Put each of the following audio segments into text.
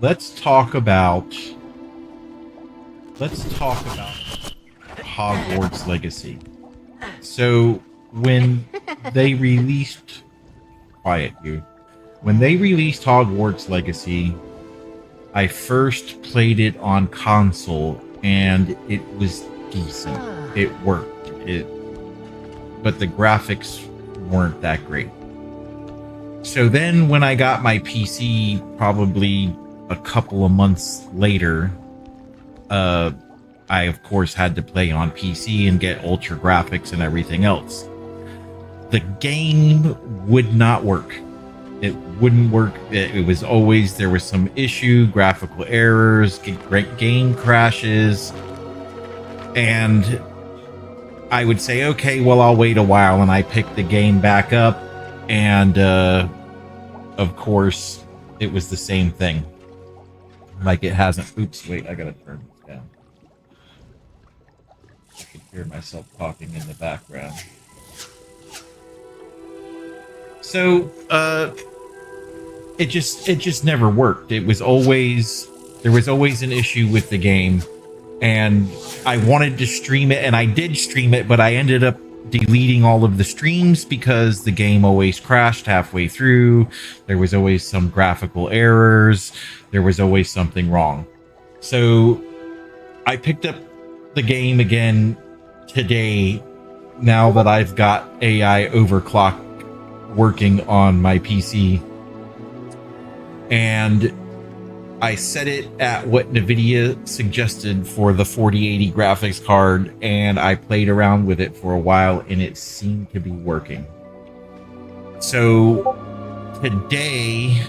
let's talk about Hogwarts Legacy. So when they released quiet you. When they released Hogwarts Legacy, I first played it on console and it was decent. It worked. But the graphics weren't that great. So then when I got my PC, probably a couple of months later, I of course had to play on PC and get ultra graphics and everything else. The game would not work. It wouldn't work. It was always, there was some issue, graphical errors, game crashes. And I would say, okay, well, I'll wait a while. And I picked the game back up. And, of course, it was the same thing. Like it hasn't. Oops, wait, I gotta turn this down. I can hear myself talking in the background. So, it just never worked. It was always, there was always an issue with the game, and I wanted to stream it, and I did stream it, but I ended up deleting all of the streams because the game always crashed halfway through. There was always some graphical errors. There was always something wrong. So I picked up the game again today, now that I've got AI overclock working on my PC, and I set it at what NVIDIA suggested for the 4080 graphics card, and I played around with it for a while, and it seemed to be working. So today,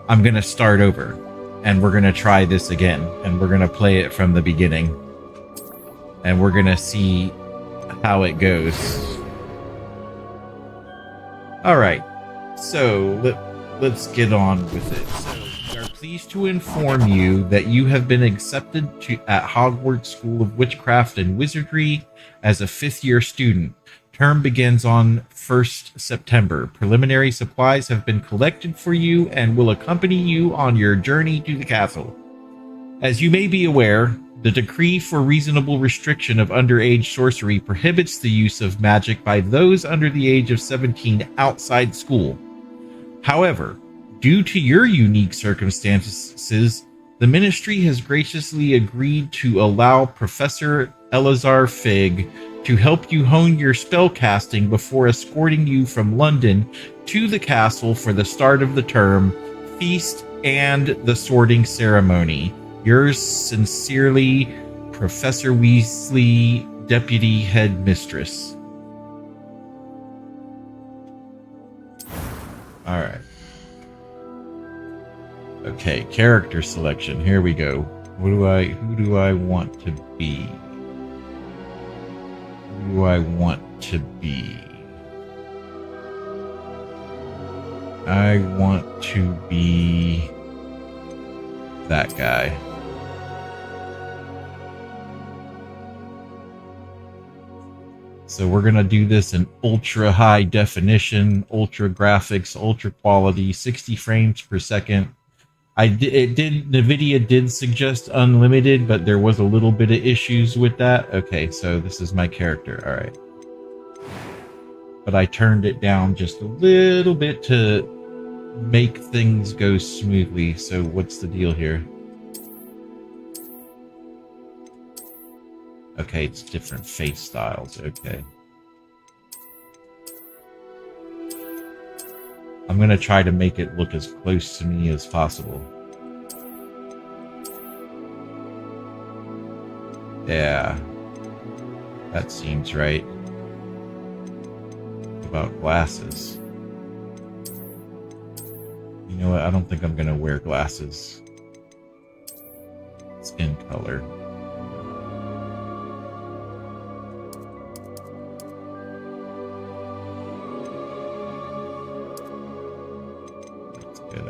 I'm going to start over, and we're going to try this again, and we're going to play it from the beginning, and we're going to see how it goes. All right, so let's get on with it. So we are pleased to inform you that you have been accepted at Hogwarts School of Witchcraft and Wizardry as a fifth-year student. Term begins on 1st September. Preliminary supplies have been collected for you and will accompany you on your journey to the castle. As you may be aware, the decree for reasonable restriction of underage sorcery prohibits the use of magic by those under the age of 17 outside school. However, due to your unique circumstances, the Ministry has graciously agreed to allow Professor Eleazar Fig to help you hone your spellcasting before escorting you from London to the castle for the start of the term, feast, and the sorting ceremony. Yours sincerely, Professor Weasley, Deputy Headmistress. All right. Okay, character selection. Here we go. Who do I want to be? Who do I want to be? I want to be that guy. So we're going to do this in ultra high definition, ultra graphics, ultra quality, 60 frames per second. NVIDIA did suggest unlimited, but there was a little bit of issues with that. Okay, so this is my character. All right. But I turned it down just a little bit to make things go smoothly. So what's the deal here? Okay, it's different face styles. Okay. I'm going to try to make it look as close to me as possible. Yeah. That seems right. What about glasses? You know what? I don't think I'm going to wear glasses. Skin color.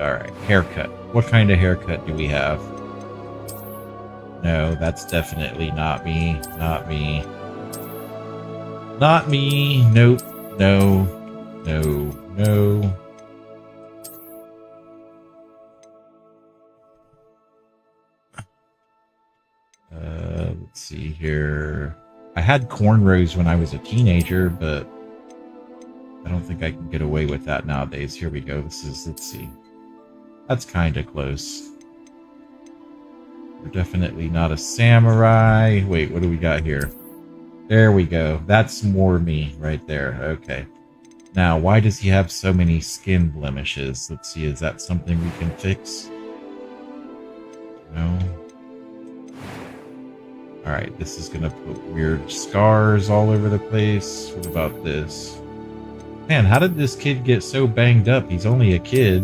All right, haircut. What kind of haircut do we have? No, that's definitely not me. Not me. Not me. Nope. No. No. No. Let's see here. I had cornrows when I was a teenager, but I don't think I can get away with that nowadays. Here we go. Let's see. That's kind of close. We're definitely not a samurai. Wait, what do we got here? There we go. That's more me right there. Okay. Now, why does he have so many skin blemishes? Let's see, is that something we can fix? No. Alright, this is gonna put weird scars all over the place. What about this? Man, how did this kid get so banged up? He's only a kid.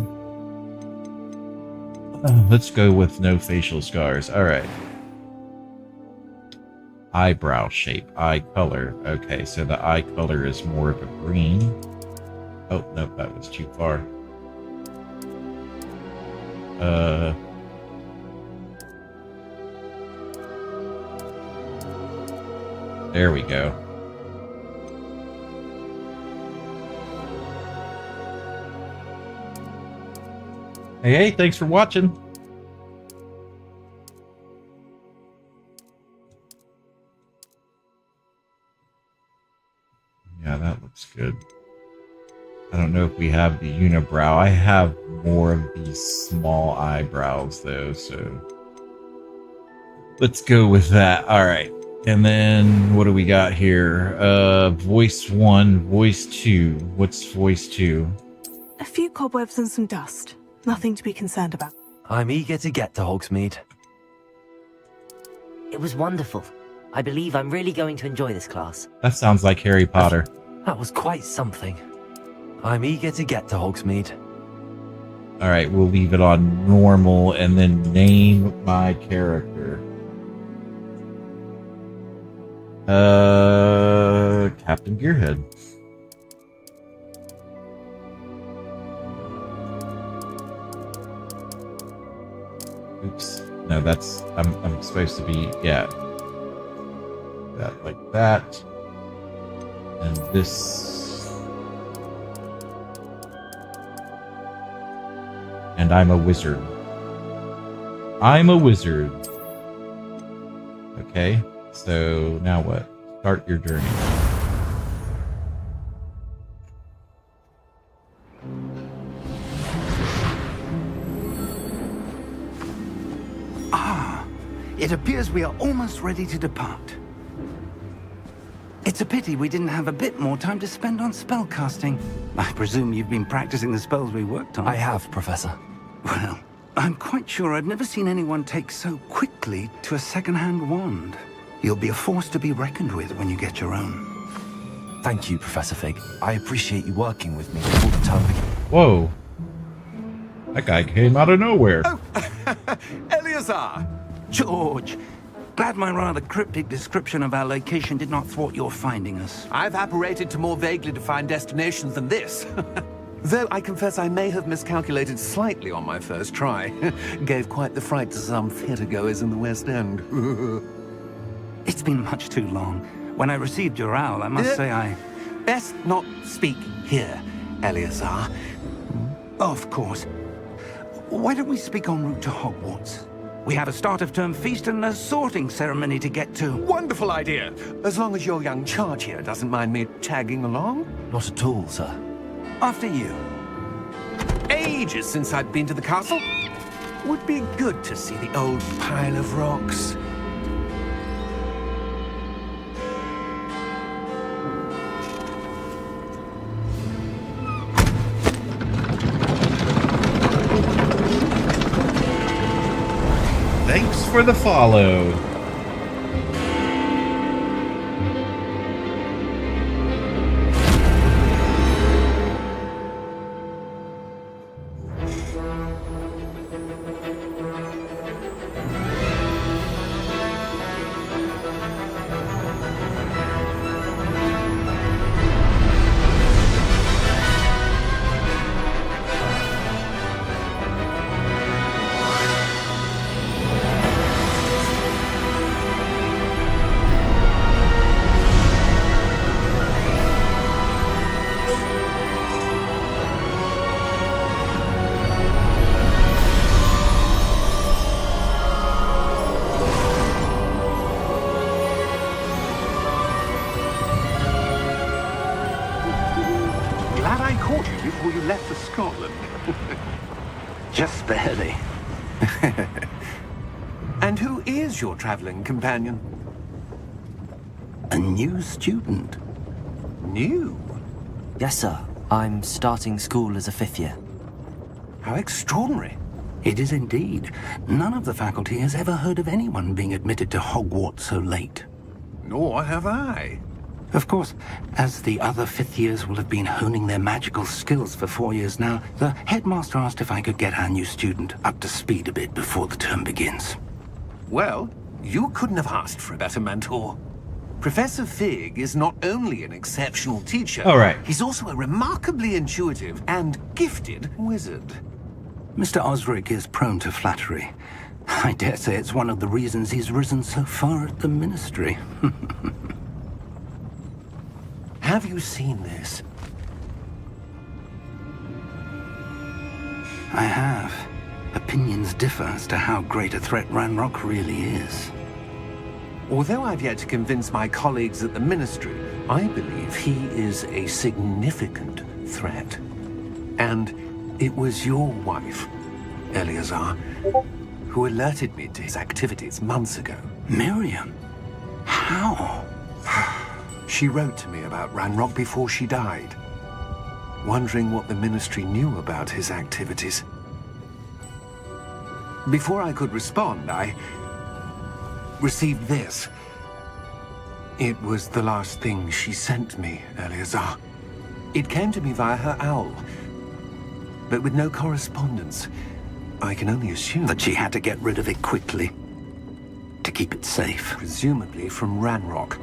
Let's go with no facial scars. Alright. Eyebrow shape, eye color. Okay, so the eye color is more of a green. Oh, no, that was too far. There we go. Hey, thanks for watching. Yeah, that looks good. I don't know if we have the unibrow. I have more of these small eyebrows, though, so let's go with that. All right. And then what do we got here? Voice 1, voice 2. What's voice 2? A few cobwebs and some dust. Nothing to be concerned about. I'm eager to get to Hogsmeade. It was wonderful. I believe I'm really going to enjoy this class. That sounds like Harry Potter. That was quite something. I'm eager to get to Hogsmeade. All right, we'll leave it on normal and then name my character. Captain Gearhead. Oops. No, that's I'm supposed to be, yeah. That like that. And this. And I'm a wizard. I'm a wizard. Okay. So now what? Start your journey. It appears we are almost ready to depart. It's a pity we didn't have a bit more time to spend on spellcasting. I presume you've been practicing the spells we worked on. I have, Professor. Well, I'm quite sure I've never seen anyone take so quickly to a second-hand wand. You'll be a force to be reckoned with when you get your own. Thank you, Professor Fig. I appreciate you working with me all the time. Whoa. That guy came out of nowhere. Oh, Eleazar! George, glad my rather cryptic description of our location did not thwart your finding us. I've apparated to more vaguely defined destinations than this. Though I confess I may have miscalculated slightly on my first try. Gave quite the fright to some theatre-goers in the West End. It's been much too long. When I received your owl, I must say I... Best not speak here, Eleazar. Of course. Why don't we speak en route to Hogwarts? We have a start-of-term feast and a sorting ceremony to get to. Wonderful idea! As long as your young charge here doesn't mind me tagging along. Not at all, sir. After you. Ages since I've been to the castle. Would be good to see the old pile of rocks. Thanks for the follow. Barely. And who is your traveling companion? A new student. New? Yes, sir. I'm starting school as a 5th year. How extraordinary. It is indeed. None of the faculty has ever heard of anyone being admitted to Hogwarts so late. Nor have I. Of course, as the other 5th years will have been honing their magical skills for 4 years now, the headmaster asked if I could get our new student up to speed a bit before the term begins. Well, you couldn't have asked for a better mentor. Professor Fig is not only an exceptional teacher, All right. he's also a remarkably intuitive and gifted wizard. Mr. Osric is prone to flattery. I dare say it's one of the reasons he's risen so far at the Ministry. Have you seen this? I have. Opinions differ as to how great a threat Ranrock really is. Although I've yet to convince my colleagues at the Ministry, I believe he is a significant threat. And it was your wife, Eleazar, who alerted me to his activities months ago. Miriam? How? She wrote to me about Ranrock before she died, wondering what the Ministry knew about his activities. Before I could respond, I received this. It was the last thing she sent me, Eleazar. It came to me via her owl, but with no correspondence. I can only assume That she had to get rid of it quickly. To keep it safe. presumably from Ranrock.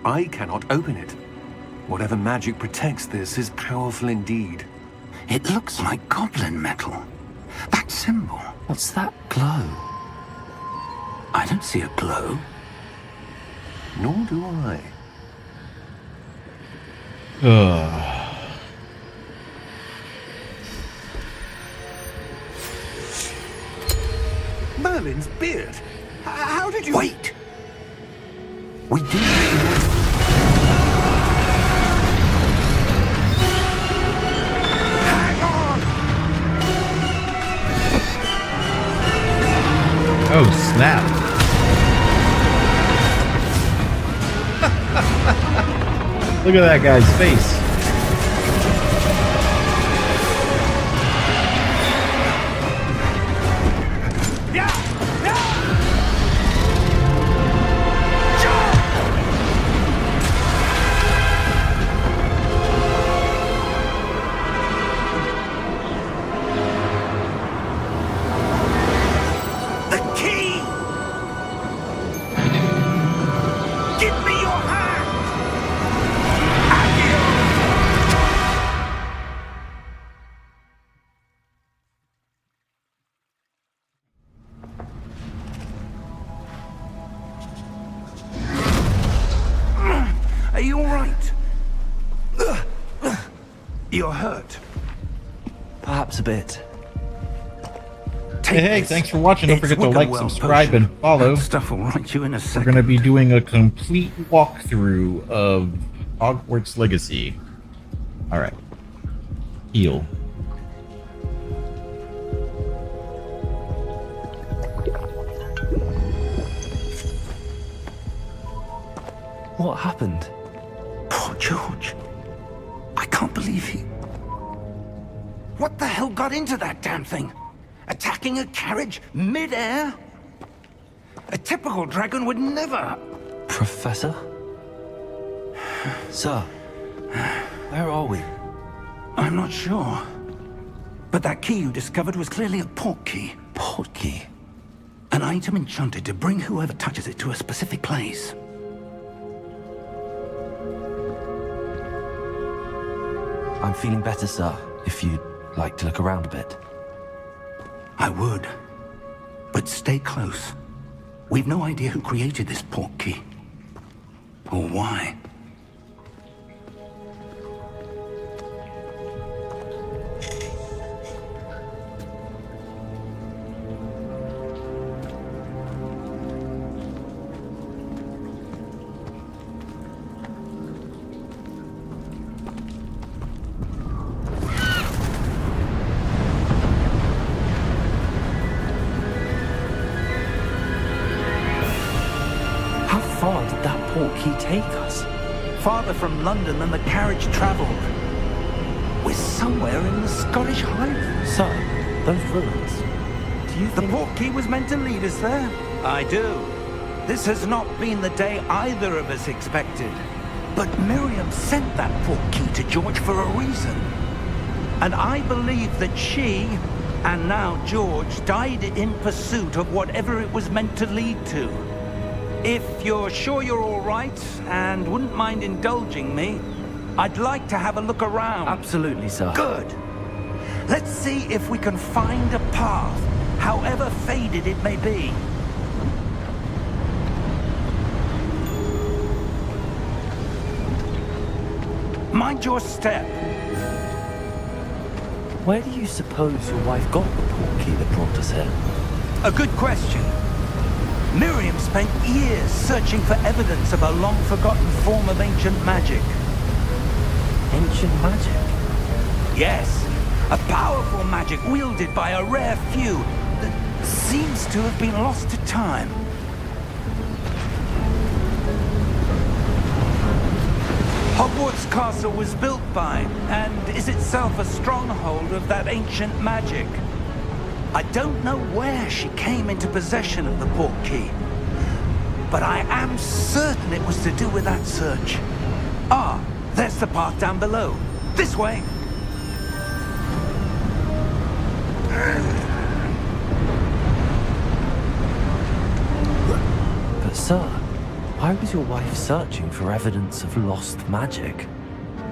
I cannot open it. Whatever magic protects this is powerful indeed. It looks like goblin metal. That symbol. What's that glow? I don't see a glow. Nor do I. Ugh. Merlin's beard! How did you... Wait! We do. Hang on! Oh, snap. Look at that guy's face. The key! Give me your hand! Are you all right? You're hurt. Perhaps a bit. Hey, hey, this. thanks for watching. Don't It's forget to like, Wigglewell subscribe, potion. and follow. That stuff will right you in a We're second. going to be doing a complete walkthrough of Hogwarts Legacy. Alright. Heal. What happened? Poor George. I can't believe he... What the hell got into that damn thing? Attacking a carriage mid-air? A typical dragon would never... Professor? Sir, where are we? I'm not sure. But that key you discovered was clearly a portkey. Portkey? An item enchanted to bring whoever touches it to a specific place. I'm feeling better, sir, if you'd like to look around a bit. I would. But stay close. We've no idea who created this portkey. Or why. he take us? Farther from London than the carriage travelled. We're somewhere in the Scottish Highlands. Sir, those ruins. Do you The think... portkey was meant to lead us there? I do. This has not been the day either of us expected. But Miriam sent that portkey to George for a reason. And I believe that she, and now George, died in pursuit of whatever it was meant to lead to. If you're sure you're all right, and wouldn't mind indulging me, I'd like to have a look around. Absolutely, sir. Good. Let's see if we can find a path, however faded it may be. Mind your step. Where do you suppose your wife got the portkey that brought us here? A good question. Miriam spent years searching for evidence of a long-forgotten form of ancient magic. Ancient magic? Yes, a powerful magic wielded by a rare few that seems to have been lost to time. Hogwarts Castle was built by, and is itself a stronghold of that ancient magic. I don't know where she came into possession of the portkey, but I am certain it was to do with that search. Ah, there's the path down below. This way. But sir, why was your wife searching for evidence of lost magic?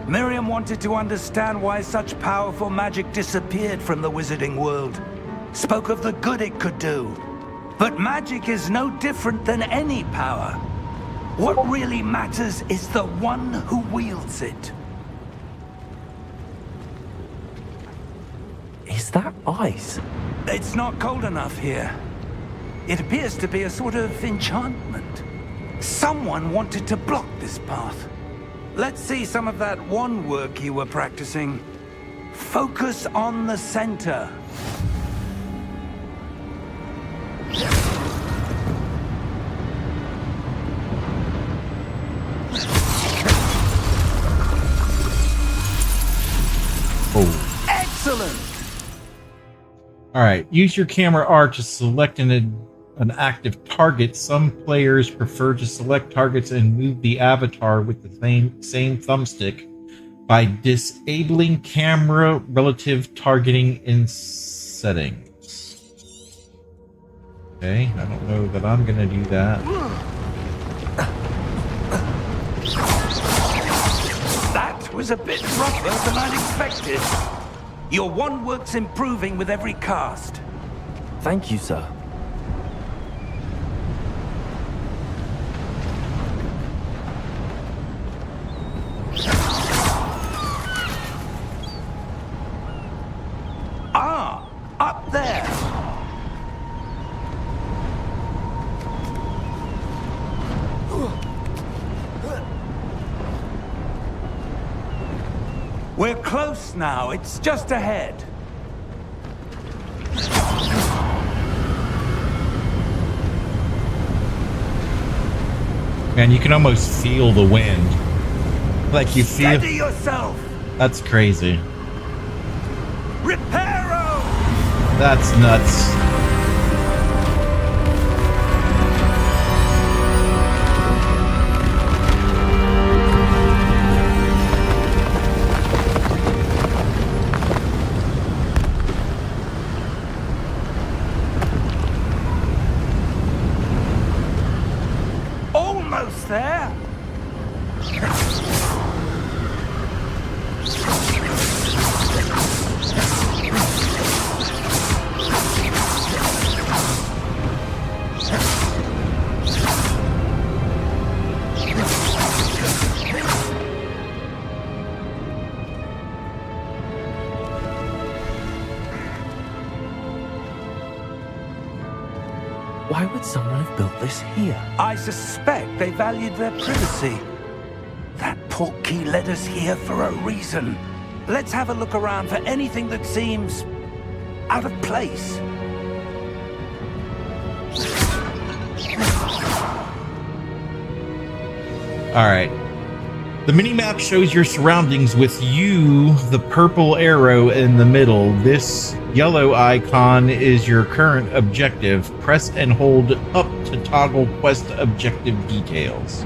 Miriam wanted to understand why such powerful magic disappeared from the wizarding world. Spoke of the good it could do. But magic is no different than any power. What really matters is the one who wields it. Is that ice? It's not cold enough here. It appears to be a sort of enchantment. Someone wanted to block this path. Let's see some of that wand work you were practicing. Focus on the center. Oh. Excellent! Alright, use your camera R to select an active target. Some players prefer to select targets and move the avatar with the same thumbstick by disabling camera relative targeting in settings. Okay, I don't know that I'm gonna do that. That was a bit rougher than I'd expected. Your wand work's improving with every cast. Thank you, sir. Ah, up there. We're close now. It's just ahead. Man, you can almost feel the wind. Like you feel... Steady yourself. That's crazy. Reparo! That's nuts. Almost there. Why would someone have built this here? I suspect they valued their privacy. That portkey led us here for a reason. Let's have a look around for anything that seems out of place. All right. The minimap shows your surroundings with you, the purple arrow in the middle. This yellow icon is your current objective. Press and hold up to toggle quest objective details.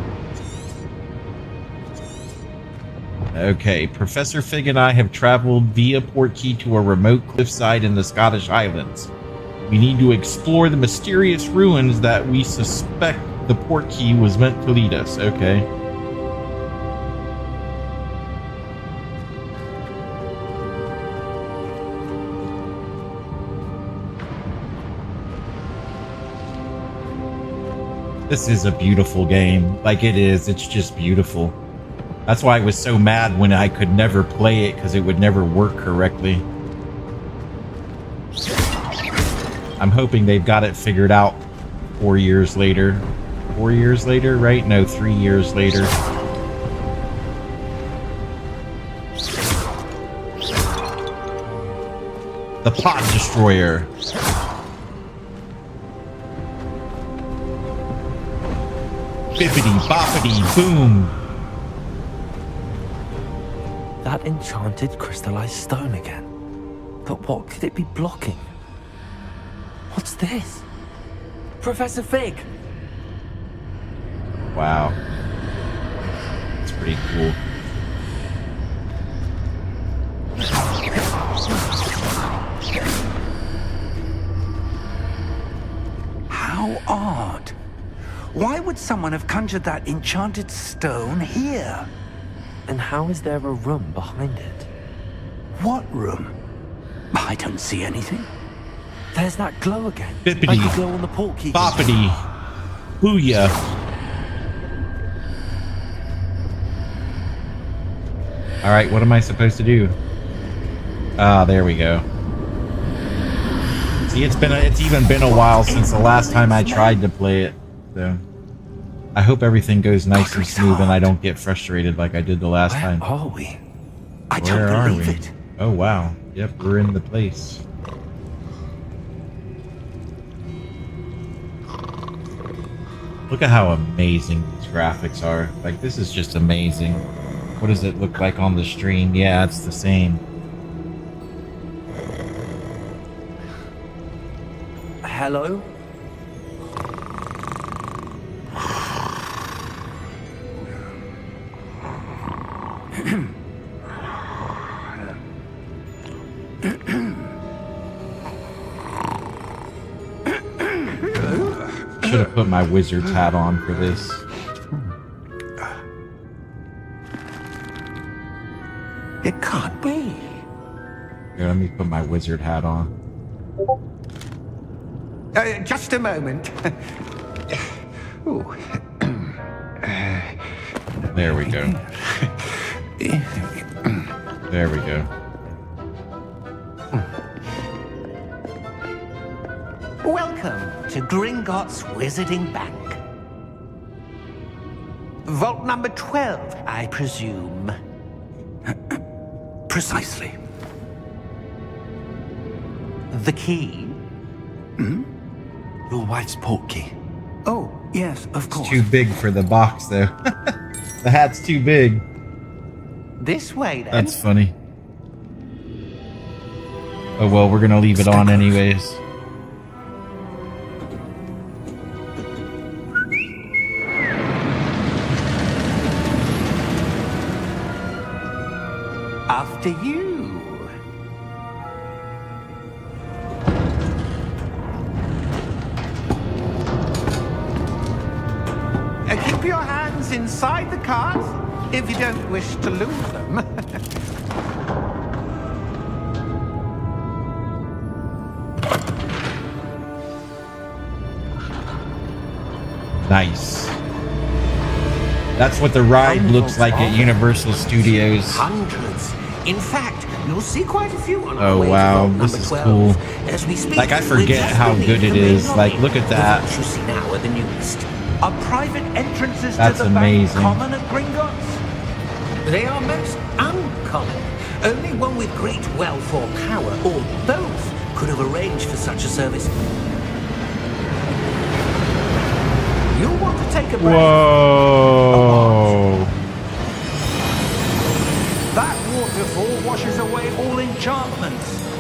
Okay, Professor Fig and I have traveled via Portkey to a remote cliffside in the Scottish Highlands. We need to explore the mysterious ruins that we suspect the Portkey was meant to lead us. Okay. This is a beautiful game. Like, it is. It's just beautiful. That's why I was so mad when I could never play it, because it would never work correctly. I'm hoping they've got it figured out 4 years later. 4 years later, right? No, 3 years later. The Pot Destroyer. Bippity boppity boom. That enchanted crystallized stone again. But what could it be blocking? What's this? Professor Fig! Wow. That's pretty cool. How odd. Why would someone have conjured that enchanted stone here? And how is there a room behind it? What room? I don't see anything. There's that glow again. Bippity. Like the glow on the portkey. Boppity. Booyah. Alright, what am I supposed to do? Ah, there we go. See, it's even been a while since the last time I tried to play it. So I hope everything goes nice and smooth and I don't get frustrated like I did the last time. Where are we? I Where don't are believe we? it. Oh wow. Yep, we're in the place. Look at how amazing these graphics are. Like, this is just amazing. What does it look like on the stream? Yeah, it's the same. Hello? Should have put my wizard's hat on for this. It can't be. Here, let me put my wizard hat on. Just a moment. Ooh. There we go. There we go. Welcome to Gringotts Wizarding Bank. Vault number 12, I presume. Precisely. The key? Your wife's portkey. Oh, yes, of course. Too big for the box, though. The hat's too big. This way, then. That's funny. Oh well, we're gonna leave it on anyways. After you. Keep your hands inside the cart if you don't wish to lose them. Nice. That's what the ride looks like at Universal Studios. Hundreds. In fact, you'll see quite a few on our Oh way to wow, vault this number is 12. cool. As we speak, Like, I we're forget just how beneath good it the main is. Like, lobby. look at The that. vaults you see now are the newest. Are private entrances That's to the amazing. bank common at Gringotts? They are most uncommon. Only one with great wealth or power, or both, could have arranged for such a service. You'll want to take a breath. Whoa.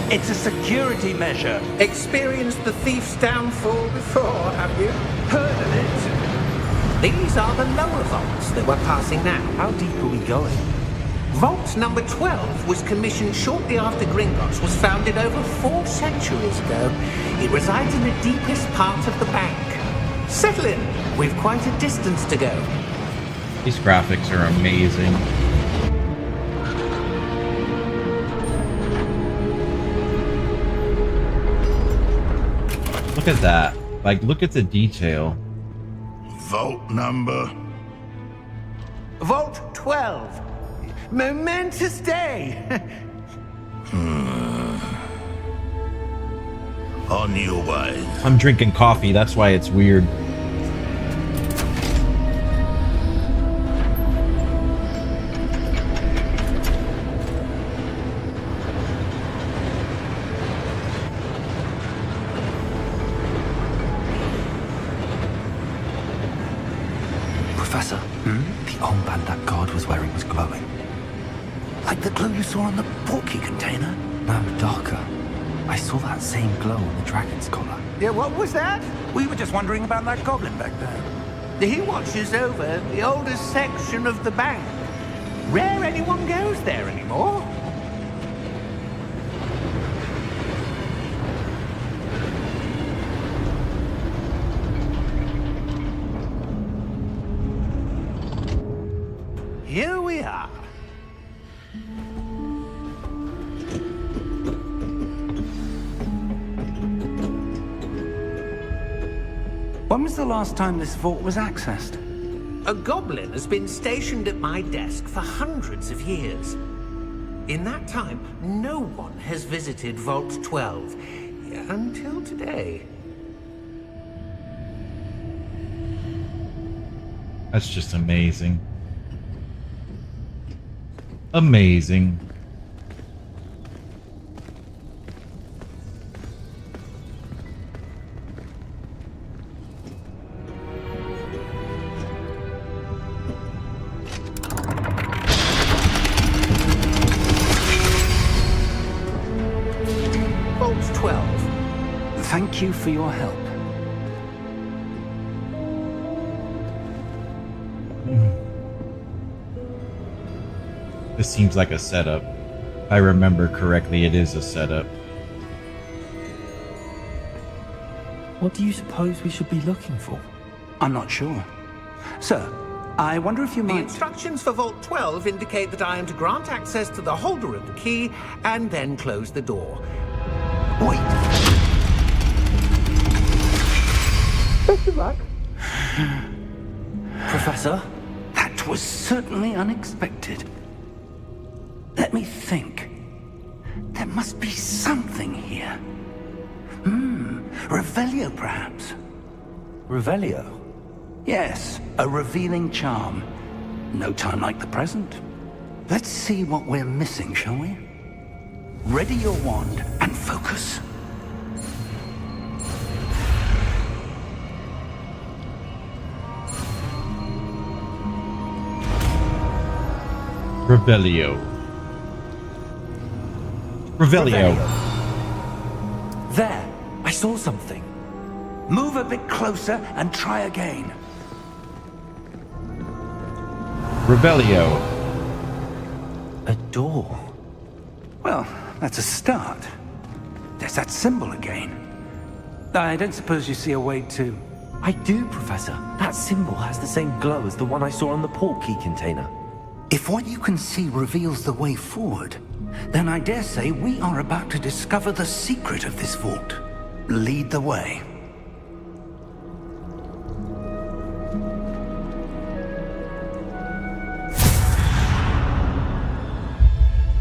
It's a security measure. Experienced the thief's downfall before, have you? Heard of it? These are the lower vaults that we're passing now. How deep are we going? Vault number 12 was commissioned shortly after Gringotts was founded over 4 centuries ago. It resides in the deepest part of the bank. Settle in. We've quite a distance to go. These graphics are amazing. Look at that. Like, look at the detail. Vault number? Vault 12. Momentous day. On your way. I'm drinking coffee, that's why it's weird. Professor, the armband that guard was wearing was glowing. Like the glow you saw on the portkey container? No, darker. I saw that same glow on the dragon's collar. Yeah, what was that? We were just wondering about that goblin back there. He watches over the oldest section of the bank. Rare anyone goes there anymore. Here we are. When was the last time this vault was accessed? A goblin has been stationed at my desk for hundreds of years. In that time, no one has visited Vault 12 until today. That's just amazing. Amazing. Vault 12. Thank you for your help. This seems like a setup. If I remember correctly, it is a setup. What do you suppose we should be looking for? I'm not sure. Sir, I wonder if you The might... instructions for Vault 12 indicate that I am to grant access to the holder of the key and then close the door. Wait! Best of luck. Professor? That was certainly unexpected. Let me think. There must be something here. Revelio, perhaps? Revelio? Yes, a revealing charm. No time like the present. Let's see what we're missing, shall we? Ready your wand and focus. Revelio. Revelio. There! I saw something. Move a bit closer and try again. Revelio. A door. Well, that's a start. There's that symbol again. I don't suppose you see a way to... I do, Professor. That symbol has the same glow as the one I saw on the portkey container. If what you can see reveals the way forward, then I dare say we are about to discover the secret of this vault. Lead the way.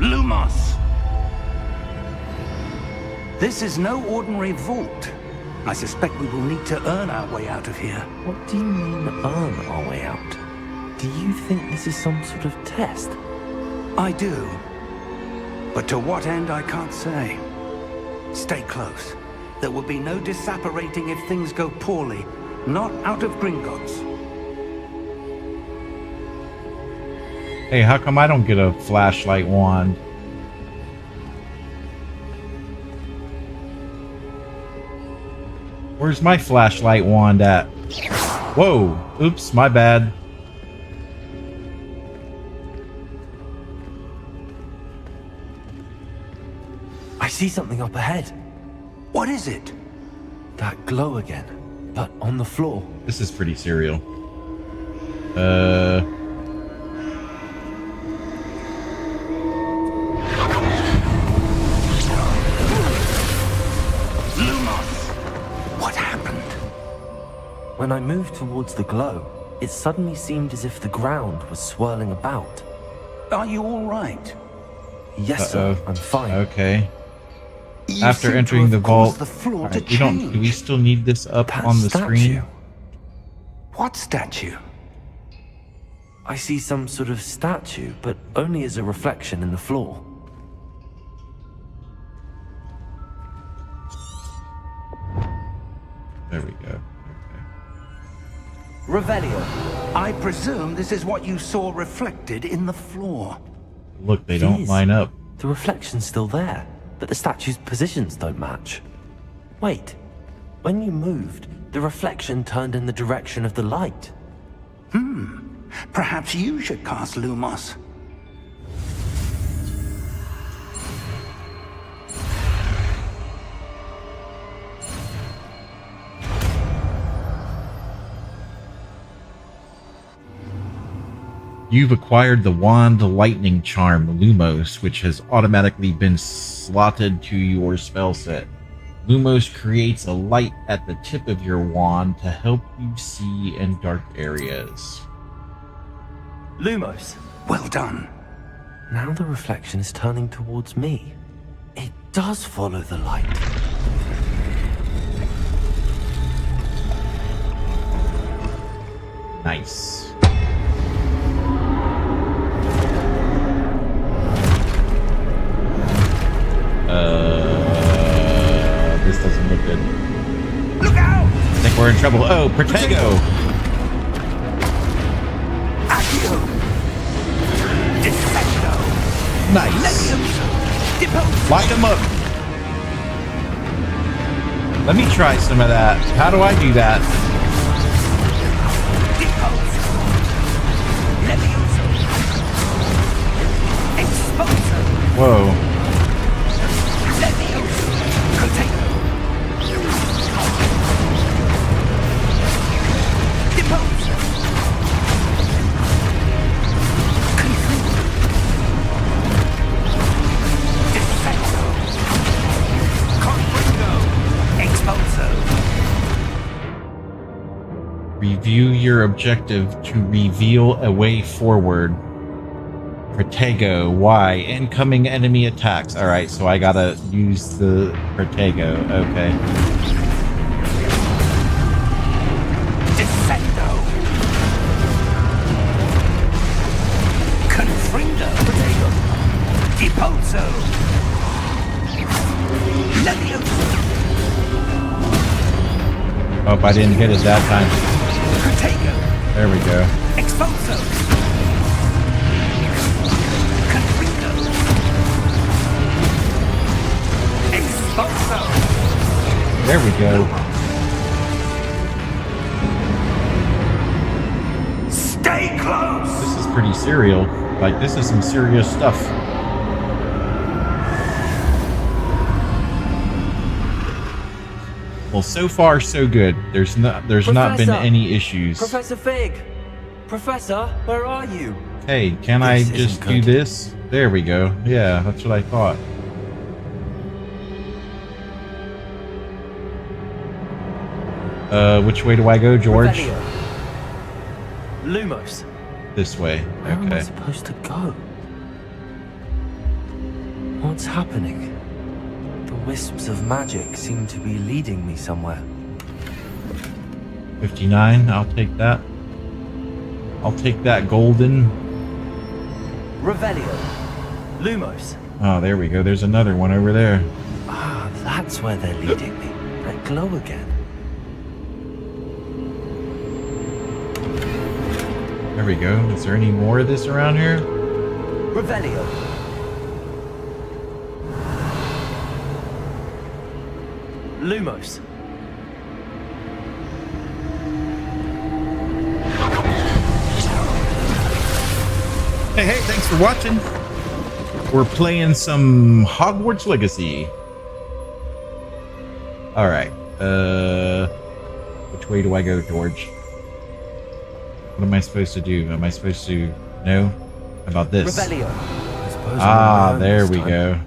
Lumos! This is no ordinary vault. I suspect we will need to earn our way out of here. What do you mean, earn our way out? Do you think this is some sort of test? I do. But to what end, I can't say. Stay close. There will be no disapparating if things go poorly. Not out of Gringotts. Hey, how come I don't get a flashlight wand? Where's my flashlight wand at? Whoa! Oops, my bad. I see something up ahead. What is it? That glow again, but on the floor. This is pretty serial. What happened? When I moved towards the glow, it suddenly seemed as if the ground was swirling about. Are you all right? Yes, sir, I'm fine. Okay. You After seem to entering have the caused vault, the floor alright, to we don't. Do we change. still need this up That on the statue. screen? What statue? I see some sort of statue, but only as a reflection in the floor. There we go. Revelio. I presume this is what you saw reflected in the floor. Look, they It don't is. line up. The reflection's still there, but the statue's positions don't match. Wait, when you moved, the reflection turned in the direction of the light. Perhaps you should cast Lumos. You've acquired the Wand Lightning Charm, Lumos, which has automatically been slotted to your spell set. Lumos creates a light at the tip of your wand to help you see in dark areas. Lumos. Well done. Now the reflection is turning towards me. It does follow the light. Nice. This doesn't look good. Look out! I think we're in trouble. Oh, Protego! Accio! Defecto! Nice. Levioso! Depose! Light him up. Let me try some of that. How do I do that? Depose! Levioso! Exposo! Whoa. Levioso! Potato! Depose! Confuse! Defecto! Confringo! Exposo! Review your objective to reveal a way forward. Protego. Y. Incoming enemy attacks. Alright, so I gotta use the Protego. Okay. Defecto! Confringo! Potato! Deposo! Levioso! Oh, I didn't hit it that time. Protego! There we go. Exposo! Confringo! Exposo! There we go. Stay close! This is pretty serial. Like, this is some serious stuff. Well, so far so good. There's not been Professor! any issues. Professor Fig! Professor, where are you? Hey, can I This just isn't do good. this? There we go. Yeah, that's what I thought. Which way do I go, George? Revelio. Lumos. This way. Where am I Okay. supposed to go? What's happening? The wisps of magic seem to be leading me somewhere. 59. I'll take that. I'll take that golden. Revelio. Lumos. Oh, there we go. There's another one over there. Ah, that's where they're leading me. That glow again. There we go. Is there any more of this around here? Revelio. Lumos. Hey, thanks for watching. We're playing some Hogwarts Legacy. All right. Which way do I go, George? What am I supposed to do? Am I supposed to... No? How about this? Rebellion. There we go.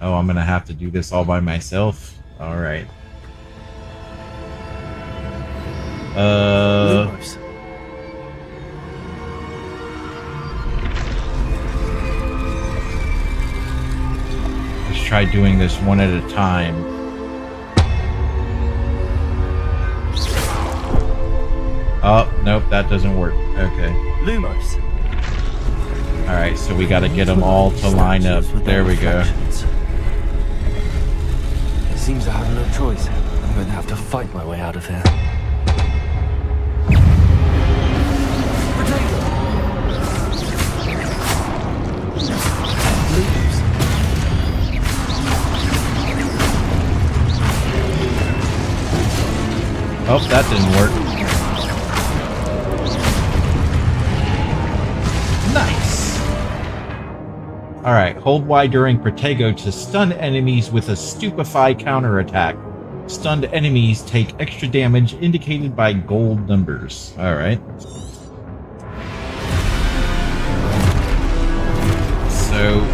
Oh, I'm gonna have to do this all by myself. All right. Lumos. Let's try doing this one at a time. Oh, nope, that doesn't work. Okay. Lumos. All right, so we got to get them all to line up. There we go. It seems I have no choice. I'm going to have to fight my way out of here. Oh, that didn't work. Nice. All right, hold Y during Protego to stun enemies with a Stupefy counterattack. Stunned enemies take extra damage indicated by gold numbers. All right. So,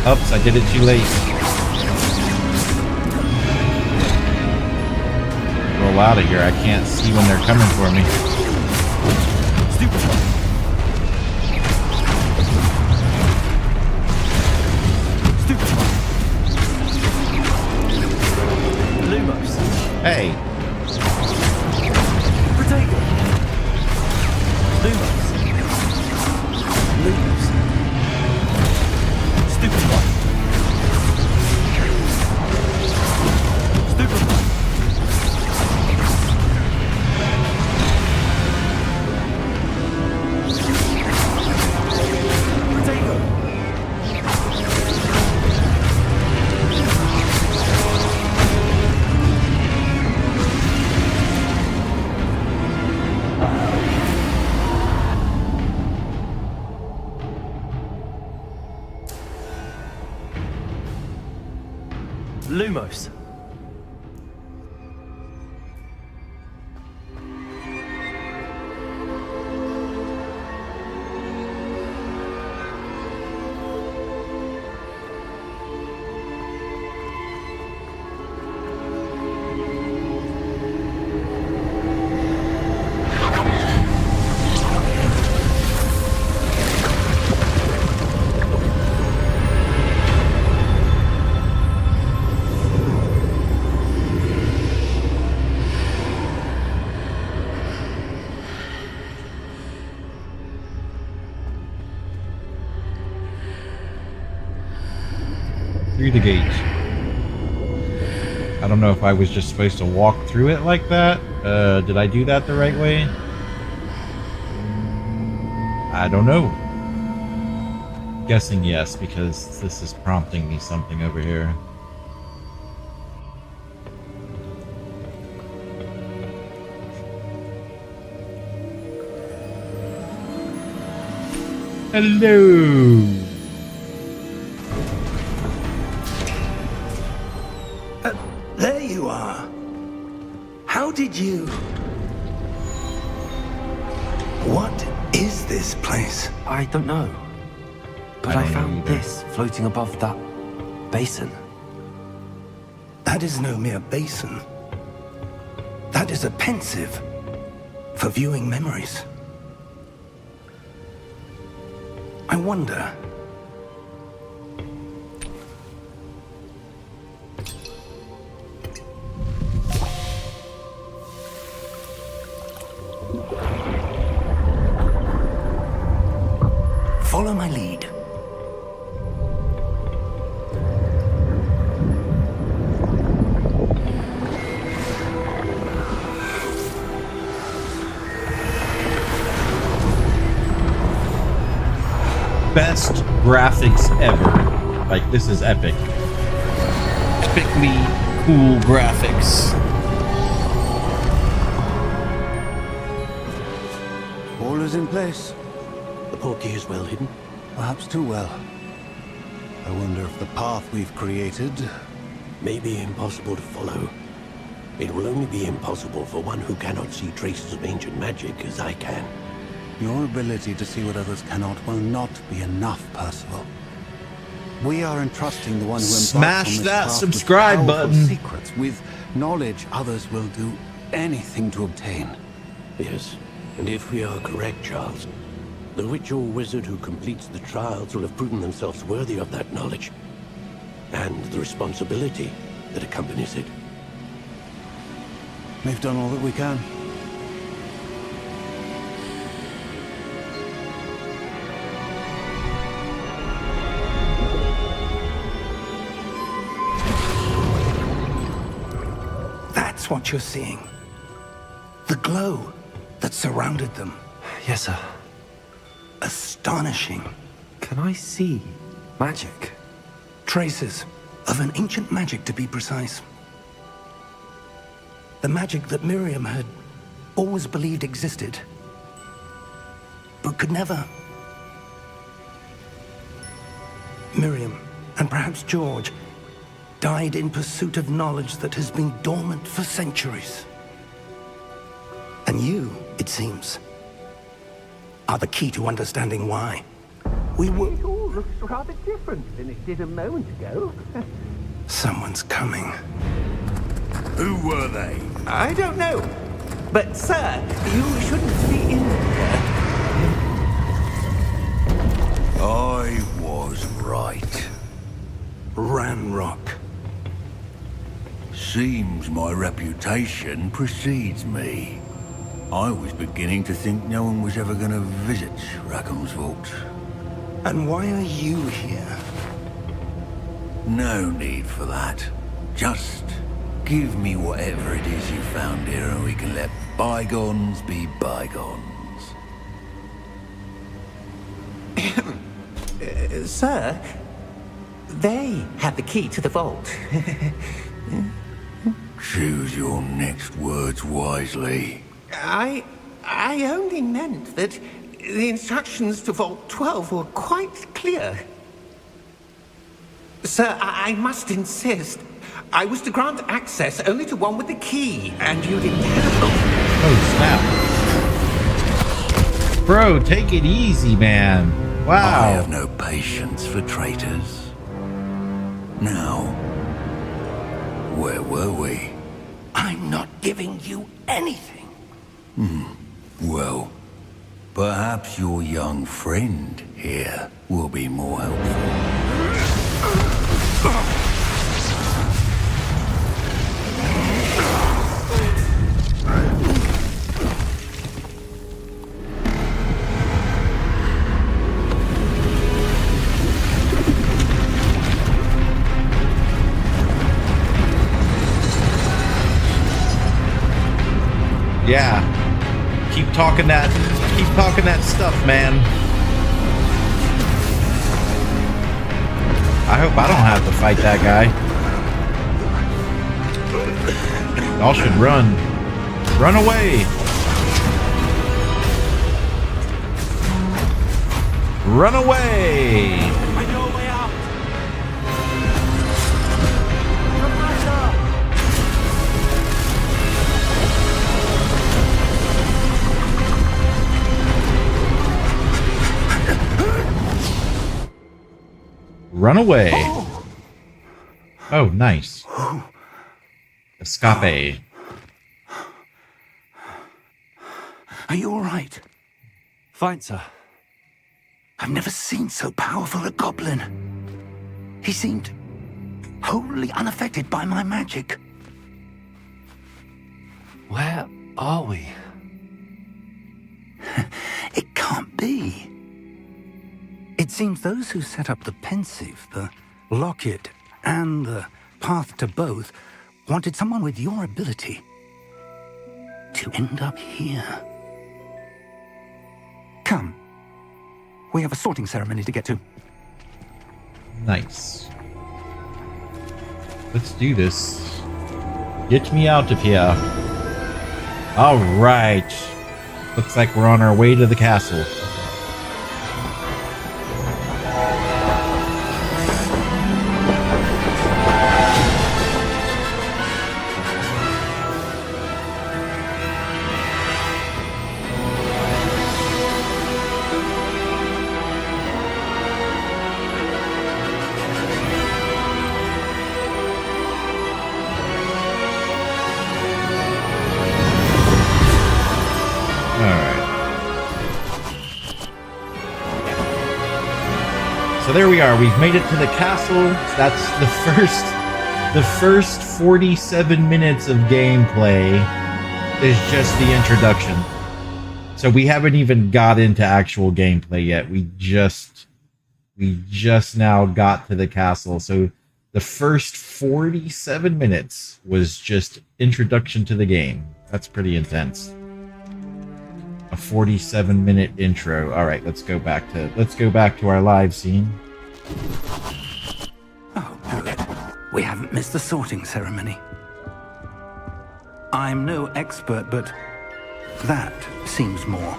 oops, I did it too late. Roll out of here. I can't see when they're coming for me. Lumos. Hey. Protego. Lumos. Lumos. Stupid one. Stupid one. Protego. Lumos. Through the gate. I don't know if I was just supposed to walk through it like that. Did I do that the right way? I don't know. Guessing yes, because this is prompting me something over here. Hello. There you are. How did you... What is this place? I don't know. But I I don't know found either. this floating above that basin. That is no mere basin. That is a pensive for viewing memories. I wonder... Follow my lead. best graphics ever. Like, this is epic. Epically cool graphics. All is in place. The portkey is well hidden. Perhaps too well. I wonder if the path we've created... May be impossible to follow. It will only be impossible for one who cannot see traces of ancient magic as I can. Your ability to see what others cannot will not be enough, Percival. We are entrusting the one who embarks on Smash this that path with subscribe powerful button. secrets, with knowledge others will do anything to obtain. Yes, and if we are correct, Charles, the witch or wizard who completes the trials will have proven themselves worthy of that knowledge. And the responsibility that accompanies it. We've done all that we can. That's what you're seeing. The glow that surrounded them. Yes, sir. Astonishing. Can I see magic? Traces of an ancient magic, to be precise. The magic that Miriam had always believed existed, but could never. Miriam, and perhaps George, died in pursuit of knowledge that has been dormant for centuries. And you, it seems, are the key to understanding why. We were... It all looks rather different than it did a moment ago. Someone's coming. Who were they? I don't know. But, sir, you shouldn't be in there. I was right. Ranrock. Seems my reputation precedes me. I was beginning to think no one was ever going to visit Rackham's vault. And why are you here? No need for that. Just give me whatever it is you found here and we can let bygones be bygones. Sir, they have the key to the vault. Choose your next words wisely. I only meant that the instructions to Vault 12 were quite clear. Sir, I must insist. I was to grant access only to one with the key, and you didn't have it. Oh, snap. Bro, take it easy, man. Wow. I have no patience for traitors. Now, where were we? I'm not giving you anything. Well, perhaps your young friend here will be more helpful. Yeah. Keep talking that stuff, man. I hope I don't have to fight that guy. Y'all should run. Run away. Run away. I know a way out. Run away. Oh, nice. Escape. Are you all right? Fine, sir. I've never seen so powerful a goblin. He seemed wholly unaffected by my magic. Where are we? It can't be. It seems those who set up the pensive, the locket, and the path to both wanted someone with your ability to end up here. Come. We have a sorting ceremony to get to. Nice. Let's do this. Get me out of here. Alright. Looks like we're on our way to the castle. So there we are. We've made it to the castle. That's the first 47 minutes of gameplay is just the introduction. So we haven't even got into actual gameplay yet. We just now got to the castle. So the first 47 minutes was just introduction to the game. That's pretty intense. A 47-minute intro. All right, let's go back to our live scene. Oh, good. We haven't missed the sorting ceremony. I'm no expert, but that seems more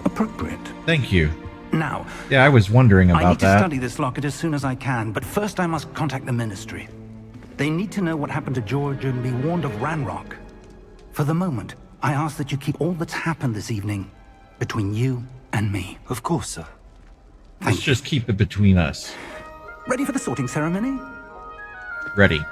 appropriate. Thank you. Now, yeah, I was wondering about that. I need to study this locket as soon as I can, but first I must contact the Ministry. They need to know what happened to George and be warned of Ranrock. For the moment, I ask that you keep all that's happened this evening between you and me. Of course, sir. Let's just keep it between us. Ready for the sorting ceremony? Ready.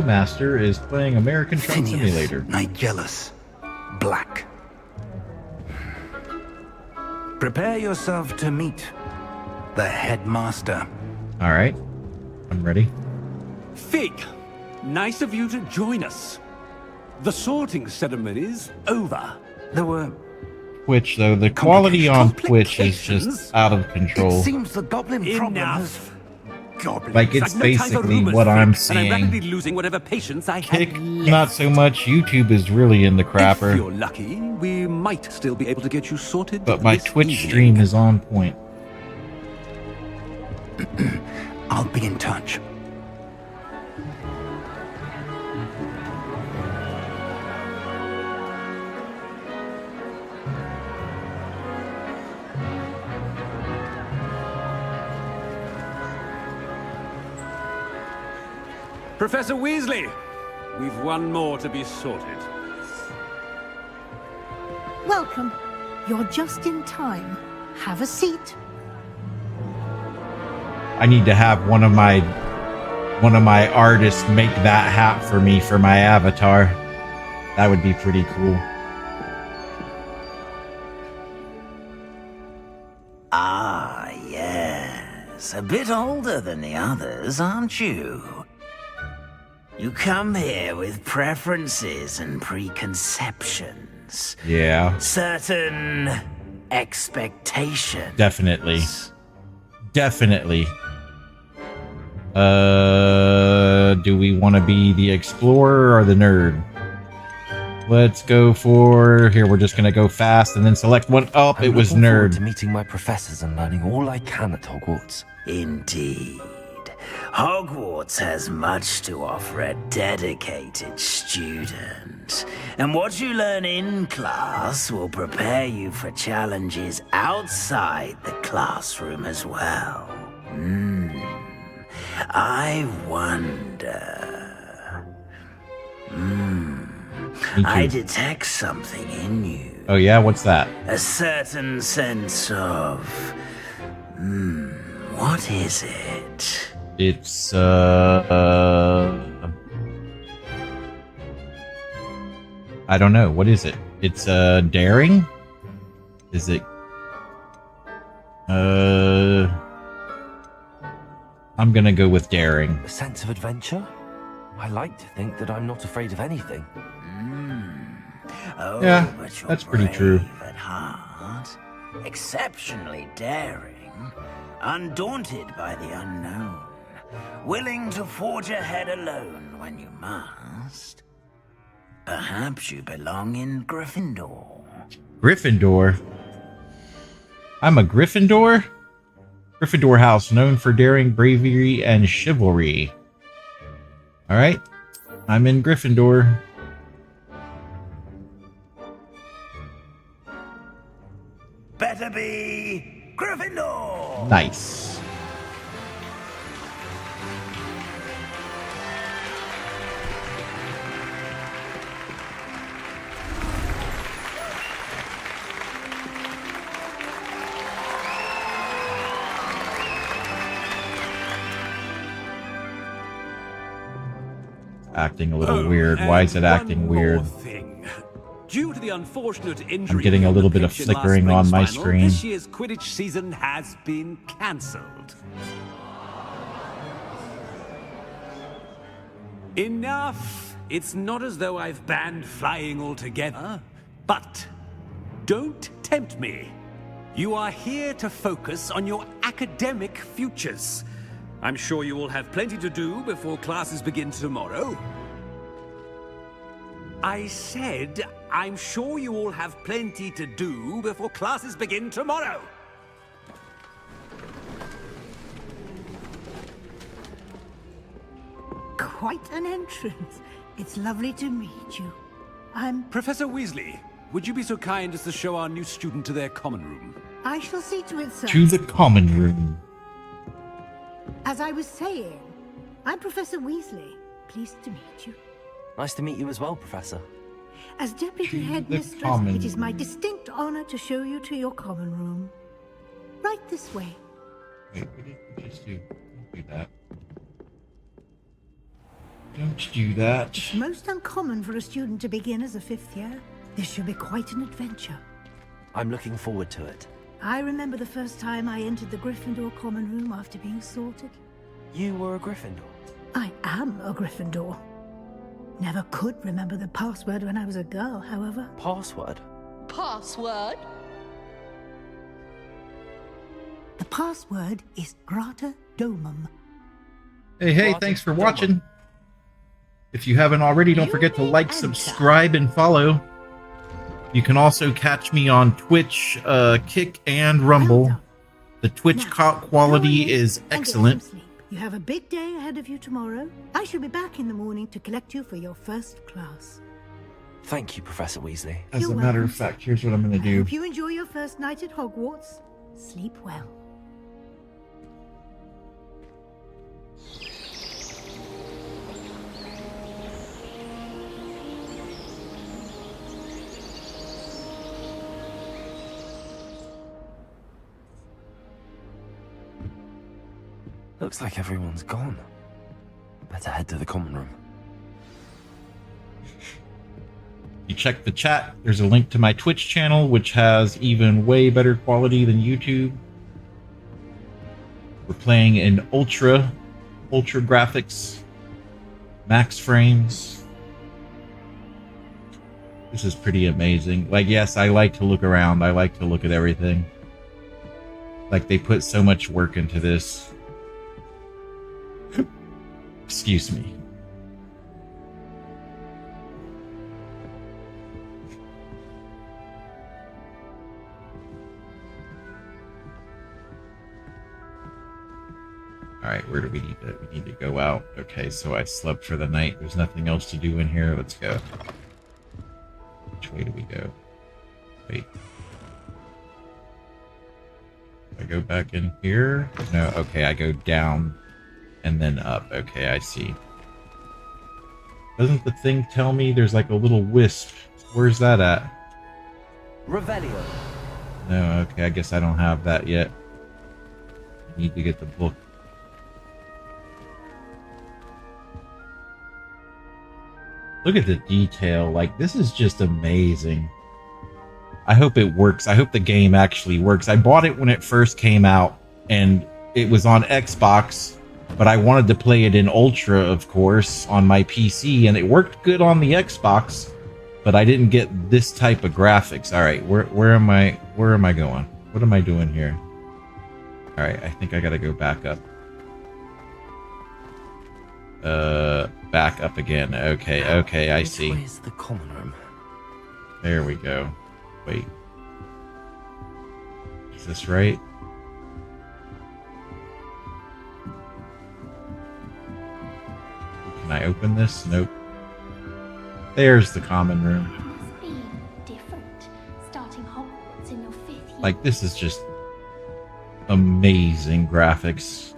Master is playing American Truck Simulator. Nigellus. Black. Prepare yourself to meet the headmaster. All right. I'm ready. Fig, nice of you to join us. The sorting ceremony's over. There were... Twitch, though, the quality on Twitch is just out of control. It seems the goblin problem has... Goblins. Like, it's basically what I'm seeing. And I'm rapidly losing whatever patience I Kick, have left. not so much. YouTube is really in the crapper. If you're lucky, we might still be able to get you sorted. But my Twitch stream is on point. I'll be in touch. Professor Weasley, we've one more to be sorted. Welcome. You're just in time. Have a seat. I need to have one of my artists make that hat for me for my avatar. That would be pretty cool. Ah, yes. A bit older than the others, aren't you? You come here with preferences and preconceptions. Yeah. Certain expectations. Definitely. Definitely. Do we want to be the explorer or the nerd? Let's go for... Here, we're just going to go fast and then select one. Oh, it was looking forward nerd. to meeting my professors and learning all I can at Hogwarts. Indeed. Hogwarts has much to offer a dedicated student. And what you learn in class will prepare you for challenges outside the classroom as well. I wonder... I detect something in you. Oh yeah, what's that? A certain sense of... what is it? It's, I don't know. What is it? It's, daring? Is it... I'm gonna go with daring. A sense of adventure? I like to think that I'm not afraid of anything. Oh, yeah, but you're that's pretty true. At heart. exceptionally daring, undaunted by the unknown, willing to forge ahead alone when you must. Perhaps you belong in Gryffindor. Gryffindor? I'm a Gryffindor? Gryffindor house known for daring, bravery, and chivalry. Alright, I'm in Gryffindor. Better be Gryffindor! Nice. Acting a little weird. Why is it acting weird? Due to the unfortunate injury, I'm getting a little bit of flickering on my screen. This year's Quidditch season has been cancelled. Enough! It's not as though I've banned flying altogether, but don't tempt me. You are here to focus on your academic futures. I'm sure you will have plenty to do before classes begin tomorrow. I said, I'm sure you all have plenty to do before classes begin tomorrow. Quite an entrance. It's lovely to meet you. I'm... Professor Weasley, would you be so kind as to show our new student to their common room? I shall see to it, sir. To the common room. As I was saying, I'm Professor Weasley. Pleased to meet you. Nice to meet you as well, Professor. As Deputy Headmistress, it is my distinct honor to show you to your common room. Right this way. Wait, what did you just do? Don't do that. Don't do that. It's most uncommon for a student to begin as a 5th year. This should be quite an adventure. I'm looking forward to it. I remember the first time I entered the Gryffindor common room after being sorted. You were a Gryffindor? I am a Gryffindor. Never could remember the password when I was a girl, however. Password? Password? The password is Grata Domum. Hey, thanks for watching. If you haven't already, don't forget to like, subscribe, and follow. You can also catch me on Twitch, Kick, and Rumble. The Twitch quality is excellent. You have a big day ahead of you tomorrow. I shall be back in the morning to collect you for your first class. Thank you, Professor Weasley. As a matter of fact, here's what I'm going to do. Hope you enjoy your first night at Hogwarts. Sleep well. Looks like everyone's gone. Better head to the common room. You check the chat, there's a link to my Twitch channel, which has even way better quality than YouTube. We're playing in ultra graphics, max frames. This is pretty amazing. Like, yes, I like to look around. I like to look at everything. Like, they put so much work into this. Excuse me. Alright, where do we need to? We need to go out. Okay, so I slept for the night. There's nothing else to do in here. Let's go. Which way do we go? Wait. I go back in here? No, okay, I go down and then up. Okay, I see. Doesn't the thing tell me there's like a little wisp? Where's that at? Revelio. No, okay, I guess I don't have that yet. I need to get the book. Look at the detail. Like, this is just amazing. I hope it works. I hope the game actually works. I bought it when it first came out, and it was on Xbox, but I wanted to play it in Ultra, of course, on my PC, and it worked good on the Xbox, but I didn't get this type of graphics. All right, where am I going? What am I doing here? Alright, I think I gotta go back up. Back up again. Okay, I see. Where's the common room? There we go. Wait. Is this right? Can I open this? Nope. There's the common room. Must be different, starting Hogwarts in your 5th year. Like, this is just amazing graphics.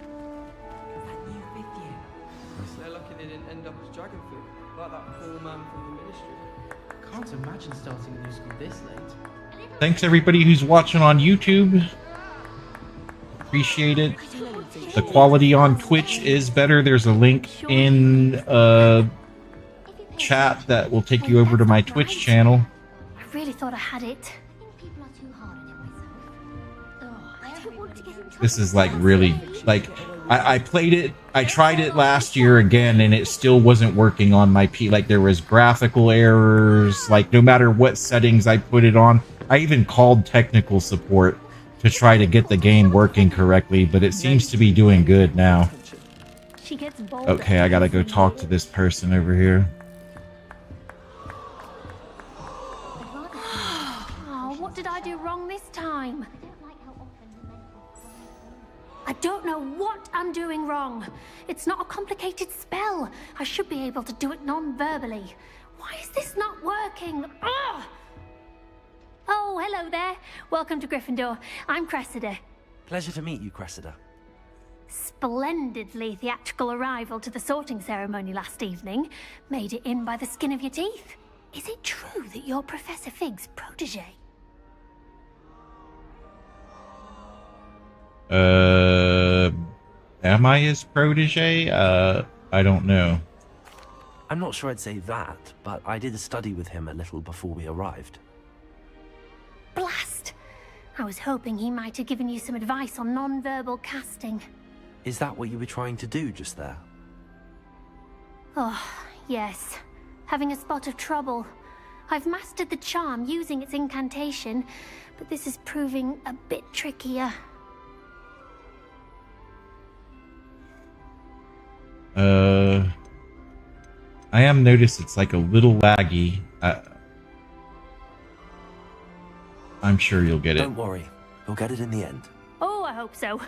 They're lucky they didn't end up as dragon fruit, like that poor man from the ministry. Can't imagine starting a new school this late. Thanks everybody who's watching on YouTube. Appreciate it. The quality on Twitch is better. There's a link in chat that will take you over to my Twitch channel. I really thought I had it. People are too hard on myself. I don't want to get in trouble. This is like really like I played it. I tried it last year again, and it still wasn't working on my P. Like there was graphical errors. Like no matter what settings I put it on, I even called technical support to try to get the game working correctly, but it seems to be doing good now. She gets bold. Okay, I gotta go talk to this person over here. Oh, what did I do wrong this time? I don't know what I'm doing wrong. It's not a complicated spell. I should be able to do it non-verbally. Why is this not working? Ugh! Oh, hello there. Welcome to Gryffindor. I'm Cressida. Pleasure to meet you, Cressida. Splendidly theatrical arrival to the sorting ceremony last evening. Made it in by the skin of your teeth. Is it true that you're Professor Fig's protege? Am I his protege? I don't know. I'm not sure I'd say that, but I did study with him a little before we arrived. Blast! I was hoping he might have given you some advice on non-verbal casting. Is that what you were trying to do just there? Oh, yes. Having a spot of trouble. I've mastered the charm using its incantation, but this is proving a bit trickier. I am noticed it's like a little laggy. I'm sure you'll get it. Don't worry. You'll get it in the end. Oh, I hope so.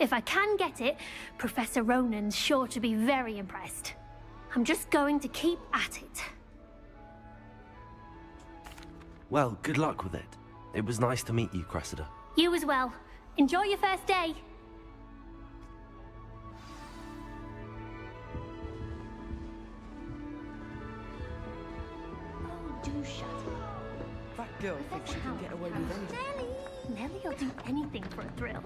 If I can get it, Professor Ronan's sure to be very impressed. I'm just going to keep at it. Well, good luck with it. It was nice to meet you, Cressida. You as well. Enjoy your first day. Oh, do shut up. That girl thinks she can get away with anything. Nellie will do anything for a thrill.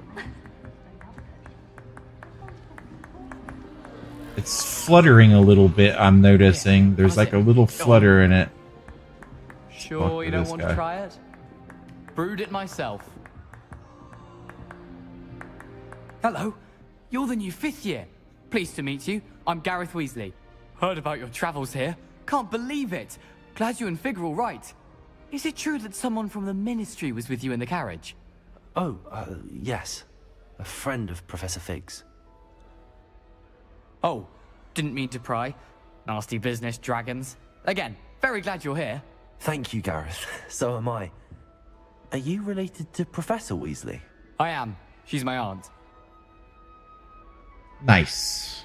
It's fluttering a little bit, I'm noticing. There's like a little flutter in it. Sure you don't want to try it? Brewed it myself. Hello, you're the new 5th year. Pleased to meet you. I'm Gareth Weasley. Heard about your travels here. Can't believe it. Glad you and Fig are all right. Is it true that someone from the Ministry was with you in the carriage? Oh, yes. A friend of Professor Fig's. Oh, didn't mean to pry. Nasty business, dragons. Again, very glad you're here. Thank you, Gareth. So am I. Are you related to Professor Weasley? I am. She's my aunt. Nice.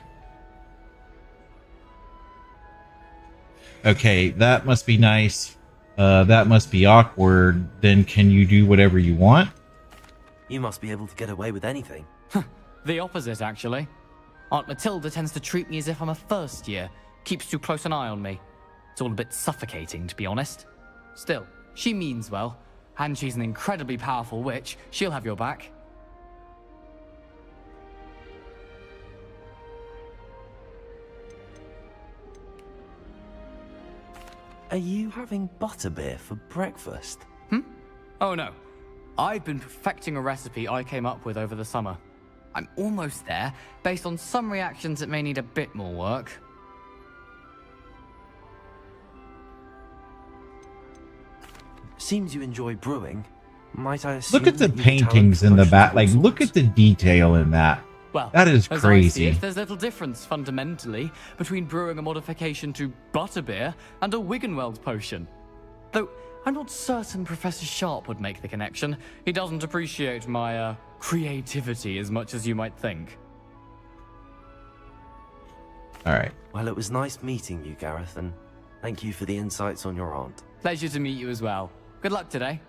Okay, that must be nice. That must be awkward. Then can you do whatever you want? You must be able to get away with anything. The opposite, actually. Aunt Matilda tends to treat me as if I'm a first year. Keeps too close an eye on me. It's all a bit suffocating, to be honest. Still, she means well. And she's an incredibly powerful witch. She'll have your back. Are you having butterbeer for breakfast? Oh no. I've been perfecting a recipe I came up with over the summer. I'm almost there. Based on some reactions, it may need a bit more work. Seems you enjoy brewing. Might I assume Look at the that you paintings in the back. Like, look at the detail in that. Well, that is as crazy. I see it, there's little difference fundamentally between brewing a modification to butterbeer and a Wiggenweld potion. Though I'm not certain Professor Sharp would make the connection. He doesn't appreciate my creativity as much as you might think. All right. Well, it was nice meeting you, Gareth, and thank you for the insights on your aunt. Pleasure to meet you as well. Good luck today.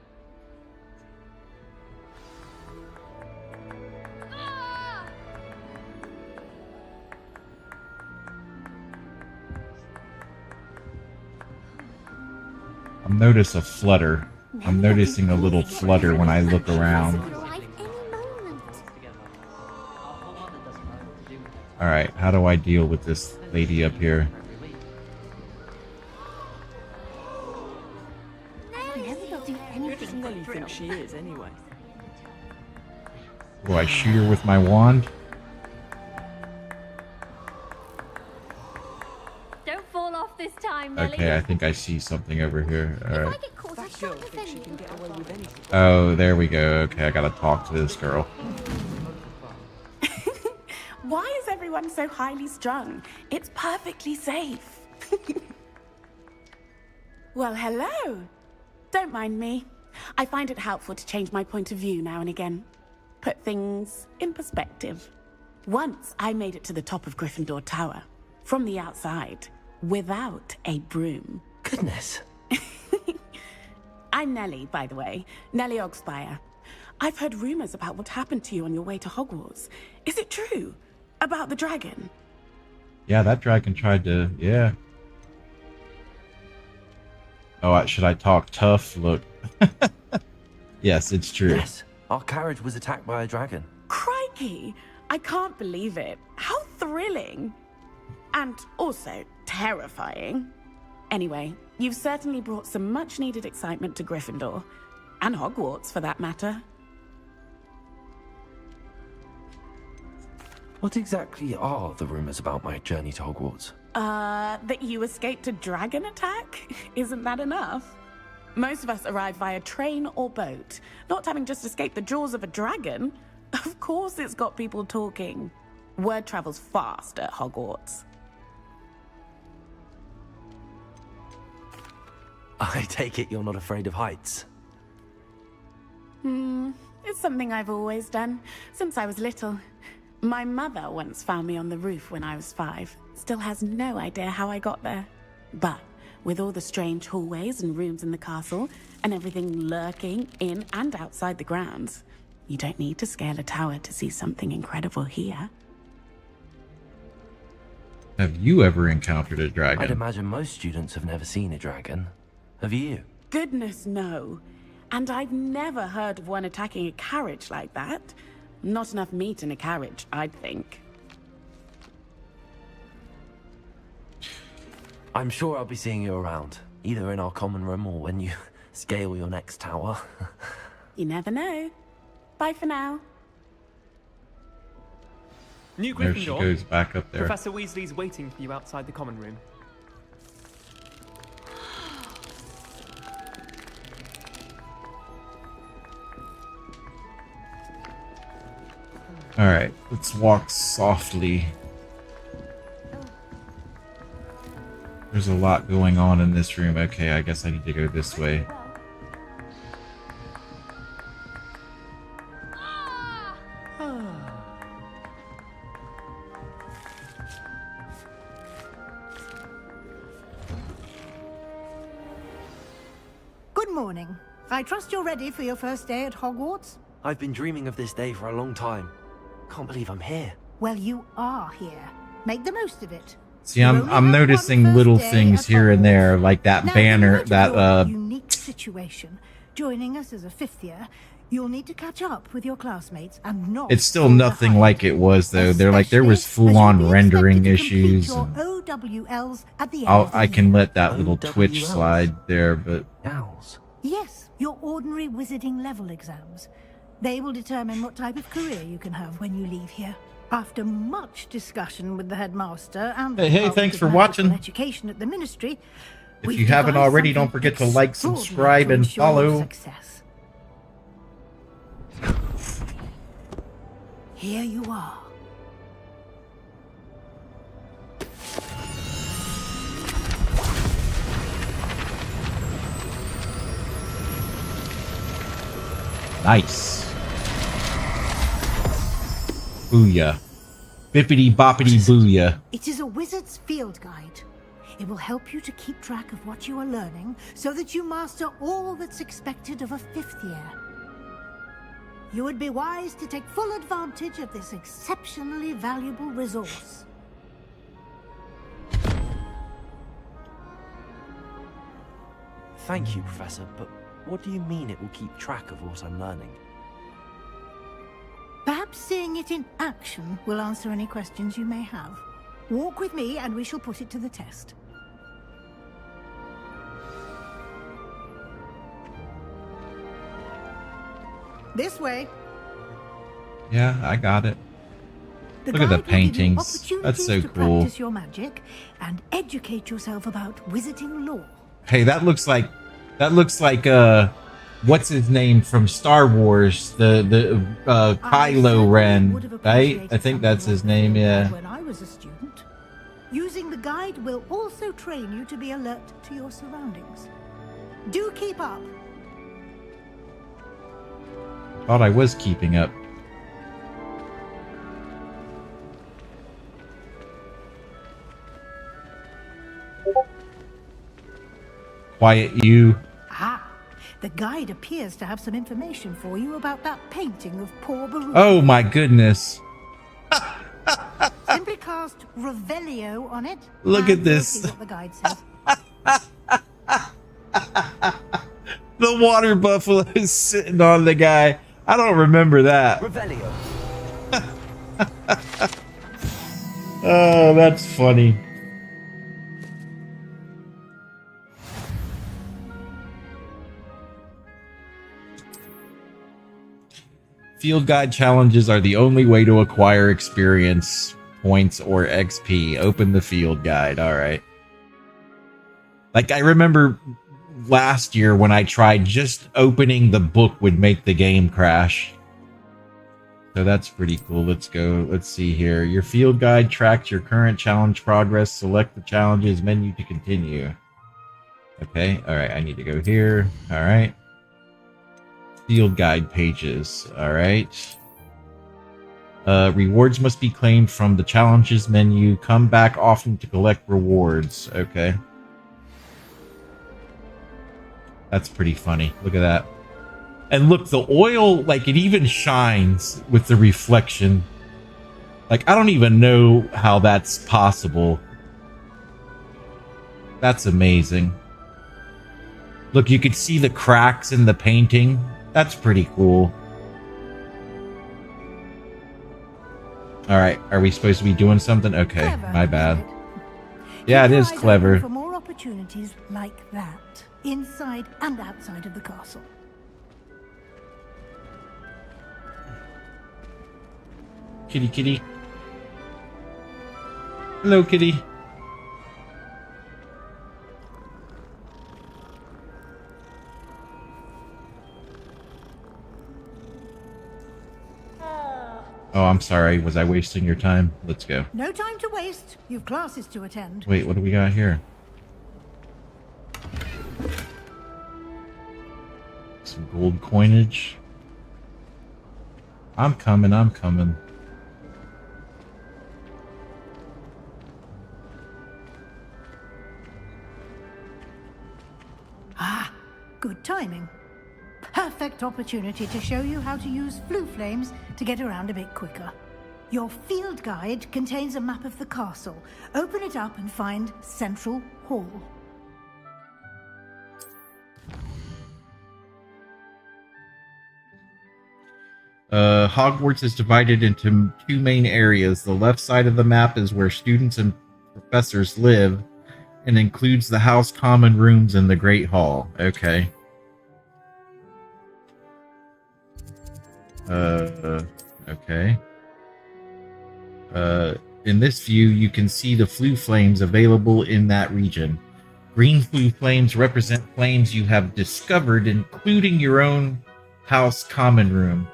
I'm noticing a flutter. I'm noticing a little flutter when I look around. Alright, how do I deal with this lady up here? Who does Nelly think she is, anyway? Do I shoot her with my wand? Don't fall off this time, Nelly. Okay, I think I see something over here. Alright. That girl thinks she can get away with anything. Oh, there we go. Okay, I gotta talk to this girl. Why is everyone so highly strung? It's perfectly safe. Well, hello. Don't mind me. I find it helpful to change my point of view now and again. Put things in perspective. Once I made it to the top of Gryffindor Tower, from the outside, without a broom. Goodness. I'm Nellie, by the way. Nellie Ogspire. I've heard rumors about what happened to you on your way to Hogwarts. Is it true? About the dragon? Yeah, that dragon tried to... Yeah. Oh, should I talk tough? Look. Yes, it's true. Yes, our carriage was attacked by a dragon. Crikey! I can't believe it. How thrilling. And also terrifying. Anyway, you've certainly brought some much-needed excitement to Gryffindor. And Hogwarts, for that matter. What exactly are the rumors about my journey to Hogwarts? That you escaped a dragon attack? Isn't that enough? Most of us arrive via train or boat, not having just escaped the jaws of a dragon. Of course it's got people talking. Word travels fast at Hogwarts. I take it you're not afraid of heights? It's something I've always done, since I was little. My mother once found me on the roof when I was 5. Still has no idea how I got there. But with all the strange hallways and rooms in the castle, and everything lurking in and outside the grounds, you don't need to scale a tower to see something incredible here. Have you ever encountered a dragon? I'd imagine most students have never seen a dragon. Have you? Goodness, no. And I've never heard of one attacking a carriage like that. Not enough meat in a carriage, I'd think. I'm sure I'll be seeing you around, either in our common room or when you scale your next tower. You never know. Bye for now. New There she Gryffindor. goes back up there. Professor Weasley's waiting for you outside the common room. Alright, let's walk softly. There's a lot going on in this room. Okay, I guess I need to go this way. Good morning. I trust you're ready for your first day at Hogwarts? I've been dreaming of this day for a long time. Can't believe I'm here. Well, you are here. Make the most of it. See, I'm noticing little things here and there, like that banner, that unique situation. Joining us as a 5th year, you'll need to catch up with your classmates and not. it's still nothing like it was though. They're like there was full-on rendering issues. your And OWLs at the end of the I can year. let that little Twitch slide there, but Yes, your ordinary wizarding level exams. They will determine what type of career you can have when you leave here. After much discussion with the headmaster and the Hey, Department thanks of for Magical watching. Education at the Ministry, if we've you haven't devised already, don't something forget to like, extraordinary subscribe, to and ensure your follow. success. here you are. Nice. Booyah. Bippity boppity booyah. It is a wizard's field guide. It will help you to keep track of what you are learning so that you master all that's expected of a 5th year. You would be wise to take full advantage of this exceptionally valuable resource. Thank you, Professor, but what do you mean it will keep track of what I'm learning? Perhaps seeing it in action will answer any questions you may have. Walk with me and we shall put it to the test. This way. Yeah, I got it. The Look at the guide will give you paintings. That's so opportunities to cool. practice your magic and educate yourself about wizarding lore. Hey, that looks like what's his name from Star Wars? The Kylo Ren, right? I think that's his name, yeah. When I was a student, using the guide will also train you to be alert to your surroundings. Do keep up. Thought I was keeping up. Quiet you. Ah, the guide appears to have some information for you about that painting of poor Baruch. Oh my goodness. Simply cast Revelio on it. Look and at this. you'll see what the guide says. The water buffalo is sitting on the guy. I don't remember that. Revelio. Oh, that's funny. Field guide challenges are the only way to acquire experience points or XP. Open the field guide. All right. Like, I remember last year when I tried, just opening the book would make the game crash. So that's pretty cool. Let's go. Let's see here. Your field guide tracks your current challenge progress. Select the challenges menu to continue. Okay. All right. I need to go here. All right. Field guide pages. All right. Rewards must be claimed from the challenges menu. Come back often to collect rewards. Okay. That's pretty funny. Look at that. And look, the oil, like, it even shines with the reflection. Like, I don't even know how that's possible. That's amazing. Look, you could see the cracks in the painting. That's pretty cool. All right, are we supposed to be doing something? Okay, Clever, my bad. isn't it? Yeah, it Keep is your eyes clever. open for more opportunities like that, inside and outside of the castle. Kitty, kitty. Hello, kitty. Oh, I'm sorry. Was I wasting your time? Let's go. No time to waste. You've classes to attend. Wait, what do we got here? Some gold coinage. I'm coming, I'm coming. Ah, good timing. Perfect opportunity to show you how to use flue flames to get around a bit quicker. Your field guide contains a map of the castle. Open it up and find Central Hall. Hogwarts is divided into two main areas. The left side of the map is where students and professors live and includes the house common rooms and the Great Hall. Okay. Okay. In this view, you can see the flue flames available in that region. Green flue flames represent flames you have discovered, including your own house common room.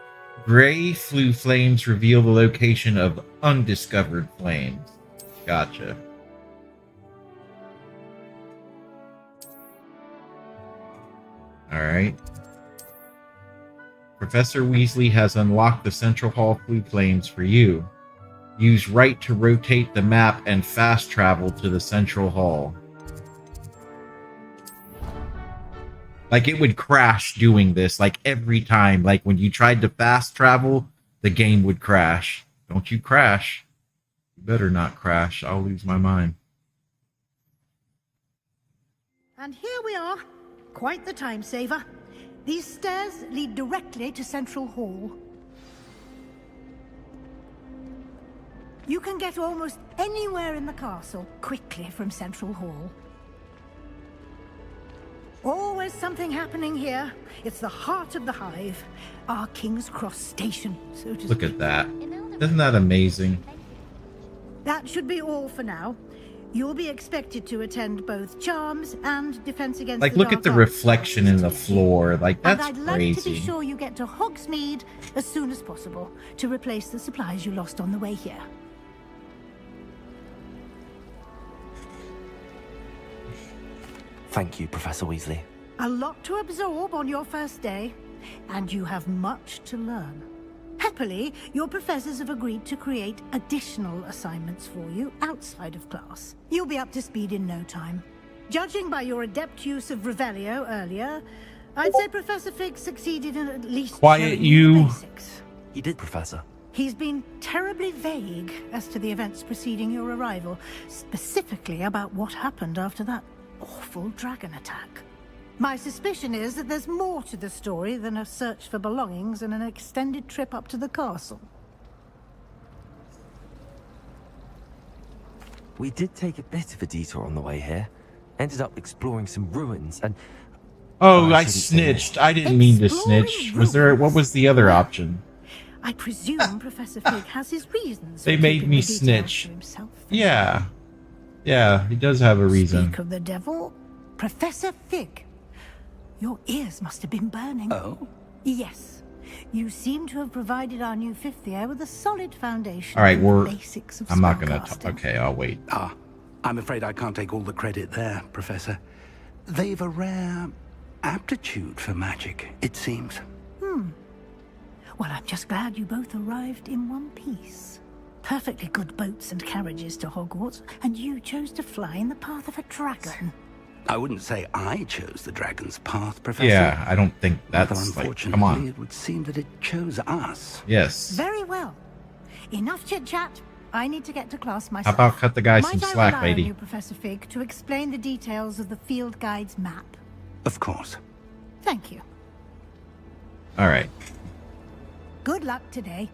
Gray flue flames reveal the location of undiscovered flames. Gotcha. Alright. Professor Weasley has unlocked the Central Hall flue flames for you. Use right to rotate the map and fast travel to the Central Hall. Like, it would crash doing this, like, every time. Like, when you tried to fast travel, the game would crash. Don't you crash. You better not crash. I'll lose my mind. And here we are. Quite the time saver. These stairs lead directly to Central Hall. You can get almost anywhere in the castle quickly from Central Hall. Always something happening here. It's the heart of the hive. Our King's Cross station, so to speak. Look at that. Isn't that amazing? That should be all for now. You'll be expected to attend both Charms and Defense Against Like, the look Dark at the Arts. reflection in the floor. Like, that's And I'd like to be crazy. sure you get to Hogsmeade as soon as possible to replace the supplies you lost on the way here. Thank you, Professor Weasley. A lot to absorb on your first day, and you have much to learn. Happily, your professors have agreed to create additional assignments for you outside of class. You'll be up to speed in no time. Judging by your adept use of Revelio earlier, I'd say Professor Fig succeeded in at least Quiet showing you. the basics. He did, Professor. He's been terribly vague as to the events preceding your arrival, specifically about what happened after that awful dragon attack. My suspicion is that there's more to the story than a search for belongings and an extended trip up to the castle. We did take a bit of a detour on the way here. Ended up exploring some ruins and... Oh, I shouldn't say snitched. I didn't mean to snitch. Was there... What was the other option? I presume Professor Fig has his reasons. They for made keeping me the details snitch. to himself. Yeah. Yeah, he does have a reason. Speak of the devil, Professor Fig. Your ears must have been burning. Oh? Yes. You seem to have provided our new fifth year with a solid foundation. All right, in we're... the basics of I'm not going to... spellcasting. Okay, I'll wait. Ah, I'm afraid I can't take all the credit there, Professor. They've a rare aptitude for magic, it seems. Well, I'm just glad you both arrived in one piece. Perfectly good boats and carriages to Hogwarts, and you chose to fly in the path of a dragon. I wouldn't say I chose the dragon's path, Professor. Yeah, I don't think that's Although like... Come unfortunately, on. it would seem that it chose us. Yes. Very well. Enough chit-chat. I need to get to class How myself. about cut the guy Might some I slack, rely lady? on you, Professor Fig, to explain the details of the field guide's map? Of course. Thank you. All right. Good luck today.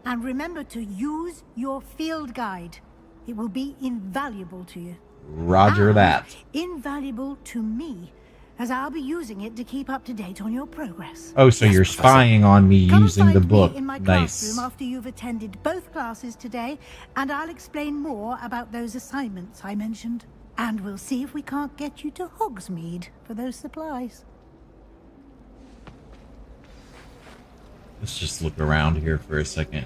And remember to use your field guide. It will be invaluable to you. Roger And that. Invaluable to me, as I'll be using it to keep up to date on your progress. Oh, so you're spying on me Come using the find book. me in my Nice. classroom after you've attended both classes today, and I'll explain more about those assignments I mentioned. And we'll see if we can't get you to Hogsmeade for those supplies. Let's just look around here for a second.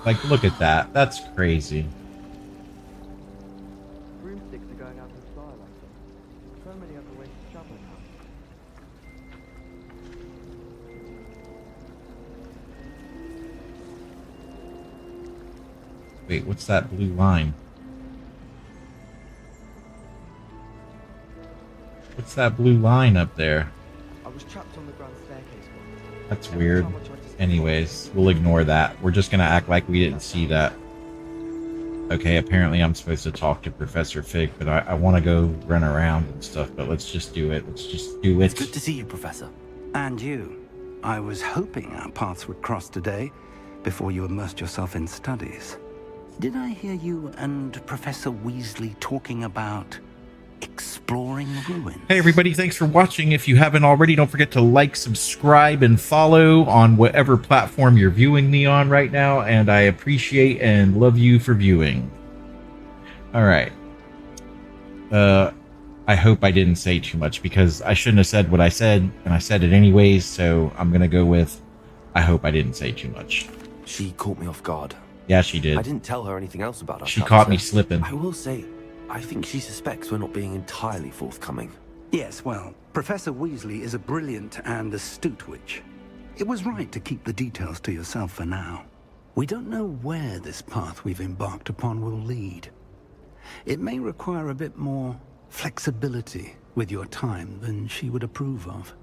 Like, look at that. That's crazy. Broomsticks are going out in style, I think. So many other ways to travel now. Wait, what's that blue line? What's that blue line up there? I was trapped on the grand staircase once. That's weird. Anyways, we'll ignore that. We're just gonna act like we didn't see that. Okay, apparently I'm supposed to talk to Professor Fig, but I want to go run around and stuff, but let's just do it. Let's just do it. It's good to see you, Professor. And you. I was hoping our paths would cross today, before you immersed yourself in studies. Did I hear you and Professor Weasley talking about exploring ruins? Hey everybody, thanks for watching. If you haven't already, don't forget to like, subscribe, and follow on whatever platform you're viewing me on right now, and I appreciate and love you for viewing. Alright. I hope I didn't say too much, because I shouldn't have said what I said, and I said it anyways, so I'm gonna go with I hope I didn't say too much. She caught me off guard. Yeah, she did. I didn't tell her anything else about us. She caught me slipping. I will say, I think she suspects we're not being entirely forthcoming. Yes, well, Professor Weasley is a brilliant and astute witch. It was right to keep the details to yourself for now. We don't know where this path we've embarked upon will lead. It may require a bit more flexibility with your time than she would approve of.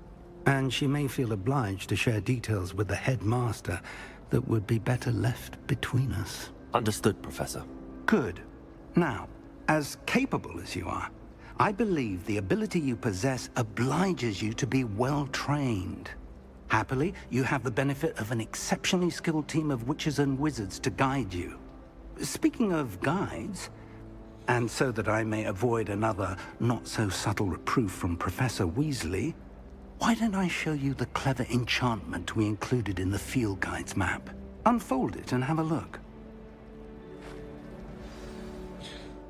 And she may feel obliged to share details with the headmaster that would be better left between us. Understood, Professor. Good. Now, as capable as you are, I believe the ability you possess obliges you to be well trained. Happily, you have the benefit of an exceptionally skilled team of witches and wizards to guide you. Speaking of guides, and so that I may avoid another not-so-subtle reproof from Professor Weasley, why don't I show you the clever enchantment we included in the field guide's map? Unfold it and have a look.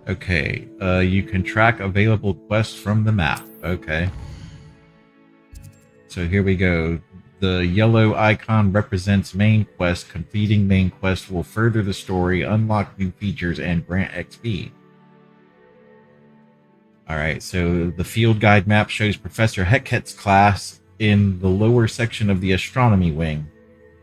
Okay, you can track available quests from the map. Okay. So here we go. The yellow icon represents main quest. Completing main quest will further the story, unlock new features, and grant XP. Alright, so the field guide map shows Professor Hecket's class in the lower section of the astronomy wing.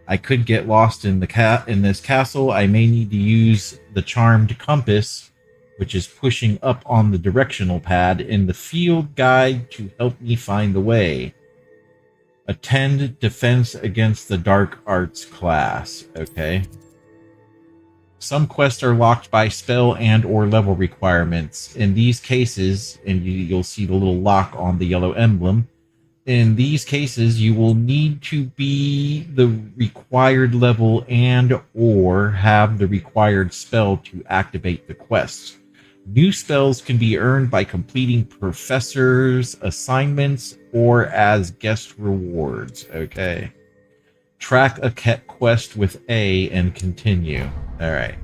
I could get lost in this castle. I may need to use the charmed compass, which is pushing up on the directional pad in the field guide to help me find the way. Attend defense against the dark arts class. Okay. Some quests are locked by spell and or level requirements. In these cases, and you'll see the little lock on the yellow emblem, in these cases, you will need to be the required level and or have the required spell to activate the quest. New spells can be earned by completing professors' assignments or as guest rewards. Okay. Track a quest with A and continue. Alright.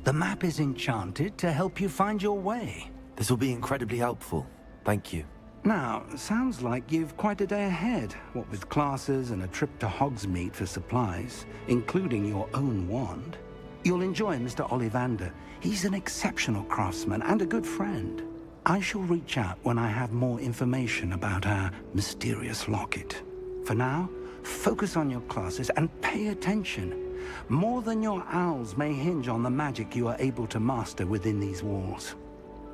The map is enchanted to help you find your way. This will be incredibly helpful. Thank you. Now, sounds like you've quite a day ahead, what with classes and a trip to Hogsmeade for supplies, including your own wand. You'll enjoy Mr. Ollivander. He's an exceptional craftsman and a good friend. I shall reach out when I have more information about our mysterious locket. For now, focus on your classes and pay attention. More than your owls may hinge on the magic you are able to master within these walls.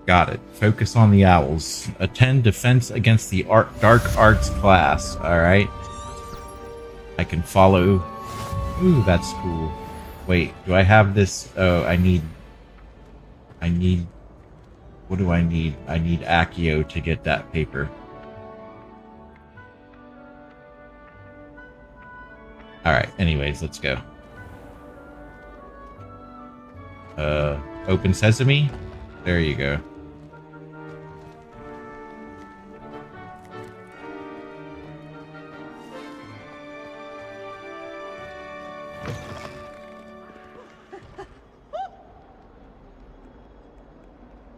Got it. Focus on the owls. Attend defense against the dark arts class. Alright. I can follow. Ooh, that's cool. Wait, do I have this? Oh, I need... What do I need? I need Accio to get that paper. Alright, anyways, let's go. Open Sesame? There you go.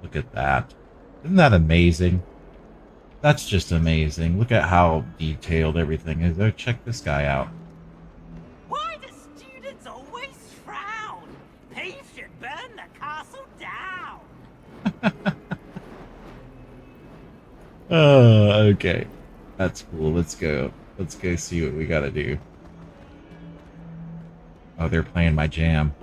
Look at that. Isn't that amazing? That's just amazing. Look at how detailed everything is. Oh, check this guy out. Why do students always frown? They should burn the castle down. Okay. That's cool. Let's go. Let's go see what we gotta do. Oh, they're playing my jam.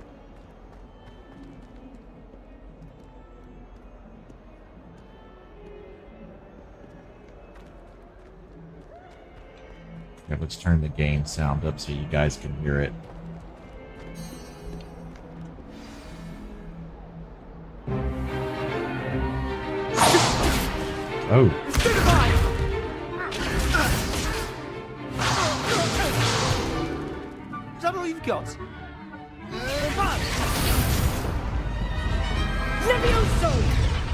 Yeah, let's turn the game sound up so you guys can hear it. Oh. Is that all you've got?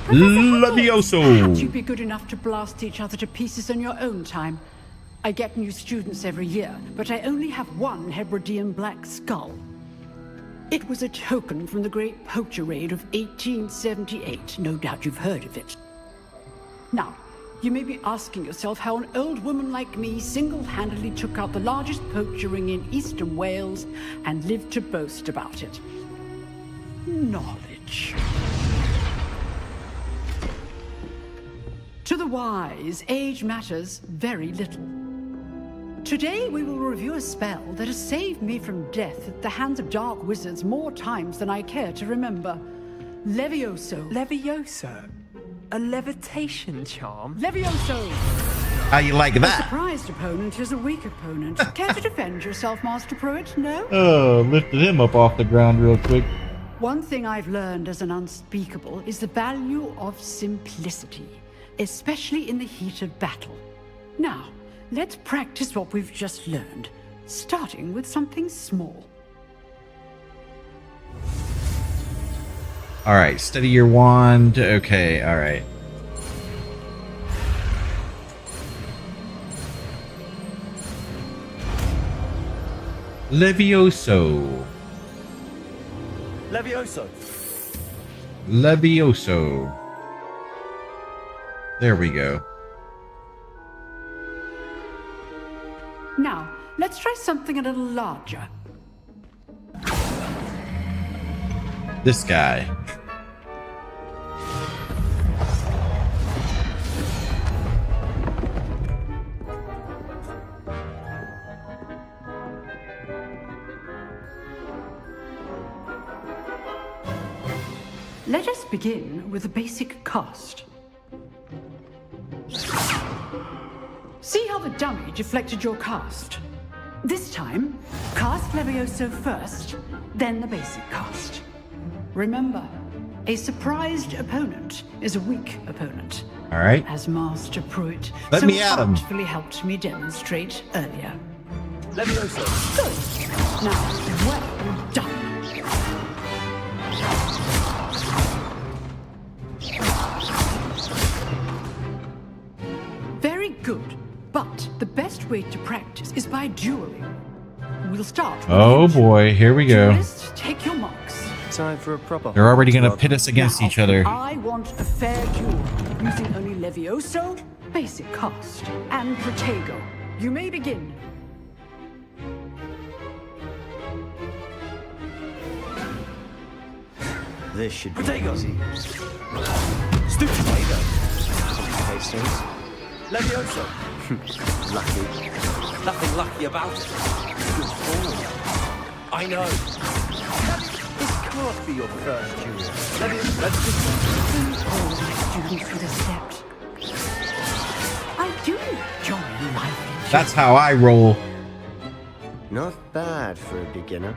Levioso! Can't you be good enough to blast each other to pieces in your own time? I get new students every year, but I only have one Hebridean black skull. It was a token from the Great Poacher Raid of 1878. No doubt you've heard of it. Now, You may be asking yourself how an old woman like me single-handedly took out the largest poacher ring in eastern Wales and lived to boast about it. Knowledge. To the wise, age matters very little. Today we will review a spell that has saved me from death at the hands of dark wizards more times than I care to remember. Levioso. Levioso? A levitation charm? Levioso! How you like A that? surprised opponent is a weak opponent. Care to defend yourself, Master Pruitt? No? Oh, lifted him up off the ground real quick. One thing I've learned as an unspeakable is the value of simplicity, especially in the heat of battle. Now, let's practice what we've just learned, starting with something small. Alright, steady your wand. Okay, alright. Levioso. Levioso. Levioso. There we go. Now, let's try something a little larger. This guy. Let us begin with the basic cast. See how the dummy deflected your cast? This time, cast Levioso first, then the basic cast. Remember, a surprised opponent is a weak opponent. All right. As Master Pruitt Let so me at him. artfully helped me demonstrate earlier. Levioso. Good. Now, well done. Very good. But the best way to practice is by dueling. We'll start with Oh boy, here we go. Duelists, take your marks. Time for a proper. They're already gonna pit us against each other. I want a fair duel, using only Levioso, basic cast, and Protego. You may begin. This should be Protego. easy. Stupid Protego. Complicate things. Levioso. Lucky. Nothing lucky about it. Good form. I know. This can't be your first duel. Please hold my students with a step. I do enjoy life. That's how I roll. Not bad for a beginner.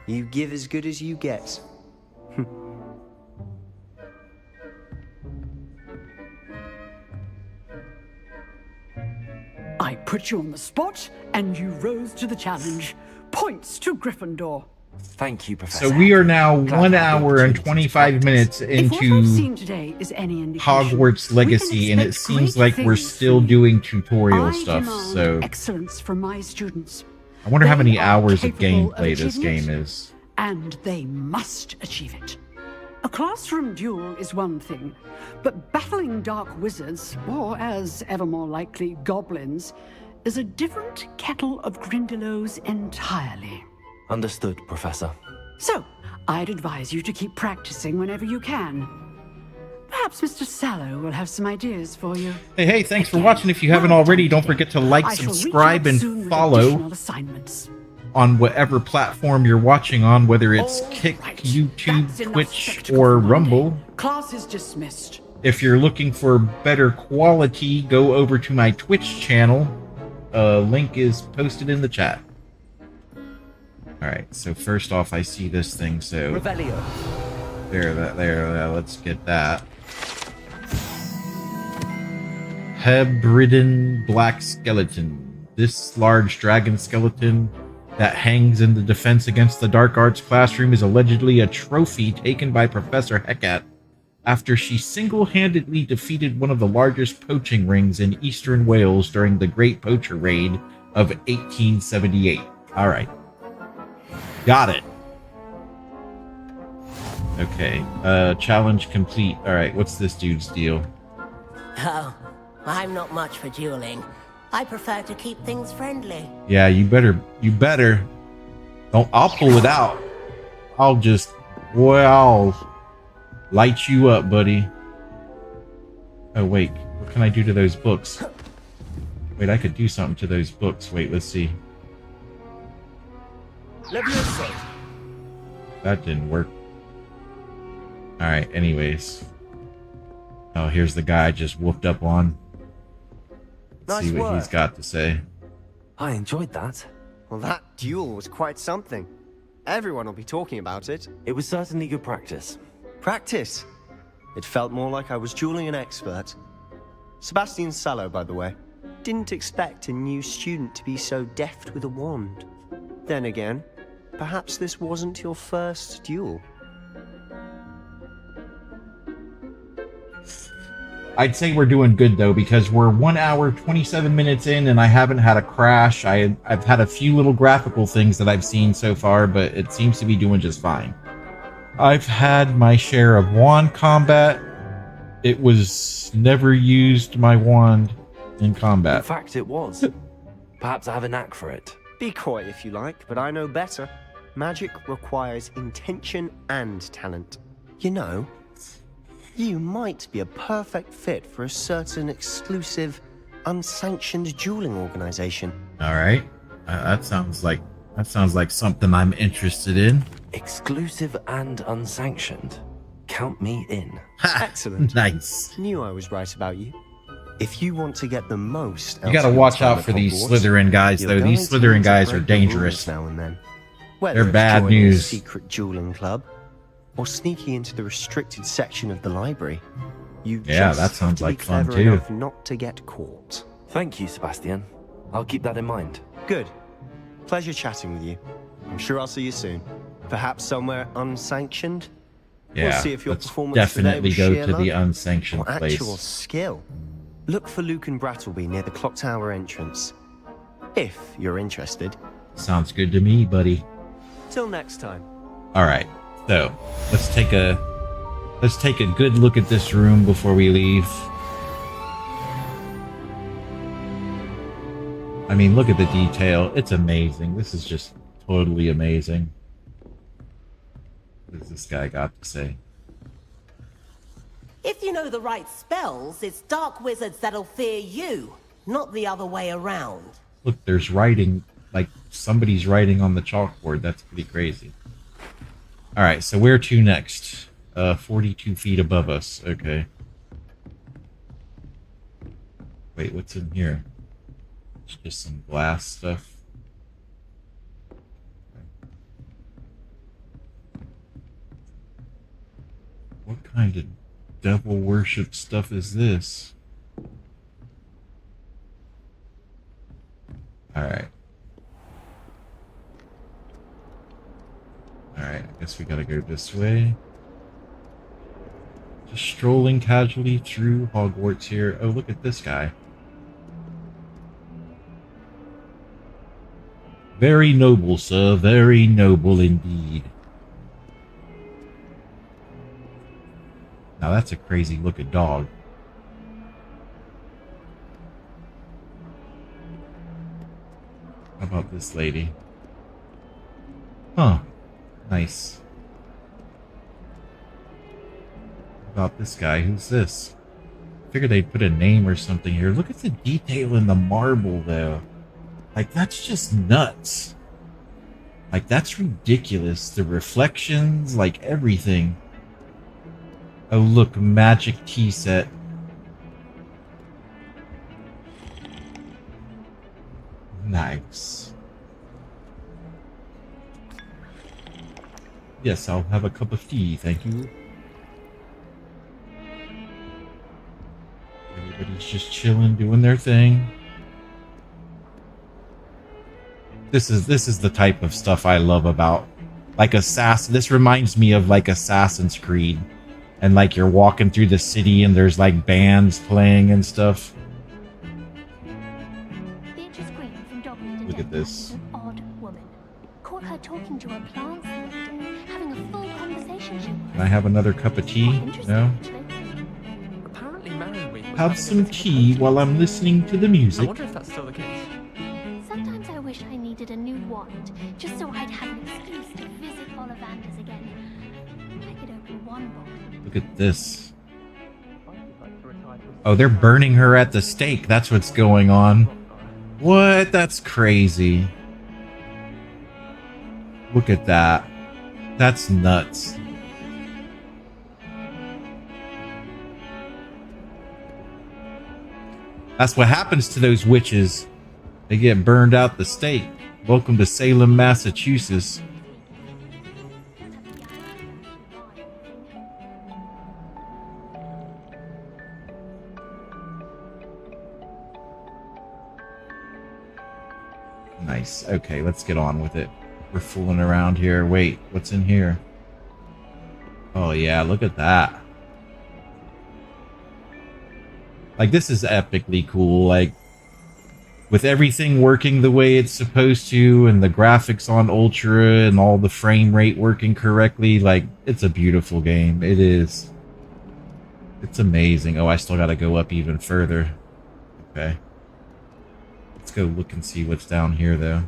You give as good as you get. I put you on the spot, and you rose to the challenge. Points to Gryffindor. Thank you, Professor. So we are now 1 hour and 25 minutes If what I've into seen today is any indication, Hogwarts Legacy, and it seems like we're still doing tutorial I stuff. demand So excellence from my students. I wonder how They many are hours of capable of gameplay this achieving it, game is. and they must achieve it. A classroom duel is one thing, but battling dark wizards, or as ever more likely, goblins, is a different kettle of Grindylows entirely. Understood, Professor. So, I'd advise you to keep practicing whenever you can. Perhaps Mr. Sallow will have some ideas for you. Hey, thanks for watching. If you haven't already, don't forget to like, I shall reach subscribe, out soon and with follow additional assignments. on whatever platform you're watching on, whether it's Kick, YouTube, Twitch, or Rumble. Class is dismissed. If you're looking for better quality, go over to my Twitch channel. Link is posted in the chat. Alright, so first off, I see this thing, so... Revelio. There, let's get that. Hebridden Black Skeleton. This large dragon skeleton that hangs in the Defense Against the Dark Arts classroom is allegedly a trophy taken by Professor Hecate after she single-handedly defeated one of the largest poaching rings in eastern Wales during the Great Poacher Raid of 1878. Alright. Got it. Okay, challenge complete. Alright, what's this dude's deal? Oh, I'm not much for dueling. I prefer to keep things friendly. Yeah, you better. Don't. I'll pull it out. I'll light you up, buddy. Oh wait, what can I do to those books? Wait, I could do something to those books. Wait, let's see. That didn't work. Alright, anyways. Oh, here's the guy I just whooped up on. Let's see what he's got to say. I enjoyed that. Well, that duel was quite something. Everyone will be talking about it. It was certainly good practice. Practice? It felt more like I was dueling an expert. Sebastian Sallow, by the way. Didn't expect a new student to be so deft with a wand. Then again, perhaps this wasn't your first duel. I'd say we're doing good though, because we're 1 hour 27 minutes in and I haven't had a crash. I've had a few little graphical things that I've seen so far, but it seems to be doing just fine. I've had my share of wand combat. It was never used my wand in combat. In fact, it was. Perhaps I have a knack for it. Be coy if you like, but I know better. Magic requires intention and talent. You know, you might be a perfect fit for a certain exclusive, unsanctioned dueling organization. All right, that sounds like something I'm interested in. Exclusive and unsanctioned. Count me in. Excellent. Nice. Knew I was right about you. If you want to get the most, you gotta watch out for these Slytherin guys, though. These Slytherin guys are dangerous. Now and then. They're bad news. A secret dueling club, or sneaking into the restricted section of the library. Yeah, that sounds like fun too. Enough not to get caught. Thank you, Sebastian. I'll keep that in mind. Good. Pleasure chatting with you. I'm sure I'll see you soon. Perhaps somewhere unsanctioned. Yeah, we'll see if your performance definitely today was go sheer to the luck unsanctioned or place. actual skill. Look for Luke and Brattleby near the clock tower entrance. If you're interested. Sounds good to me, buddy. Till next time. All right, so let's take a good look at this room before we leave. I mean, look at the detail. It's amazing. This is just totally amazing. What has this guy got to say? If you know the right spells, it's dark wizards that'll fear you, not the other way around. Look, there's writing, like somebody's writing on the chalkboard. That's pretty crazy. All right, so where to next? 42 feet above us. Okay. Wait, what's in here? It's just some glass stuff. What kind of devil worship stuff is this? Alright. Alright, I guess we gotta go this way. Just strolling casually through Hogwarts here. Oh, look at this guy. Very noble, sir. Very noble indeed. Now that's a crazy looking dog. How about this lady? Huh. Nice. How about this guy? Who's this? Figured they'd put a name or something here. Look at the detail in the marble, though. Like, that's just nuts. Like, that's ridiculous. The reflections, like, everything. Oh, look, magic tea set. Nice. Yes, I'll have a cup of tea, thank you. Everybody's just chilling, doing their thing. This is the type of stuff I love about, like, this reminds me of, like, Assassin's Creed. And, like, you're walking through the city and there's, like, bands playing and stuff. Look at this. Odd woman. Caught her talking to her plants the other day, having a full conversation. Can I have another cup of tea? No? Apparently marrying me have some tea while I'm listening to the music. I wonder if that's still the case. Sometimes I wish I needed a new wand, just so I'd have an excuse to visit Ollivanders again. I could open one book. Look at this. Oh, they're burning her at the stake. That's what's going on. What? That's crazy. Look at that. That's nuts. That's what happens to those witches. They get burned out the stake. Welcome to Salem, Massachusetts. Nice. Okay, let's get on with it. We're fooling around here. Wait, what's in here? Oh yeah, look at that. Like, this is epically cool. Like, with everything working the way it's supposed to, and the graphics on ultra, and all the frame rate working correctly, like, it's a beautiful game. It is. It's amazing. Oh, I still gotta go up even further. Okay. Let's go look and see what's down here, though.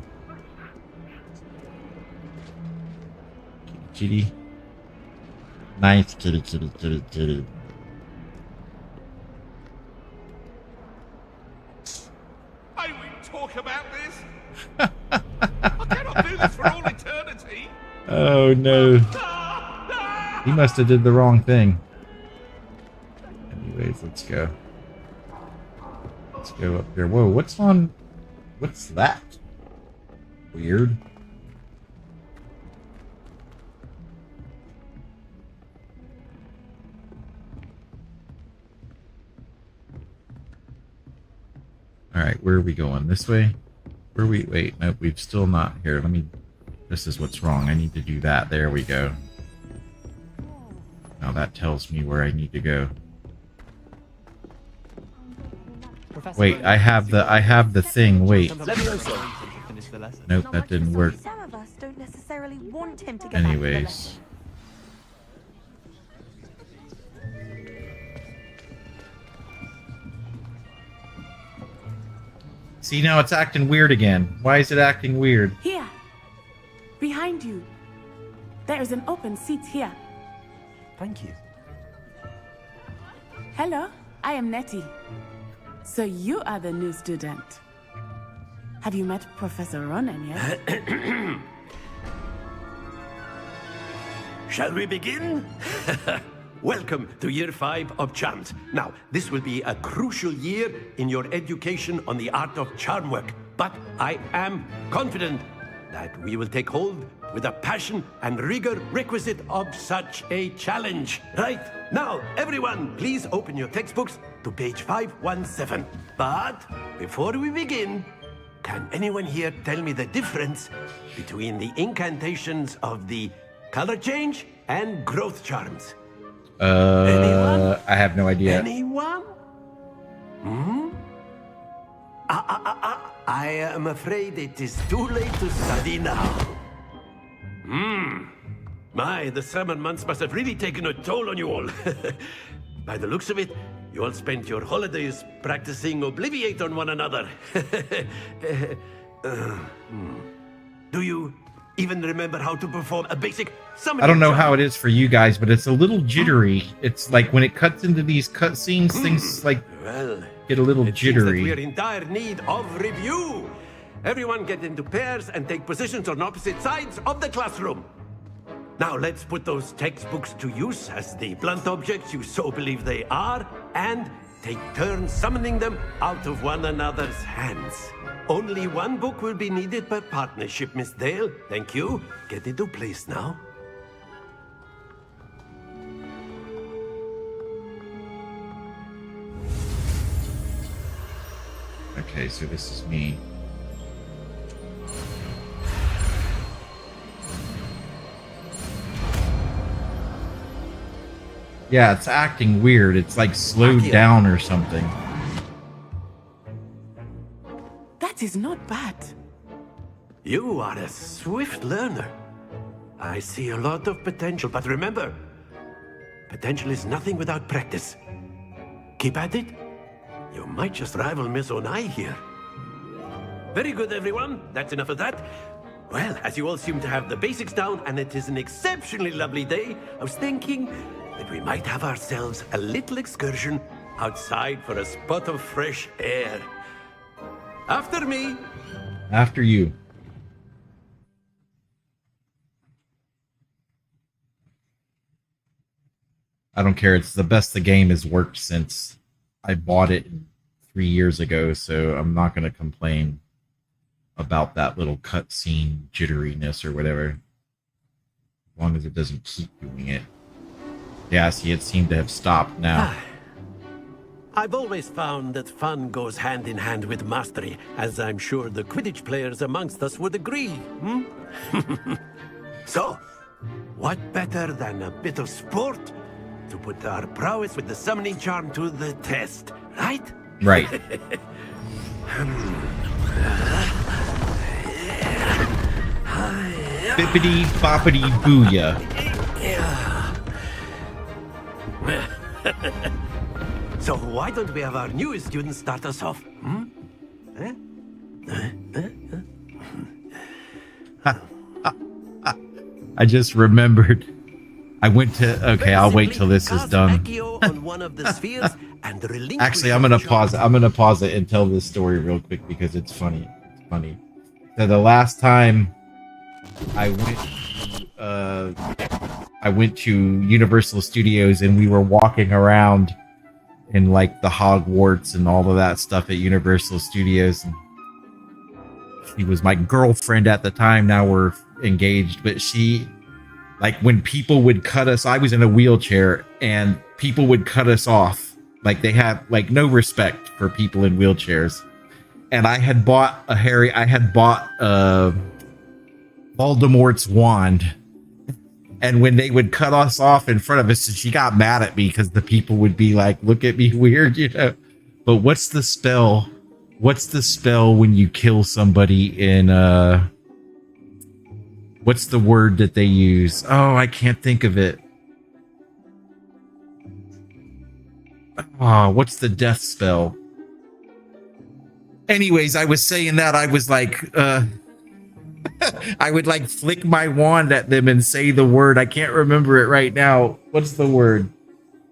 Kitty, kitty. Nice kitty, kitty, kitty, kitty. I will talk about this. I cannot do this for all eternity. Oh no. He must have did the wrong thing. Anyways, let's go. Let's go up here. Whoa, what's on... What's that? Weird. Alright, where are we going? This way? Where are we... Wait, nope, we've still not... Here, let me... This is what's wrong. I need to do that. There we go. Now that tells me where I need to go. Wait, I have the thing. Wait. Nope, that didn't work. Some of us don't necessarily want him to get Anyways. See, now it's acting weird again. Why is it acting weird? Here. Behind you. There is an open seat here. Thank you. Hello, I am Nettie. So you are the new student. Have you met Professor Ronan yet? Shall we begin? Welcome to year 5 of charms. Now, this will be a crucial year in your education on the art of charm work. But I am confident that we will take hold with a passion and rigor requisite of such a challenge. Right, now, everyone, please open your textbooks to page 517. But before we begin, can anyone here tell me the difference between the incantations of the color change and growth charms? Anyone? I have no idea. Anyone? Hmm? I am afraid it is too late to study now. My, the summer months must have really taken a toll on you all. By the looks of it, you all spent your holidays practicing Obliviate on one another. Do you even remember how to perform a basic summoning? I don't know how it is for you guys, but it's a little jittery. It's like when it cuts into these cutscenes, things like get a little jittery. We're in dire need of review. Everyone get into pairs and take positions on opposite sides of the classroom. Now let's put those textbooks to use as the blunt objects you so believe they are, and take turns summoning them out of one another's hands. Only one book will be needed per partnership, Miss Dale. Thank you. Get into place now. Okay, so this is me. Yeah, it's acting weird. It's like slowed down or something. That is not bad. You are a swift learner. I see a lot of potential, but remember, potential is nothing without practice. Keep at it, You might just rival Miss Onai here. Very good, everyone. That's enough of that. Well, as you all seem to have the basics down, and it is an exceptionally lovely day, I was thinking that we might have ourselves a little excursion outside for a spot of fresh air. After me. After you. I don't care. It's the best the game has worked since I bought it 3 years ago, so I'm not going to complain about that little cutscene jitteriness or whatever. As long as it doesn't keep doing it. Yeah, see, it seemed to have stopped now. I've always found that fun goes hand in hand with mastery, as I'm sure the Quidditch players amongst us would agree. Hmm? So, what better than a bit of sport to put our prowess with the summoning charm to the test, right? Right. Bippity boppity booyah. So why don't we have our newest student start us off? Hmm? I just remembered. I went to... Okay, I'll wait till this is done. Actually, I'm going to pause it. I'm going to pause it and tell this story real quick because it's funny. It's funny. So the last time I went to Universal Studios and we were walking around in like the Hogwarts and all of that stuff at Universal Studios. And she was my girlfriend at the time. Now we're engaged, but she, like, when people would cut us, I was in a wheelchair and people would cut us off. Like, they had like no respect for people in wheelchairs. And I had bought Voldemort's wand. And when they would cut us off in front of us, she got mad at me because the people would be like, look at me weird, you know. But what's the spell? What's the spell when you kill somebody in what's the word that they use? Oh, I can't think of it. Oh, what's the death spell? Anyways, I was saying that I was like, I would like flick my wand at them and say the word. I can't remember it right now. What's the word?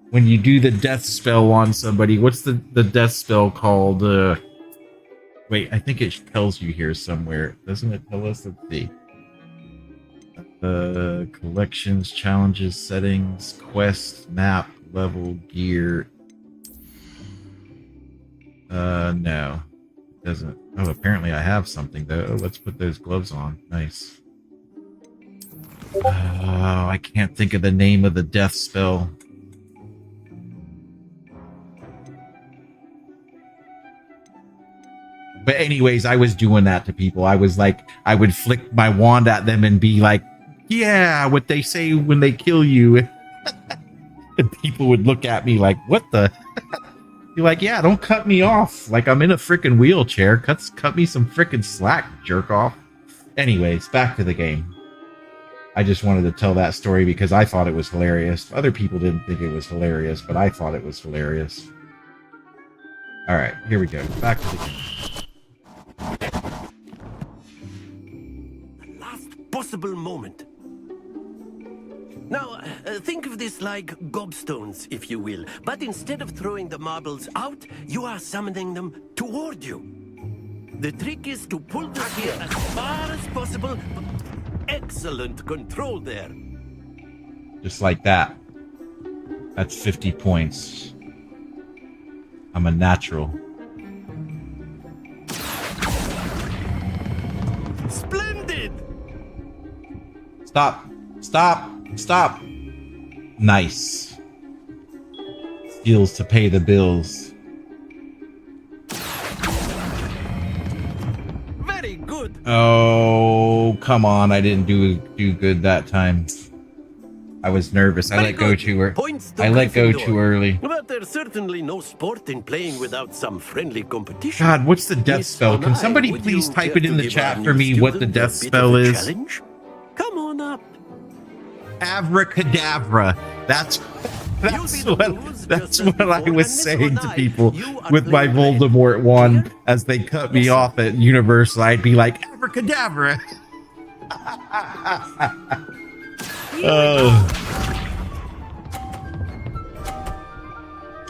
When you do the death spell on somebody, what's the death spell called? Wait, I think it tells you here somewhere. Doesn't it tell us? Let's see. Collections, challenges, settings, quest, map, level, gear. No. It doesn't. Oh, apparently I have something though. Oh, let's put those gloves on. Nice. Oh, I can't think of the name of the death spell. But anyways, I was doing that to people. I was like, I would flick my wand at them and be like, yeah, what they say when they kill you. And people would look at me like, what the? You're like, yeah, don't cut me off. Like, I'm in a freaking wheelchair. Cut me some freaking slack, jerk off. Anyways, back to the game. I just wanted to tell that story because I thought it was hilarious. Other people didn't think it was hilarious, but I thought it was hilarious. All right, here we go. Back to the game. The last possible moment. Now, think of this like gobstones, if you will. But instead of throwing the marbles out, you are summoning them toward you. The trick is to pull the spear as far as possible. Excellent control there. Just like that. That's 50 points. I'm a natural. Splendid! Stop. Stop. Stop. Nice. Skills to pay the bills. Very good. Oh, come on. I didn't do good that time. I was nervous. I let go too early. I let go too early. But there's certainly no sport in playing without some friendly competition. God, what's the death spell? Can somebody please type it in the chat for me what the death spell is? Come on up. Abracadabra. That's That's what I was saying to people with my Voldemort one as they cut me off at Universal. I'd be like, abracadabra.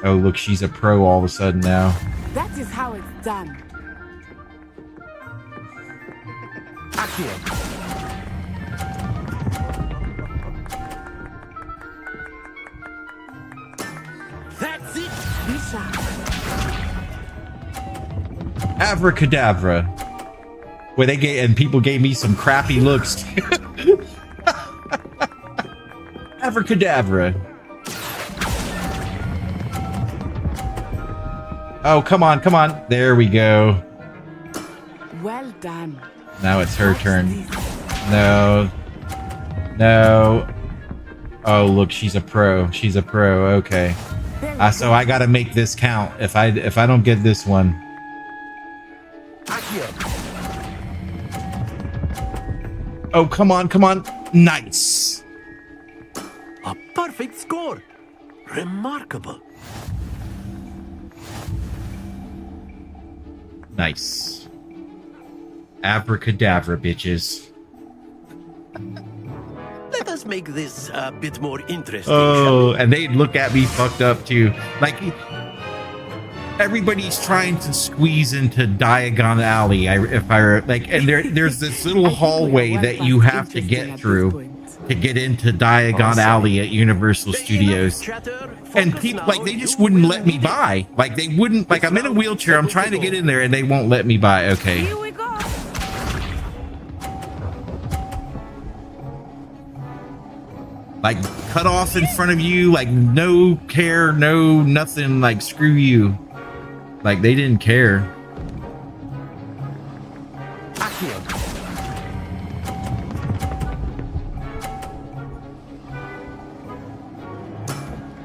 Oh, look, she's a pro all of a sudden now. That is how it's done. That's it. Abracadabra. Where people gave me some crappy looks. Abracadabra. Oh, come on, come on. There we go. Well done. Now it's her turn. No. No. Oh, look, she's a pro. She's a pro. Okay. So I gotta make this count. If I don't get this one. Oh, come on, come on. Nice. A perfect score. Remarkable. Nice. Abracadabra, bitches. Let us make this a bit more interesting. Oh, and they'd look at me fucked up too. Like, everybody's trying to squeeze into Diagon Alley. And there's this little hallway that you have to get through to get into Diagon Alley at Universal Studios. And people, like, they just wouldn't let me by. Like, they wouldn't, like, I'm in a wheelchair, I'm trying to get in there, and they won't let me by. Okay. Here we go. Like, cut off in front of you, like, no care, no nothing, like, screw you. Like, they didn't care.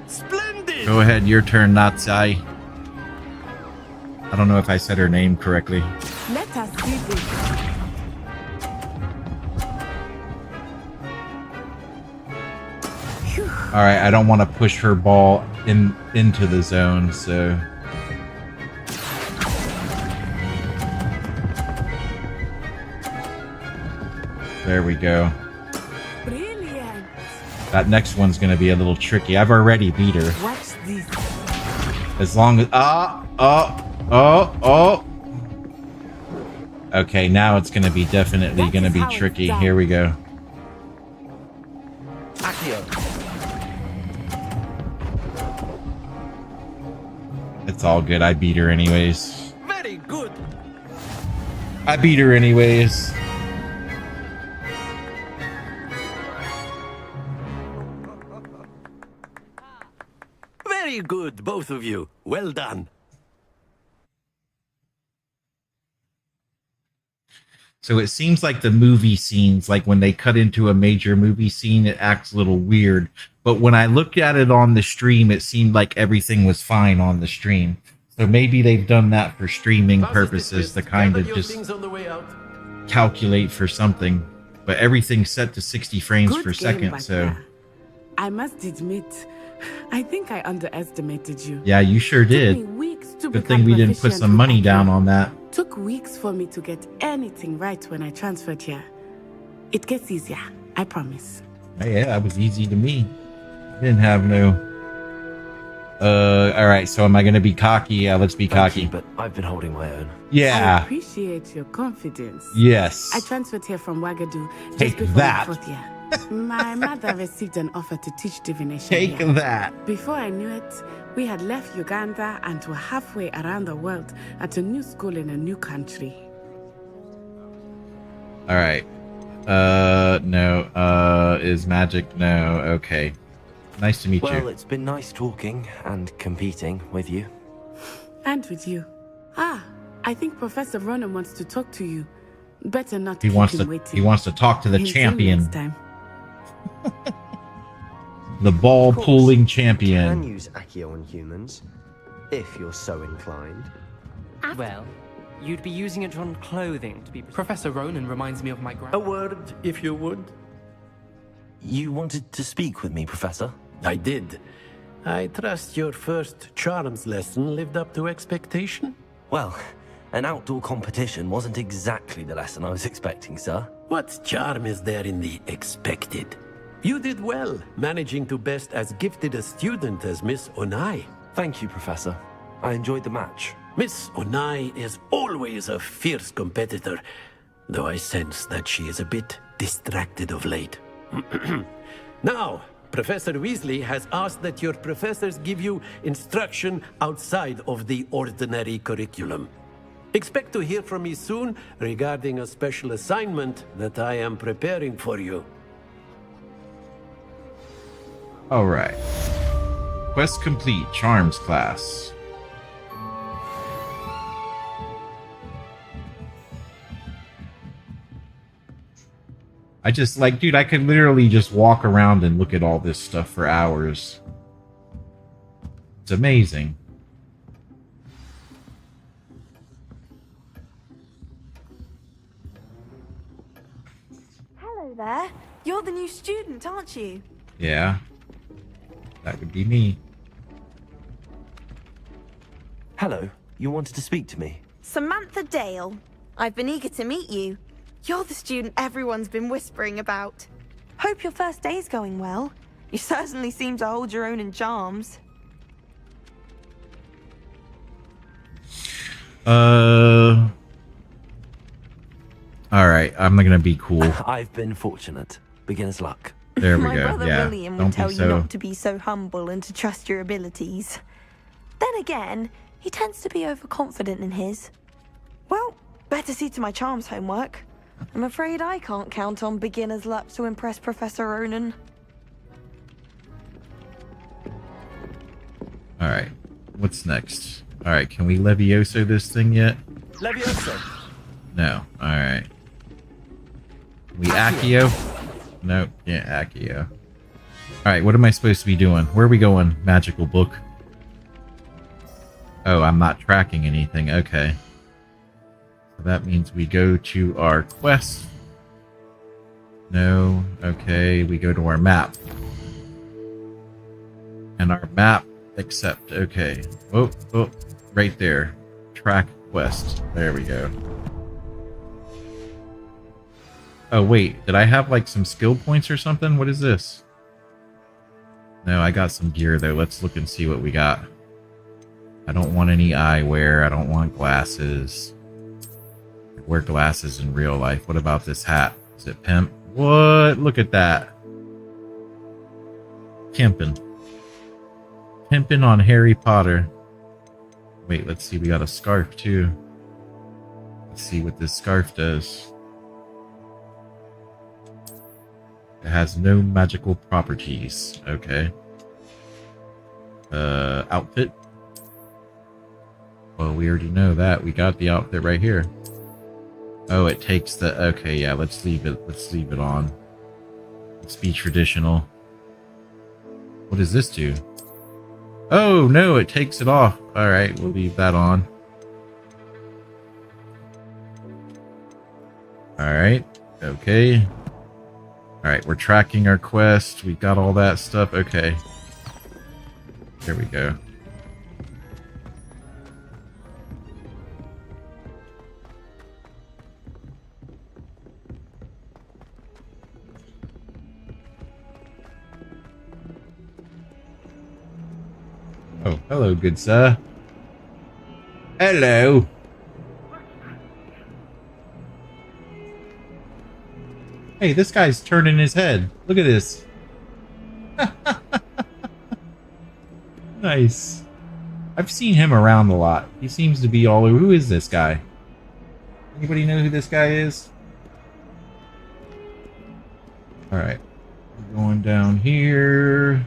Splendid. Go ahead, your turn, Natsai. I don't know if I said her name correctly. Let us see this. All right, I don't want to push her ball into the zone, so. There we go. Brilliant. That next one's going to be a little tricky. I've already beat her. Watch this. As long as... Okay, now it's going to be definitely going to be tricky. Here we go. It's all good. I beat her anyways. Very good. I beat her anyways. Very good, both of you. Well done. So it seems like the movie scenes, like when they cut into a major movie scene, it acts a little weird. But when I looked at it on the stream, it seemed like everything was fine on the stream. So maybe they've done that for streaming purposes to kind of just calculate for something. But everything's set to 60 frames per second, so... I must admit, I think I underestimated you. Yeah, you sure did. Good thing we didn't put some money down on that. Took weeks for me to get anything right when I transferred here. It gets easier, I promise. Yeah, that was easy to me. Didn't have no... alright, so am I gonna be cocky? Yeah, let's be cocky. But I've been holding my own. Yeah. I appreciate your confidence. Yes. I transferred here from Wagadu just Take before that. my 4th year. My mother received an offer to teach divination. Take here. that. Before I knew it, we had left Uganda and were halfway around the world at a new school in a new country. Alright. No. Is magic? No. Okay. Nice to meet you. Well, it's been nice talking and competing with you. And with you. I think Professor Ronan wants to talk to you. Better not He keep wants him to. waiting. He wants to talk to the He'll see you champion. next time. The ball pulling You champion. can use Accio on humans, if you're so inclined. Well, you'd be using it on clothing to be... Professor Ronan reminds me of my A word, if you would. You wanted to speak with me, Professor? I did. I trust your first charms lesson lived up to expectation? Well, an outdoor competition wasn't exactly the lesson I was expecting, sir. What charm is there in the expected? You did well, managing to best as gifted a student as Miss Onai. Thank you, Professor. I enjoyed the match. Miss Onai is always a fierce competitor, though I sense that she is a bit distracted of late. Now, Professor Weasley has asked that your professors give you instruction outside of the ordinary curriculum. Expect to hear from me soon regarding a special assignment that I am preparing for you. Alright. Quest complete. Charms class. I just, like, dude, I could literally just walk around and look at all this stuff for hours. It's amazing. Hello there. You're the new student, aren't you? Yeah. That would be me. Hello, you wanted to speak to me? Samantha Dale. I've been eager to meet you. You're the student everyone's been whispering about. Hope your first day's going well. You certainly seem to hold your own in charms. Alright, I'm gonna be cool. I've been fortunate. Beginner's luck. There we My go. brother Yeah. William Don't would tell be you so... not to be so humble and to trust your abilities. Then again, he tends to be overconfident in his. Well, better see to my charms homework. I'm afraid I can't count on beginner's luck to impress Professor Ronan. Alright, what's next? Alright, can we Levioso this thing yet? Levioso. No. Alright. We Accio? Nope, can't Accio. Alright, what am I supposed to be doing? Where are we going, magical book? Oh, I'm not tracking anything. Okay. So that means we go to our quest. No. Okay, we go to our map. And our map, accept. Okay. Oh, oh, right there. Track quest. There we go. Oh, wait. Did I have, like, some skill points or something? What is this? No, I got some gear, though. Let's look and see what we got. I don't want any eyewear. I don't want glasses. I wear glasses in real life. What about this hat? Is it pimp? What? Look at that. Pimpin'. Pimpin' on Harry Potter. Wait, let's see. We got a scarf, too. Let's see what this scarf does. It has no magical properties. Okay. Outfit. Well, we already know that. We got the outfit right here. Oh, it takes the... Okay, yeah, let's leave it. Let's leave it on. Let's be traditional. What does this do? Oh, no, it takes it off. Alright, we'll leave that on. Alright, okay. Alright, we're tracking our quest. We got all that stuff. Okay. There we go. Oh, hello, good sir. Hello. Hey, this guy's turning his head. Look at this. Nice. I've seen him around a lot. He seems to be all over. Who is this guy? Anybody know who this guy is? Alright. We're going down here.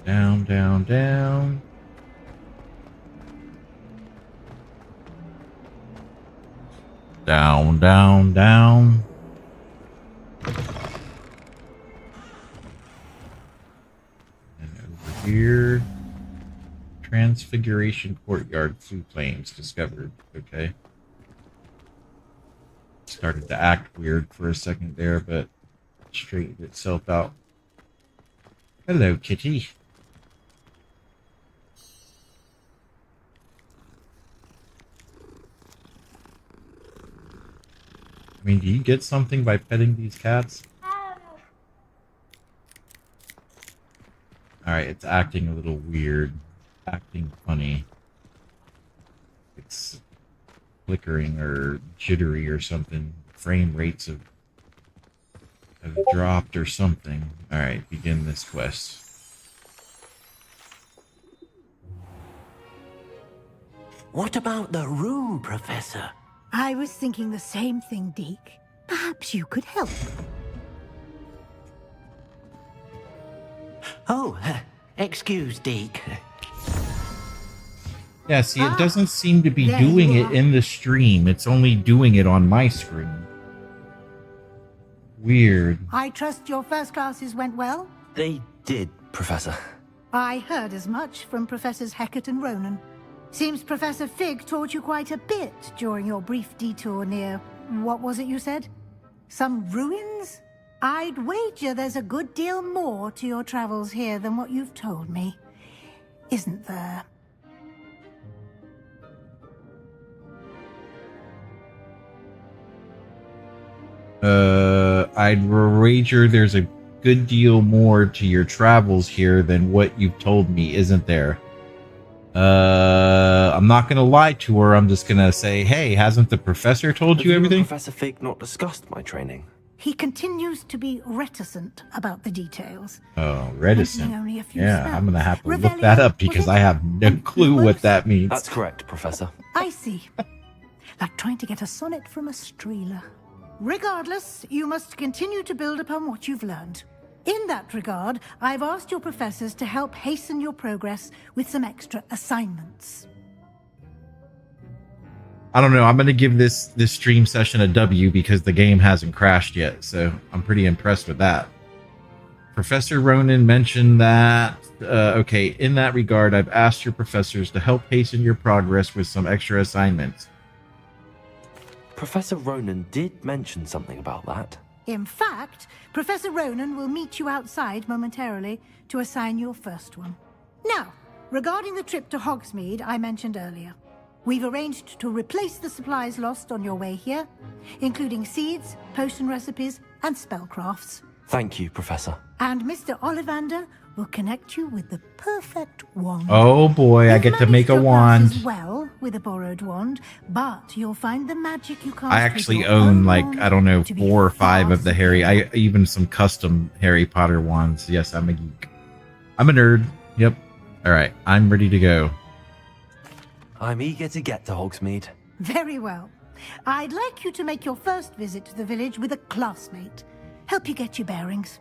Down, down, down. Down, down, down. And over here. Transfiguration Courtyard Flu Flames discovered. Okay. Started to act weird for a second there, but straightened itself out. Hello, kitty. I mean, do you get something by petting these cats? Alright, it's acting a little weird. Acting funny. It's flickering or jittery or something. Frame rates have dropped or something. Alright, begin this quest. What about the room, Professor? I was thinking the same thing, Deke. Perhaps you could help. Oh, excuse, Deke. Yeah, see, it doesn't seem to be there doing you it are. in the stream. It's only doing it on my screen. Weird. I trust your first classes went well? They did, Professor. I heard as much from Professors Hecat and Ronan. Seems Professor Fig taught you quite a bit during your brief detour near... what was it you said? Some ruins? I'd wager there's a good deal more to your travels here than what you've told me. Isn't there? I'd wager there's a good deal more to your travels here than what you've told me, isn't there? I'm not gonna lie to her. I'm just gonna say, hey, hasn't the professor told you everything? Professor Fig not discussed my training? He continues to be reticent about the details. Oh, reticent. Mentioning only a few Yeah, spells. I'm gonna have to look Revelio, that up was because it? I have no clue what that means. That's correct, Professor. I see. Like trying to get a sonnet from a streeler. Regardless, you must continue to build upon what you've learned. In that regard, I've asked your professors to help hasten your progress with some extra assignments. I don't know. I'm gonna give this stream session a W because the game hasn't crashed yet, so I'm pretty impressed with that. Professor Ronan mentioned that. Okay, in that regard, I've asked your professors to help hasten your progress with some extra assignments. Professor Ronan did mention something about that. In fact, Professor Ronan will meet you outside momentarily to assign your first one. Now, regarding the trip to Hogsmeade I mentioned earlier, we've arranged to replace the supplies lost on your way here, including seeds, potion recipes, and spellcrafts. Thank you, Professor. And Mr. Ollivander will connect you with the perfect wand. Oh boy, I get to make a wand. As well with a borrowed wand, but you'll find the magic you can't. I actually own like, I don't know, 4 or 5 of the even some custom Harry Potter wands. Yes, I'm a geek. I'm a nerd. Yep. All right, I'm ready to go. I'm eager to get to Hogsmeade. Very well. I'd like you to make your first visit to the village with a classmate. Help you get your bearings.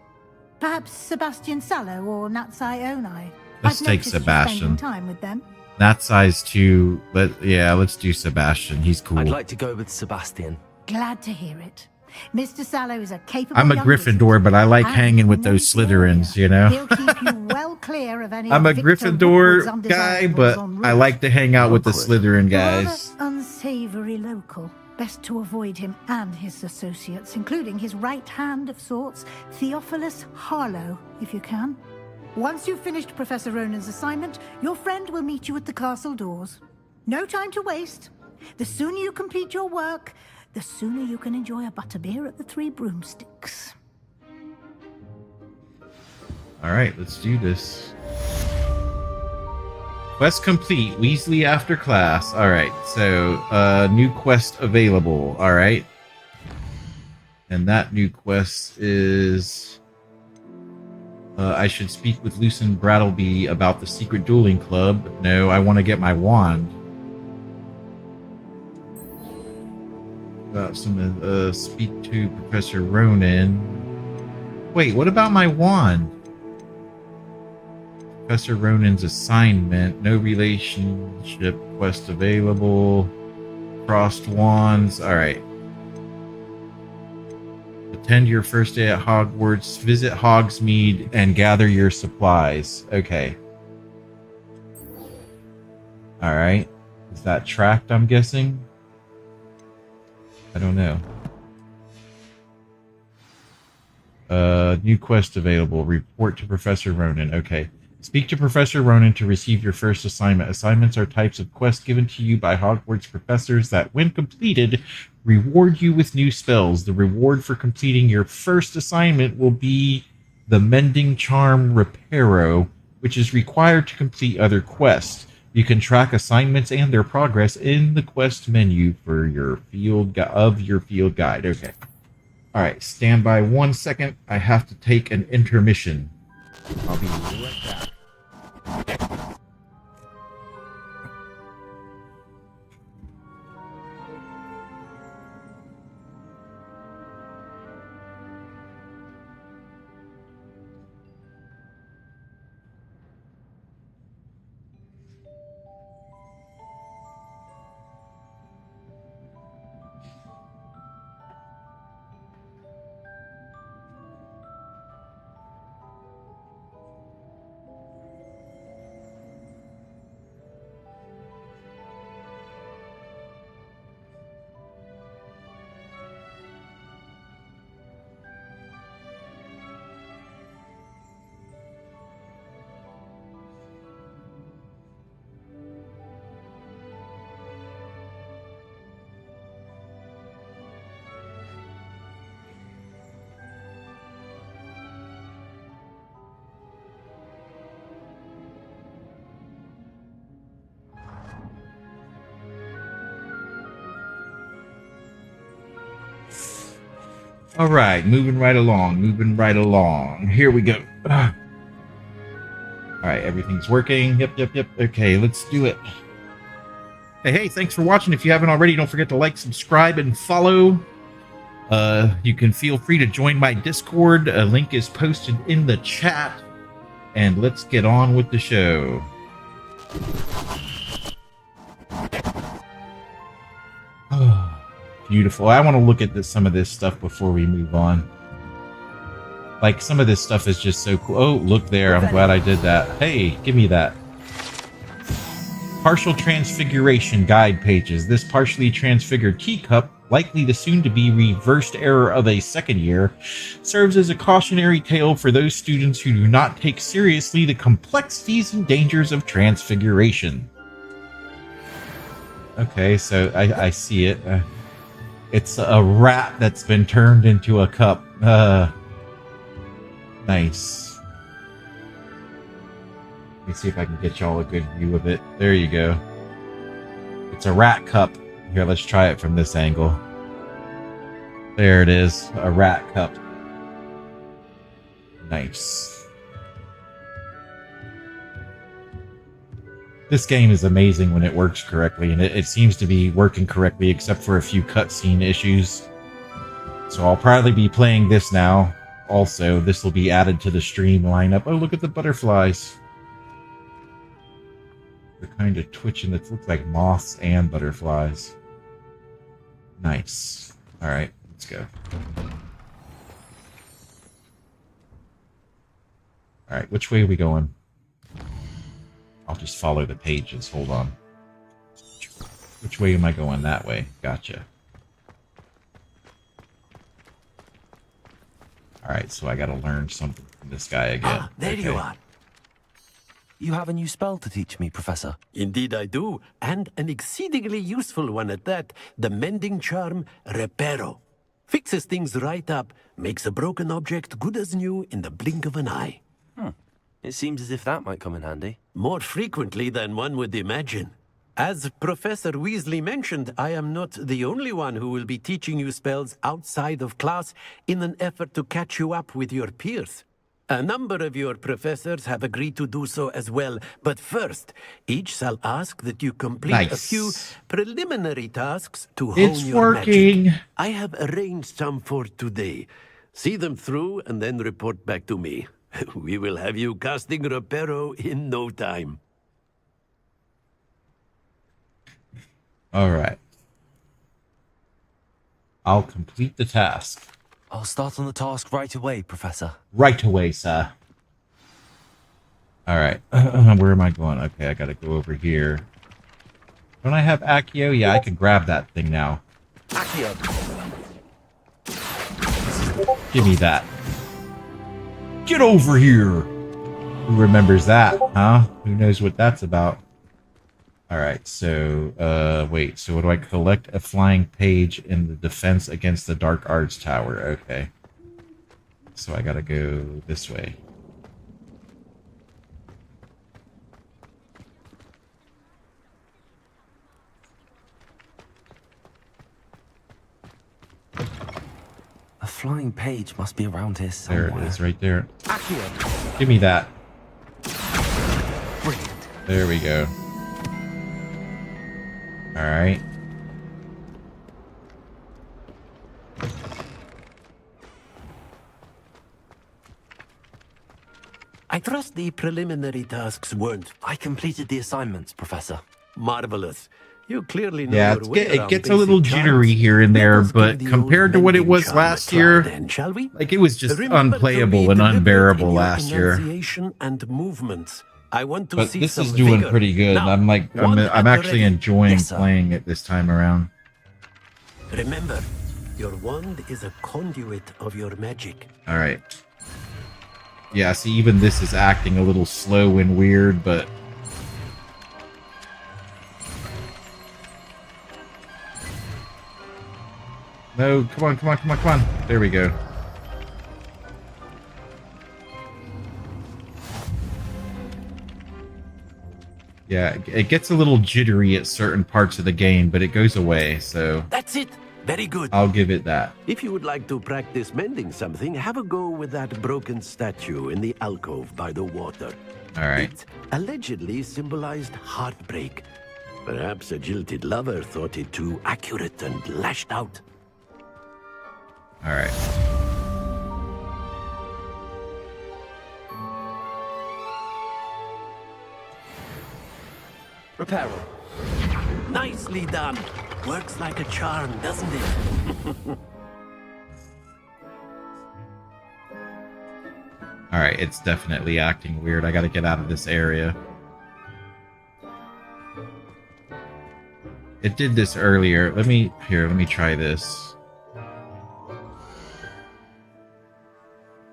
Perhaps Sebastian Sallow or Natsai Onai. Let's I've take noticed you Sebastian. spending time with them. That size 2. Let's do Sebastian. He's cool. I'd like to go with Sebastian. Glad to hear it. Mr. Sallow is a capable I'm a young Gryffindor, but I like and hanging with those Slytherins, you know? He'll keep you well clear of any I'm a Victor Woodward's Gryffindor guy, undesirables but en I route. like to hang out with the Slytherin guys. Rather unsavory local. Best to avoid him and his associates, including his right hand of sorts, Theophilus Harlow, if you can. Once you've finished Professor Ronan's assignment, your friend will meet you at the castle doors. No time to waste. The sooner you complete your work, the sooner you can enjoy a butterbeer at the Three Broomsticks. All right, let's do this. Quest complete. Weasley after class. All right, so new quest available. All right, and that new quest is I should speak with Lucien Brattleby about the secret dueling club. No, I want to get my wand. Speak to Professor Ronan. Wait, what about my wand? Professor Ronan's assignment. No relationship quest available. Crossed wands. Alright. Attend your first day at Hogwarts. Visit Hogsmeade and gather your supplies. Okay. Alright. Is that tracked, I'm guessing? I don't know. New quest available. Report to Professor Ronan. Okay. Speak to Professor Ronan to receive your first assignment. Assignments are types of quests given to you by Hogwarts professors that, when completed, reward you with new spells. The reward for completing your first assignment will be the Mending Charm Reparo, which is required to complete other quests. You can track assignments and their progress in the quest menu for your field guide. Okay. All right, stand by 1 second. I have to take an intermission. I'll be right back. All right, moving right along. Here we go. All right, everything's working. Yep. Okay, let's do it. Hey, thanks for watching. If you haven't already, don't forget to like, subscribe, and follow. You can feel free to join my Discord. A link is posted in the chat. And let's get on with the show. Beautiful. I want to look at some of this stuff before we move on. Like, some of this stuff is just so cool. Oh, look there. I'm glad I did that. Hey, give me that. Partial transfiguration guide pages. This partially transfigured teacup, likely the soon-to-be reversed error of a second year, serves as a cautionary tale for those students who do not take seriously the complexities and dangers of transfiguration. Okay, so I see it. It's a rat that's been turned into a cup. Nice. Let me see if I can get y'all a good view of it. There you go. It's a rat cup. Here, let's try it from this angle. There it is. A rat cup. Nice. This game is amazing when it works correctly, and it seems to be working correctly except for a few cutscene issues. So I'll probably be playing this now. Also, this will be added to the stream lineup. Oh, look at the butterflies. They're kind of twitching. It looks like moths and butterflies. Nice. All right, let's go. All right, which way are we going? I'll just follow the pages. Hold on. Which way am I going? That way. Gotcha. Alright, so I gotta learn something from this guy again. There you are. You have a new spell to teach me, Professor. Indeed I do, and an exceedingly useful one at that. The Mending Charm Reparo. Fixes things right up, makes a broken object good as new in the blink of an eye. It seems as if that might come in handy. More frequently than one would imagine. As Professor Weasley mentioned, I am not the only one who will be teaching you spells outside of class in an effort to catch you up with your peers. A number of your professors have agreed to do so as well, but first, each shall ask that you complete a few preliminary tasks to hone your magic. I have arranged some for today. See them through and then report back to me. We will have you casting Reparo in no time. All right. I'll complete the task. I'll start on the task right away, Professor. Right away, sir. All right. Where am I going? Okay, I gotta go over here. Don't I have Accio? Yeah, I could grab that thing now. Accio. Give me that. Get over here! Who remembers that, huh? Who knows what that's about? Alright, so, wait. So what do I collect? A flying page in the defense against the Dark Arts Tower. Okay. So I gotta go this way. A flying page must be around here somewhere. There it is, right there. Accio. Give me that. Brilliant. There we go. Alright. I trust the preliminary tasks weren't... I completed the assignments, Professor. Marvelous. You clearly know Yeah, your way it around gets a basic little jittery charms. here and Let there, us but give the compared to old what it mending was charm a last try year, then, shall we? like it was just Remember to be unplayable and deliberate unbearable in your last year. enunciation and movements. I want to But see this some is doing vigor. pretty good. Now, I'm one at the actually ready. enjoying Yes, sir. playing it this time around. Remember, your wand is a conduit of your magic. All right. Yeah, see, even this is acting a little slow and weird, but no, come on, come on, come on, come on. There we go. Yeah, it gets a little jittery at certain parts of the game, but it goes away, so That's it. Very good. I'll give it that. If you would like to practice mending something, have a go with that broken statue in the alcove by the water. All right. It allegedly symbolized heartbreak. Perhaps a jilted lover thought it too accurate and lashed out. All right. Reparo. Nicely done. Works like a charm, doesn't it? All right, it's definitely acting weird. I got to get out of this area. It did this earlier. Let me try this.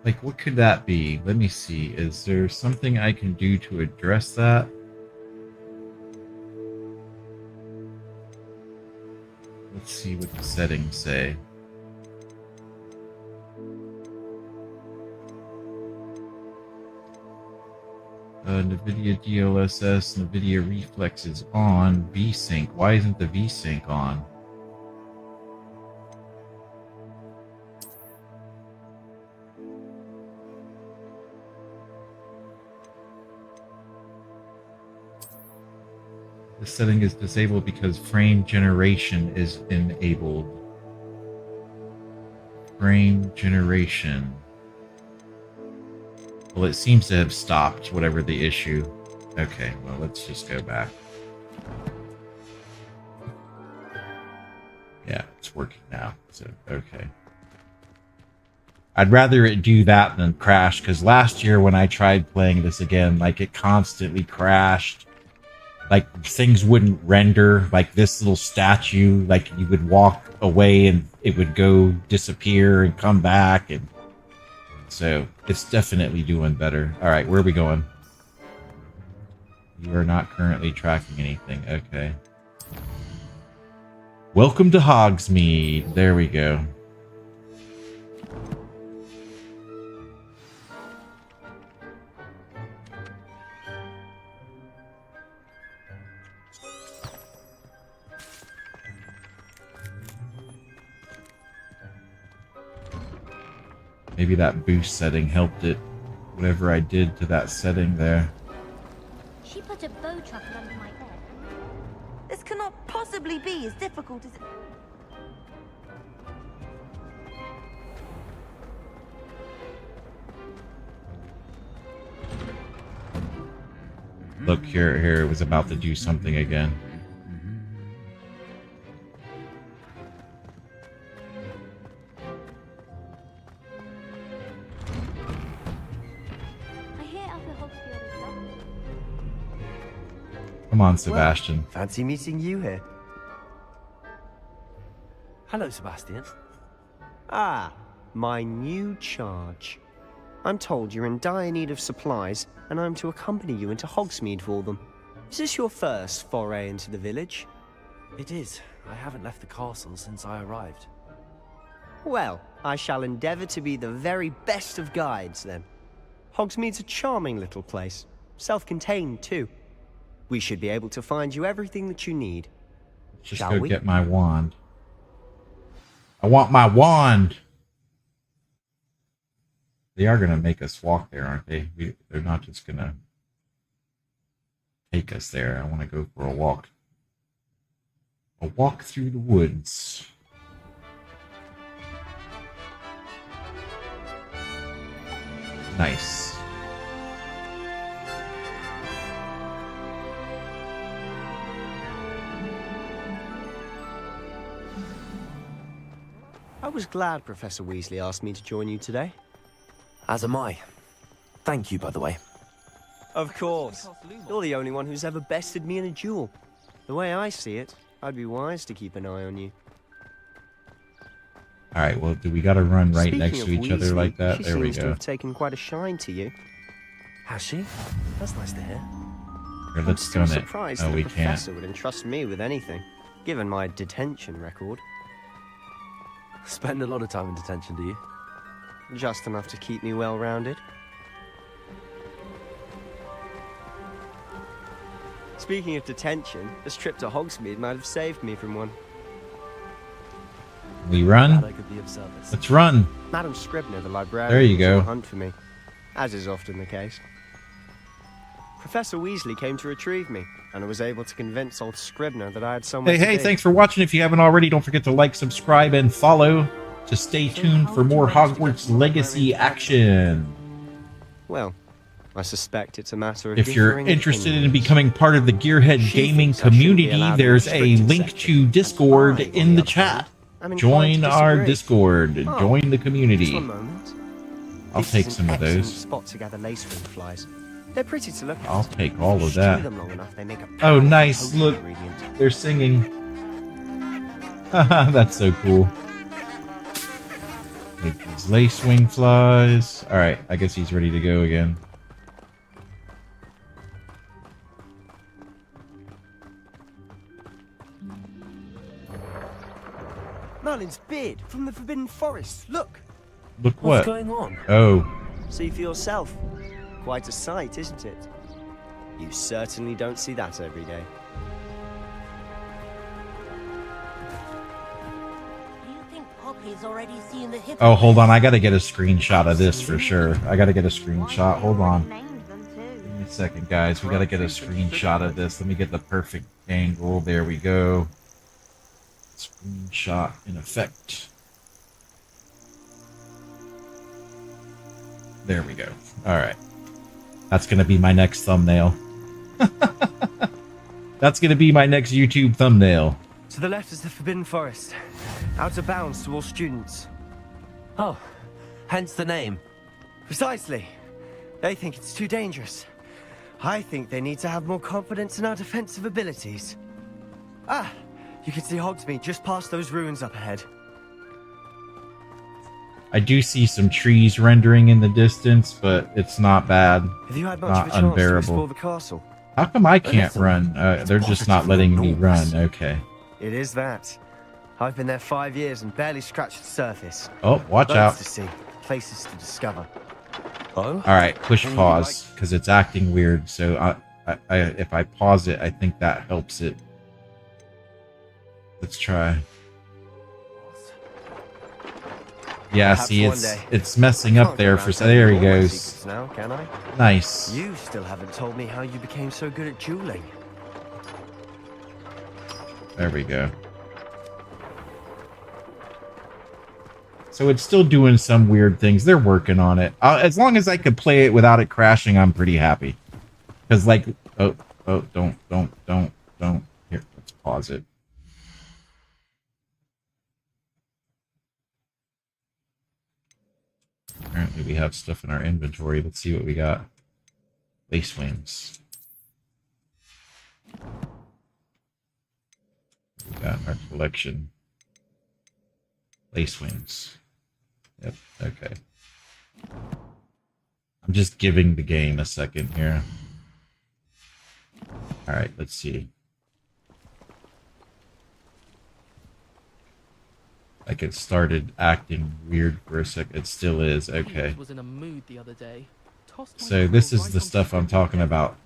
Like, what could that be? Let me see. Is there something I can do to address that? Let's see what the settings say. NVIDIA DLSS, NVIDIA Reflex is on. VSync. Why isn't the VSync on? The setting is disabled because frame generation is enabled. Frame generation. Well, it seems to have stopped, whatever the issue. Okay, well, let's just go back. Yeah, it's working now, so, okay. I'd rather it do that than crash, because last year when I tried playing this again, like, it constantly crashed. Like, things wouldn't render, like this little statue, like, you would walk away and it would go disappear and come back, and so it's definitely doing better. All right, where are we going? You are not currently tracking anything. Okay. Welcome to Hogsmeade. There we go. Maybe that boost setting helped it. Whatever I did to that setting there. She put a bow truckle under my bed. This cannot possibly be as difficult as it... Look, here it was about to do something again. Come on, Sebastian. Well, fancy meeting you here. Hello, Sebastian. Ah, my new charge. I'm told you're in dire need of supplies, and I'm to accompany you into Hogsmeade for them. Is this your first foray into the village? It is. I haven't left the castle since I arrived. Well, I shall endeavour to be the very best of guides, then. Hogsmeade's a charming little place. Self-contained, too. We should be able to find you everything that you need. Just Shall go we? get my wand. I want my wand! They are going to make us walk there, aren't they? They're not just going to take us there. I want to go for a walk. A walk through the woods. Nice. I was glad Professor Weasley asked me to join you today. As am I. Thank you, by the way. Of course. You're the only one who's ever bested me in a duel. The way I see it, I'd be wise to keep an eye on you. Alright, well, do we got to run right Speaking next to of each other Weasley, like that? She There we seems to go. have taken quite a shine to you. Has she? That's nice to hear. Here, I'm let's still gun it. surprised Oh, that we a can't. professor would entrust me with anything, given my detention record. Spend a lot of time in detention, do you? Just enough to keep me well-rounded. Speaking of detention, this trip to Hogsmeade might have saved me from one. We run? Glad I could be of service. Let's run. Madam Scribner, the librarian, There you was on go. the hunt for me, as is often the case. Professor Weasley came to retrieve me, and I was able to convince old Scribner that I had somewhere Hey, to be. thanks for watching. If you haven't already, don't forget to like, subscribe, and follow to stay tuned for more Hogwarts Legacy action. Well, I suspect it's a matter of If you're differing interested in opinions. becoming part of the Gearhead She gaming thinks I shouldn't be community, allowed there's in a restricted link sections. to Discord I, in on the the other chat. hand, I'm inclined Join to our disagree. Discord. Oh, Join the Just community. one moment. I'll This take is some an of excellent those. spot to gather lacewing flies. They're pretty to look at. I'll take all of Stew that. them long enough, they make a Oh, powerful nice. potion Look, ingredient. they're singing. Haha, that's so cool. Take these lacewing flies. Alright, I guess he's ready to go again. Merlin's beard from the Forbidden Forest. Look. Look what? What's going on? Oh. See for yourself. Quite a sight, isn't it? You certainly don't see that every day. Poppy's already seen the hip. Oh, hold on. I gotta get a screenshot of this for sure. I gotta get a screenshot. Hold on. Give me a second, guys. We gotta get a screenshot of this. Let me get the perfect angle. There we go. Screenshot in effect. There we go. Alright. That's gonna be my next thumbnail. That's gonna be my next YouTube thumbnail. To the left is the Forbidden Forest. Out of bounds to all students. Oh, hence the name. Precisely. They think it's too dangerous. I think they need to have more confidence in our defensive abilities. Ah, you can see Hogsmeade just past those ruins up ahead. I do see some trees rendering in the distance, but it's not bad. Have you had much Not of a chance to unbearable. explore the castle? How come I can't run? They're just not letting me run. Okay. It is that. I've been there 5 years and barely scratched the surface. Oh, watch Roads out. to see, places to discover. Oh? Alright, push pause, because it's acting weird, so if I pause it, I think that helps it. Let's try. Yeah, Perhaps see, one day. it's messing up Can't there go for... around So there he telling you all my goes. secrets now, can I? Nice. You still haven't told me how you became so good at dueling. There we go. So it's still doing some weird things. They're working on it. As long as I could play it without it crashing, I'm pretty happy. Because, like... Oh, don't. Here, let's pause it. Apparently we have stuff in our inventory. Let's see what we got. Lace wings. We got our collection. Lace wings. Yep, okay. I'm just giving the game a second here. Alright, let's see. Like it started acting weird for a second. It still is. Okay. Was in a mood the other day. So this is the stuff I'm talking about.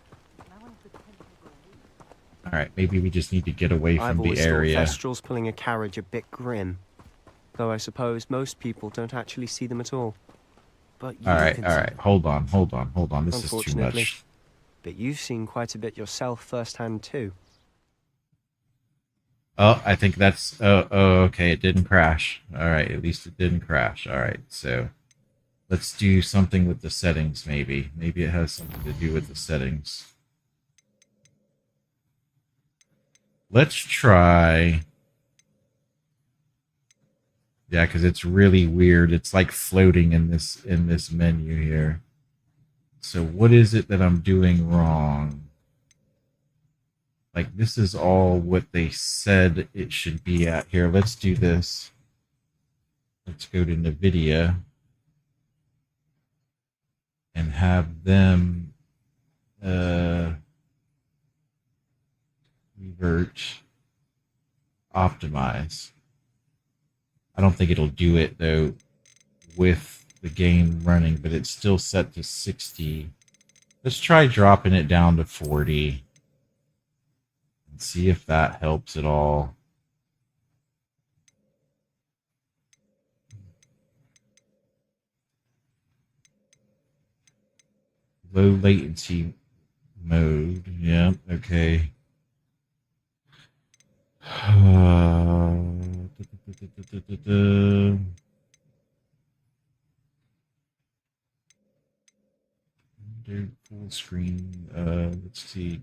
Alright, maybe we just need to get away from the area. I've always thought Thestrals pulling a carriage a bit grim. Though I suppose most people don't actually see them at all. But Alright. Hold on. This is too much. But you've seen quite a bit yourself firsthand too. Oh, I think that's... Oh, okay, it didn't crash. Alright, at least it didn't crash. Alright, so... Let's do something with the settings, maybe. Maybe it has something to do with the settings. Let's try... Yeah, because it's really weird. It's like floating in this menu here. So what is it that I'm doing wrong? Like, this is all what they said it should be at here. Let's do this. Let's go to NVIDIA and have them revert, optimize. I don't think it'll do it, though, with the game running, but it's still set to 60. Let's try dropping it down to 40. See if that helps at all. Low latency mode. Yeah, okay. Full screen. Let's see.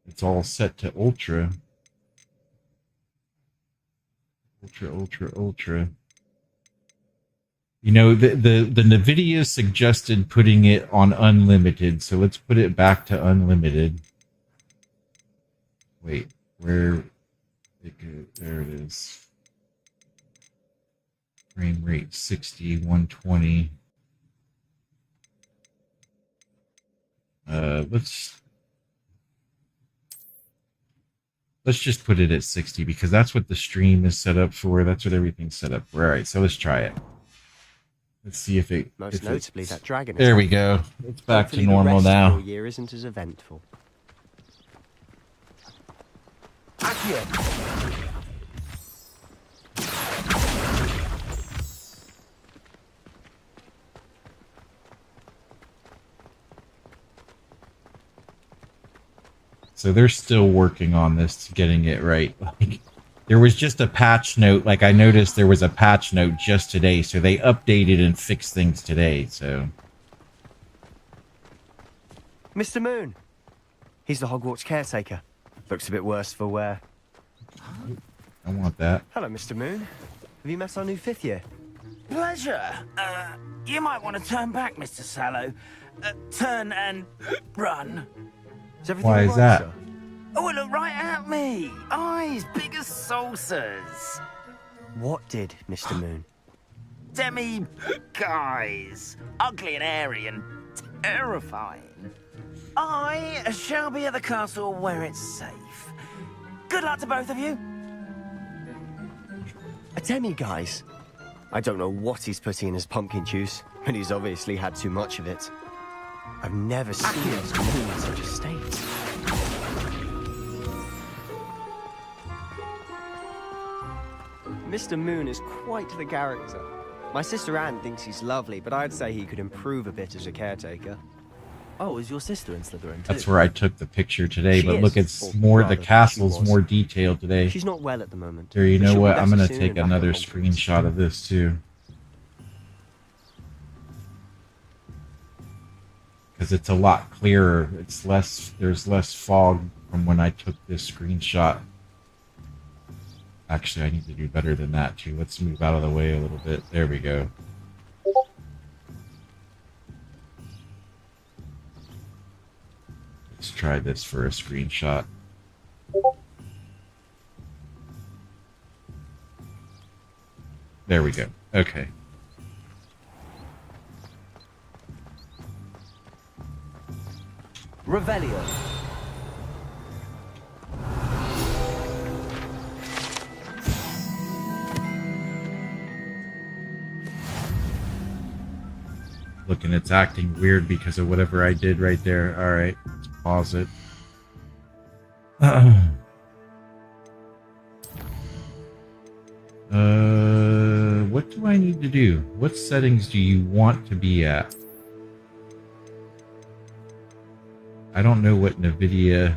It's all set to ultra. Ultra. You know, the NVIDIA suggested putting it on unlimited, so let's put it back to unlimited. Wait, where it go? There it is. Frame rate 60, 120. Let's just put it at 60 because that's what the stream is set up for. That's what everything's set up for. All right, so let's try it. Let's see if it. Most notably, that dragon. There we go. It's back to normal now. The rest of your year isn't as eventful. So they're still working on this, getting it right. Like, there was just a patch note. Like, I noticed there was a patch note just today, so they updated and fixed things today. So, Mr. Moon, he's the Hogwarts caretaker. Looks a bit worse for wear. I want that. Hello, Mr. Moon. Have you met our new 5th year? Pleasure. You might want to turn back, Mr. Sallow. Turn and run. Why is that? Sir? Oh, look right at me. Eyes big as saucers. What did, Mr. Moon? Guys. Ugly and airy and terrifying. I shall be at the castle where it's safe. Good luck to both of you. A demi-guise? I don't know what he's putting in his pumpkin juice, but he's obviously had too much of it. I've never seen Mr. Moon in such a state. Mr. Moon is quite the character. My sister Anne thinks he's lovely, but I'd say he could improve a bit as a caretaker. Oh, is your sister in Slytherin too? That's where I took the picture today. She but look, is, it's or more. rather, The castle's she was. more detailed today. She's not well at the moment. There, you but know she'll be what? I'm better gonna soon take and back another at Hogwarts. screenshot of this too. Because it's a lot clearer. It's less. There's less fog from when I took this screenshot. Actually, I need to do better than that too. Let's move out of the way a little bit. There we go. Let's try this for a screenshot. There we go. Okay. Revelio. Looking, it's acting weird because of whatever I did right there. Alright, let's pause it. What do I need to do? What settings do you want to be at? I don't know what NVIDIA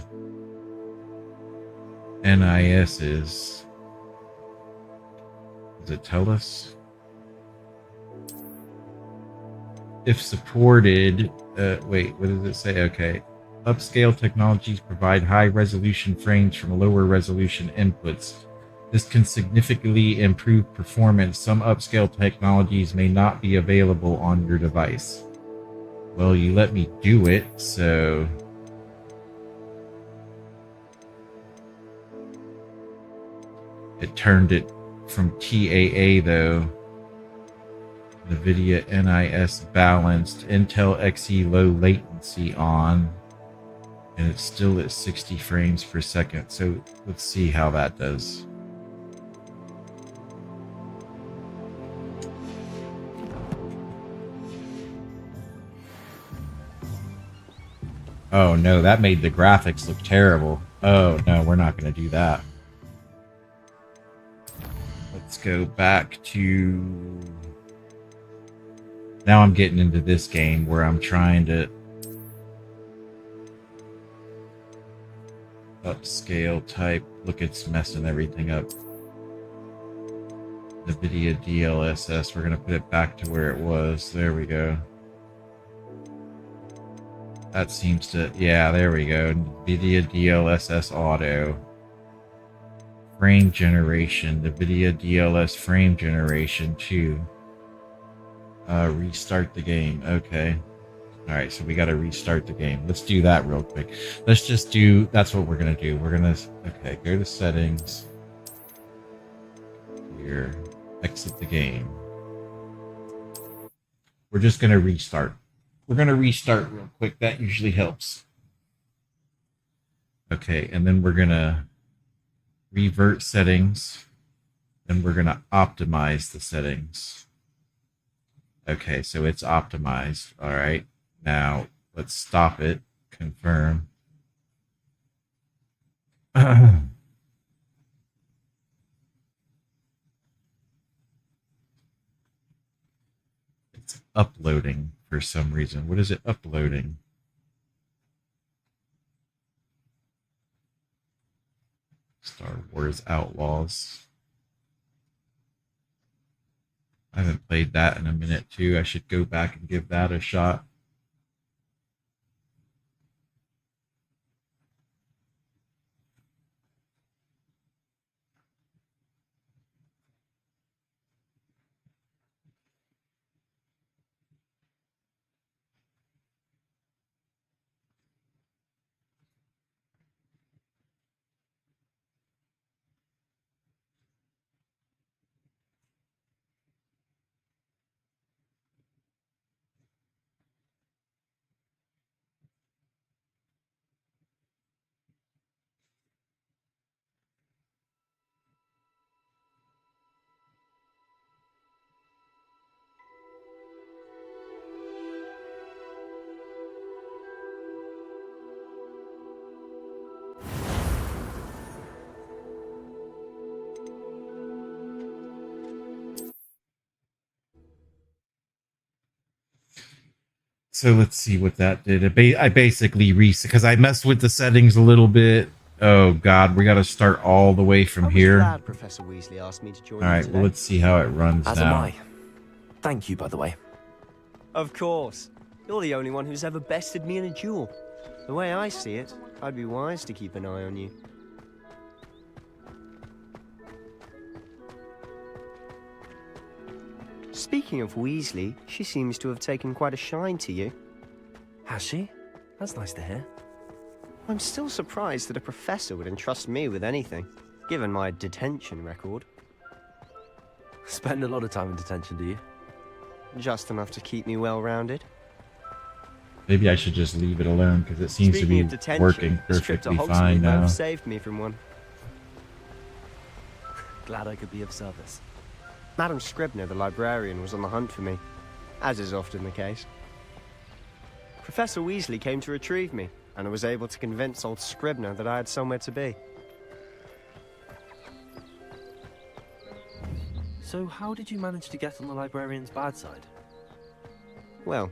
NIS is. Does it tell us? If supported, wait, what does it say? Okay. Upscale technologies provide high-resolution frames from lower-resolution inputs. This can significantly improve performance. Some upscale technologies may not be available on your device. Well, you let me do it, so... It turned it from TAA, though. NVIDIA NIS balanced, Intel Xe low latency on, and it's still at 60 frames per second. So let's see how that does. Oh no, that made the graphics look terrible. Oh no, we're not going to do that. Let's go back to... Now I'm getting into this game where I'm trying to upscale type. Look, it's messing everything up. NVIDIA DLSS, we're going to put it back to where it was. There we go. That seems to, yeah, there we go. NVIDIA DLSS auto. Frame generation, NVIDIA DLS frame generation 2. Restart the game. Okay. Alright, so we got to restart the game. Let's do that real quick. Let's just do... That's what we're going to do. We're going to... Okay, go to settings. Here. Exit the game. We're just going to restart. We're going to restart real quick. That usually helps. Okay, and then we're going to revert settings. Then we're going to optimize the settings. Okay, so it's optimized. All right. Now, let's stop it. Confirm. It's uploading for some reason. What is it uploading? Star Wars Outlaws. I haven't played that in a minute, too. I should go back and give that a shot. So let's see what that did. I basically because I messed with the settings a little bit. Oh God, we got to start all the way from here. Glad Professor Weasley asked me to join. All right, well, let's see how it runs As now. am I. Thank you, by the way. Of course. You're the only one who's ever bested me in a duel. The way I see it, I'd be wise to keep an eye on you. Speaking of Weasley, she seems to have taken quite a shine to you. Has she? That's nice to hear. I'm still surprised that a professor would entrust me with anything, given my detention record. Spend a lot of time in detention, do you? Just enough to keep me well-rounded. Maybe I should just leave it alone because it seems Speaking to of be detention, working this trip to perfectly Hogsmeade fine might now. have saved me from one. Glad I could be of service. Madam Scribner, the librarian, was on the hunt for me, as is often the case. Professor Weasley came to retrieve me, and I was able to convince old Scribner that I had somewhere to be. So how did you manage to get on the librarian's bad side? Well,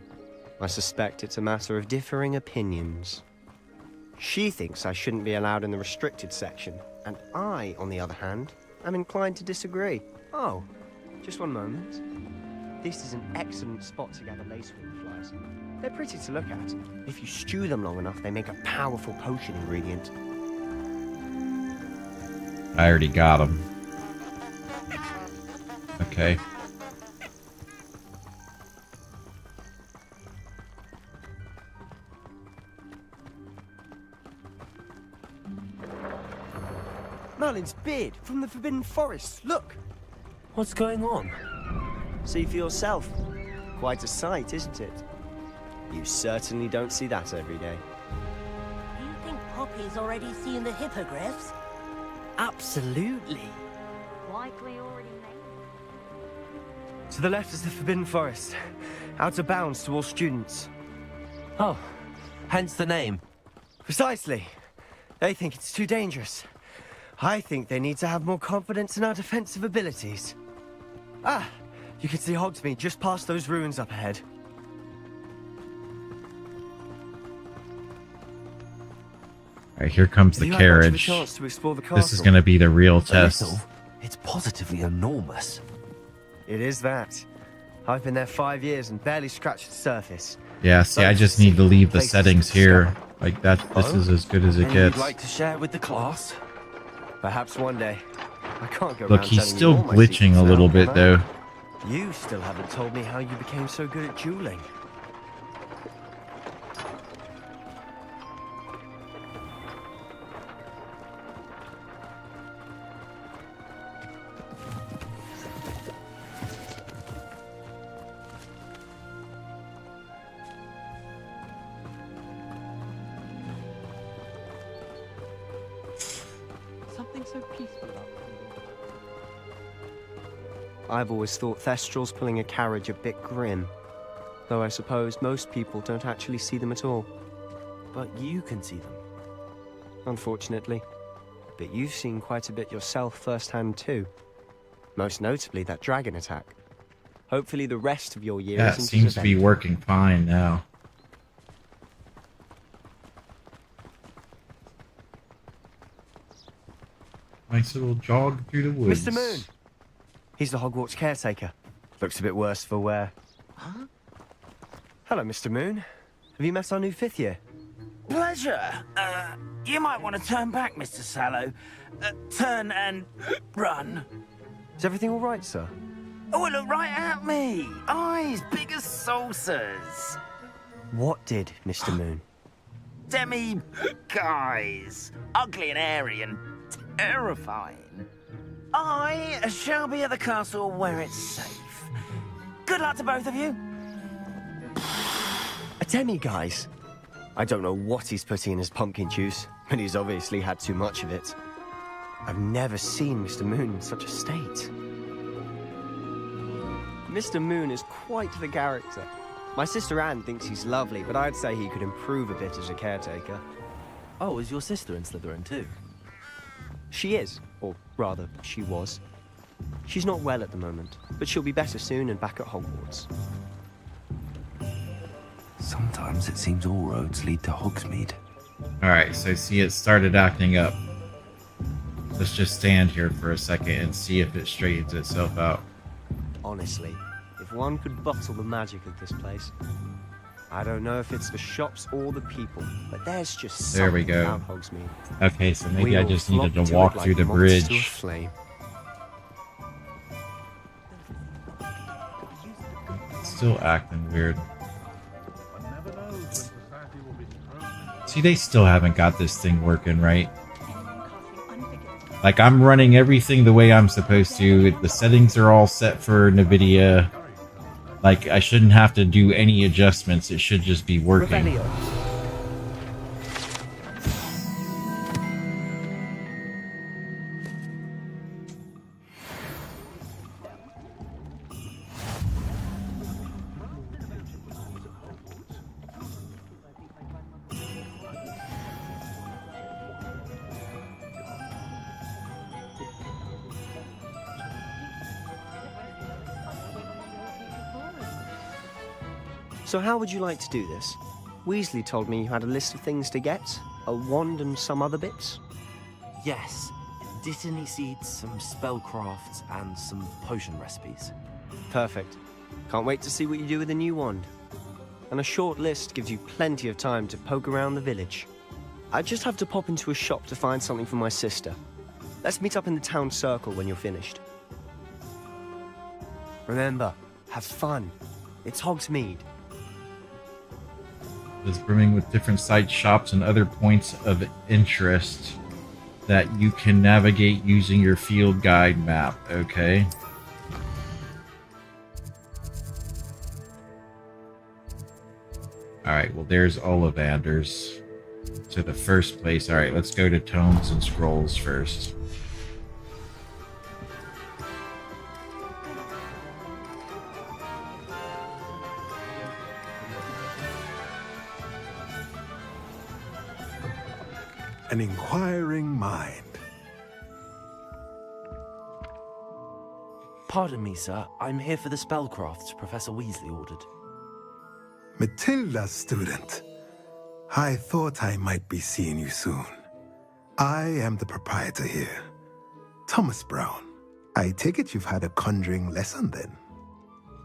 I suspect it's a matter of differing opinions. She thinks I shouldn't be allowed in the restricted section, and I, on the other hand, am inclined to disagree. Oh, just one moment. This is an excellent spot to gather lacewing flies. They're pretty to look at. If you stew them long enough, they make a powerful potion ingredient. I already got them. Okay. Merlin's beard from the Forbidden Forest. Look! What's going on? See for yourself. Quite a sight, isn't it? You certainly don't see that every day. Do you think Poppy's already seen the hippogriffs? Absolutely. Likely already made. To the left is the Forbidden Forest. Out of bounds to all students. Oh, hence the name. Precisely. They think it's too dangerous. I think they need to have more confidence in our defensive abilities. Ah, you can see Hogsmeade just past those ruins up ahead. Alright, here comes the Have you had much of a carriage. chance to explore the This is castle? going to be the real test. Little. It's positively enormous. It is that. I've been there 5 years and barely scratched the surface. Yeah, see, I just need to leave the settings here. Like that. This is as good as it And gets. you'd like to share it with the class? Perhaps one day. I can't go Look, around he's telling you still all my glitching secrets a now, little can bit I? though. You still haven't told me how you became so good at dueling. Something so peaceful about I've always thought Thestrals pulling a carriage a bit grim. Though I suppose most people don't actually see them at all. But you can see them. Unfortunately. But you've seen quite a bit yourself firsthand too. Most notably that dragon attack. Hopefully the rest of your year That isn't as seems to be eventful. working fine now. Nice little jog through the woods. Mr. Moon! He's the Hogwarts caretaker. Looks a bit worse for wear. Huh? Hello, Mr. Moon. Have you met our new 5th year? Pleasure. You might want to turn back, Mr. Sallow. Turn and run. Is everything all right, sir? Oh, look right at me. Eyes big as saucers. What did, Mr. Moon? Demi guys. Ugly and airy and terrifying. I shall be at the castle where it's safe. Good luck to both of you. A demi-guise? I don't know what he's putting in his pumpkin juice, but he's obviously had too much of it. I've never seen Mr. Moon in such a state. Mr. Moon is quite the character. My sister Anne thinks he's lovely, but I'd say he could improve a bit as a caretaker. Oh, is your sister in Slytherin too? She is, or rather, she was. She's not well at the moment, but she'll be better soon and back at Hogwarts. Sometimes it seems all roads lead to Hogsmeade. Alright, so see it started acting up. Let's just stand here for a second and see if it straightens itself out. Honestly, if one could bottle the magic of this place. I don't know if it's the shops or the people, but there's just There we something go. about Hogsmeade. Okay, so maybe We I all just needed flock to it walk like through the moths to a bridge. flame. Still acting weird. See, they still haven't got this thing working right. Like, I'm running everything the way I'm supposed to. The settings are all set for NVIDIA. Like, I shouldn't have to do any adjustments. It should just be working. So how would you like to do this? Weasley told me you had a list of things to get, a wand and some other bits. Yes. Dittany seeds, some spellcrafts, and some potion recipes. Perfect. Can't wait to see what you do with the new wand. And a short list gives you plenty of time to poke around the village. I just have to pop into a shop to find something for my sister. Let's meet up in the town circle when you're finished. Remember, have fun. It's Hogsmeade. It's brimming with different side shops and other points of interest that you can navigate using your field guide map. Okay. Alright, well there's Ollivanders. To the first place. Alright, let's go to Tomes and Scrolls first. An inquiring mind. Pardon me, sir. I'm here for the spellcrafts Professor Weasley ordered. Matilda, student. I thought I might be seeing you soon. I am the proprietor here, Thomas Brown. I take it you've had a conjuring lesson then?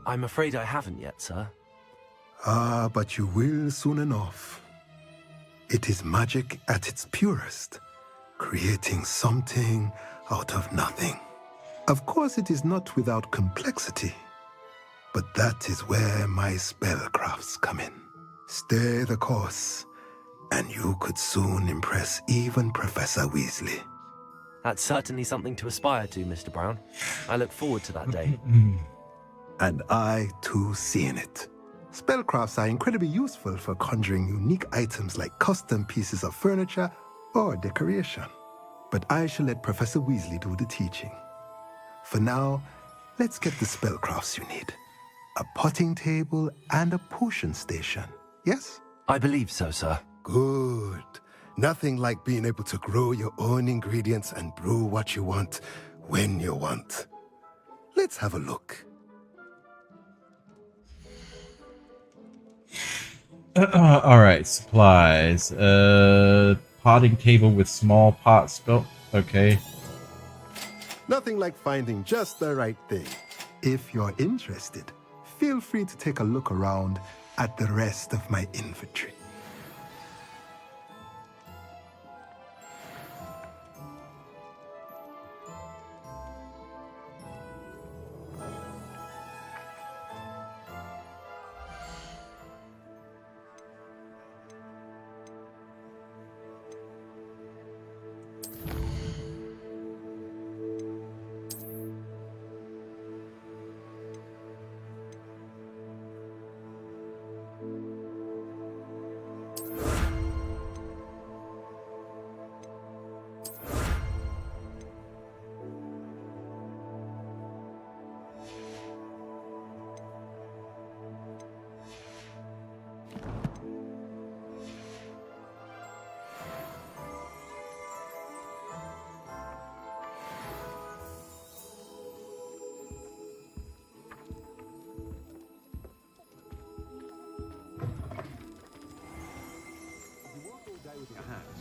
I'm afraid I haven't yet, sir. Ah, but you will soon enough. It is magic at its purest, creating something out of nothing. Of course, it is not without complexity, but that is where my spellcrafts come in. Stay the course, and you could soon impress even Professor Weasley. That's certainly something to aspire to, Mr. Brown. I look forward to that day. And I, too, seeing it. Spellcrafts are incredibly useful for conjuring unique items like custom pieces of furniture or decoration. But I shall let Professor Weasley do the teaching. For now, let's get the spellcrafts you need. A potting table and a potion station, yes? I believe so, sir. Good. Nothing like being able to grow your own ingredients and brew what you want when you want. Let's have a look. Alright, supplies. Potting table with small pot spell. Okay. Nothing like finding just the right thing. If you're interested, feel free to take a look around at the rest of my inventory.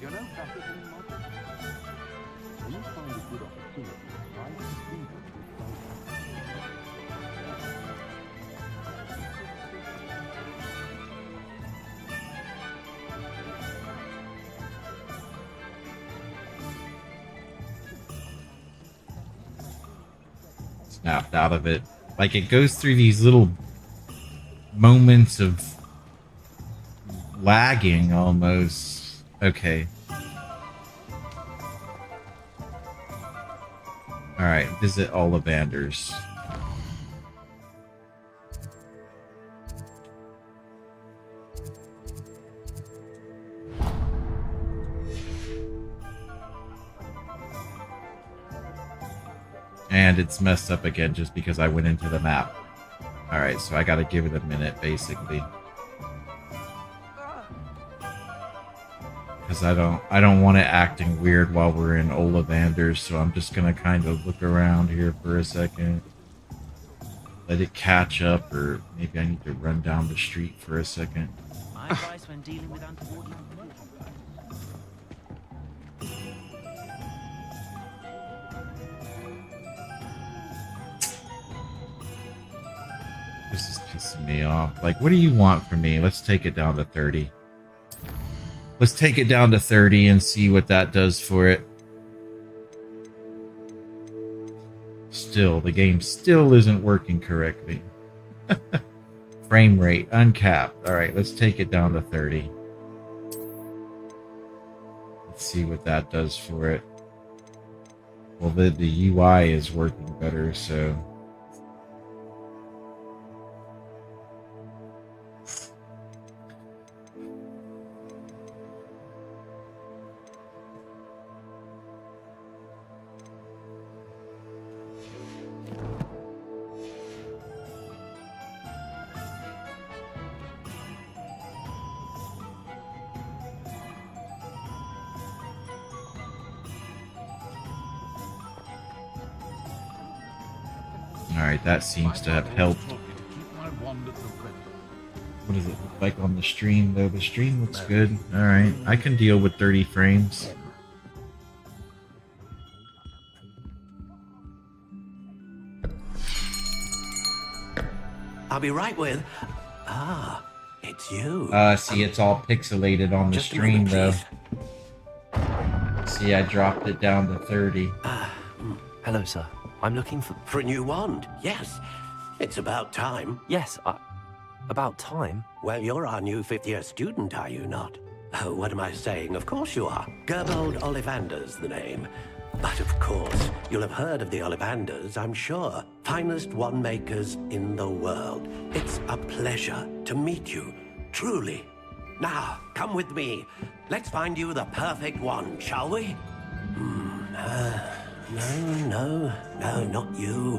You're no better than modern. When you find a good opportunity, try to seize it with both. Snapped out of it. Like, it goes through these little moments of lagging almost. Okay. Alright, visit Ollivanders. And it's messed up again just because I went into the map. Alright, so I gotta give it a minute, basically. Because I don't want it acting weird while we're in Ollivanders, so I'm just gonna kind of look around here for a second. Let it catch up, or maybe I need to run down the street for a second. My advice when dealing with untoward. This is pissing me off. Like, what do you want from me? Let's take it down to 30. Let's take it down to 30 and see what that does for it. Still, the game still isn't working correctly. Frame rate, uncapped. Alright, let's take it down to 30. Let's see what that does for it. Well, the UI is working better, so... Alright, that seems to have helped. What does it look like on the stream, though? The stream looks good. Alright, I can deal with 30 frames. I'll be right with... Ah, it's you. See, it's all pixelated on the stream, though. See, I dropped it down to 30. Hello, sir. I'm looking for... For a new wand, yes. It's about time. Yes, about time? Well, you're our new fifth-year student, are you not? Oh, what am I saying? Of course you are. Gerbold Ollivander's the name. But of course, you'll have heard of the Ollivanders, I'm sure. Finest wand makers in the world. It's a pleasure to meet you, truly. Now, come with me. Let's find you the perfect wand, shall we? No, not you.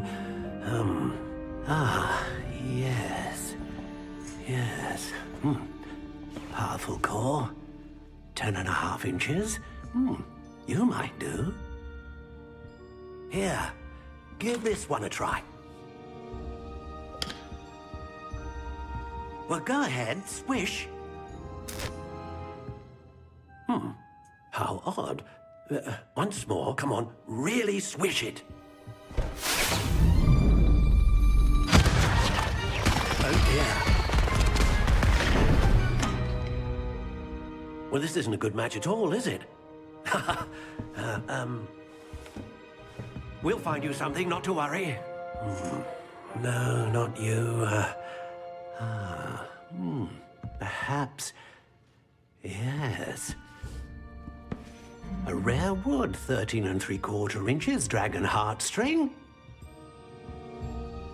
Yes. Powerful core. 10.5 inches. You might do. Here, give this one a try. Well, go ahead, swish. How odd. Once more, come on, really swish it. Oh dear. Well, this isn't a good match at all, is it? We'll find you something, not to worry. No, not you. Perhaps. Yes. A rare wood, 13 3/4 inches, dragon heartstring.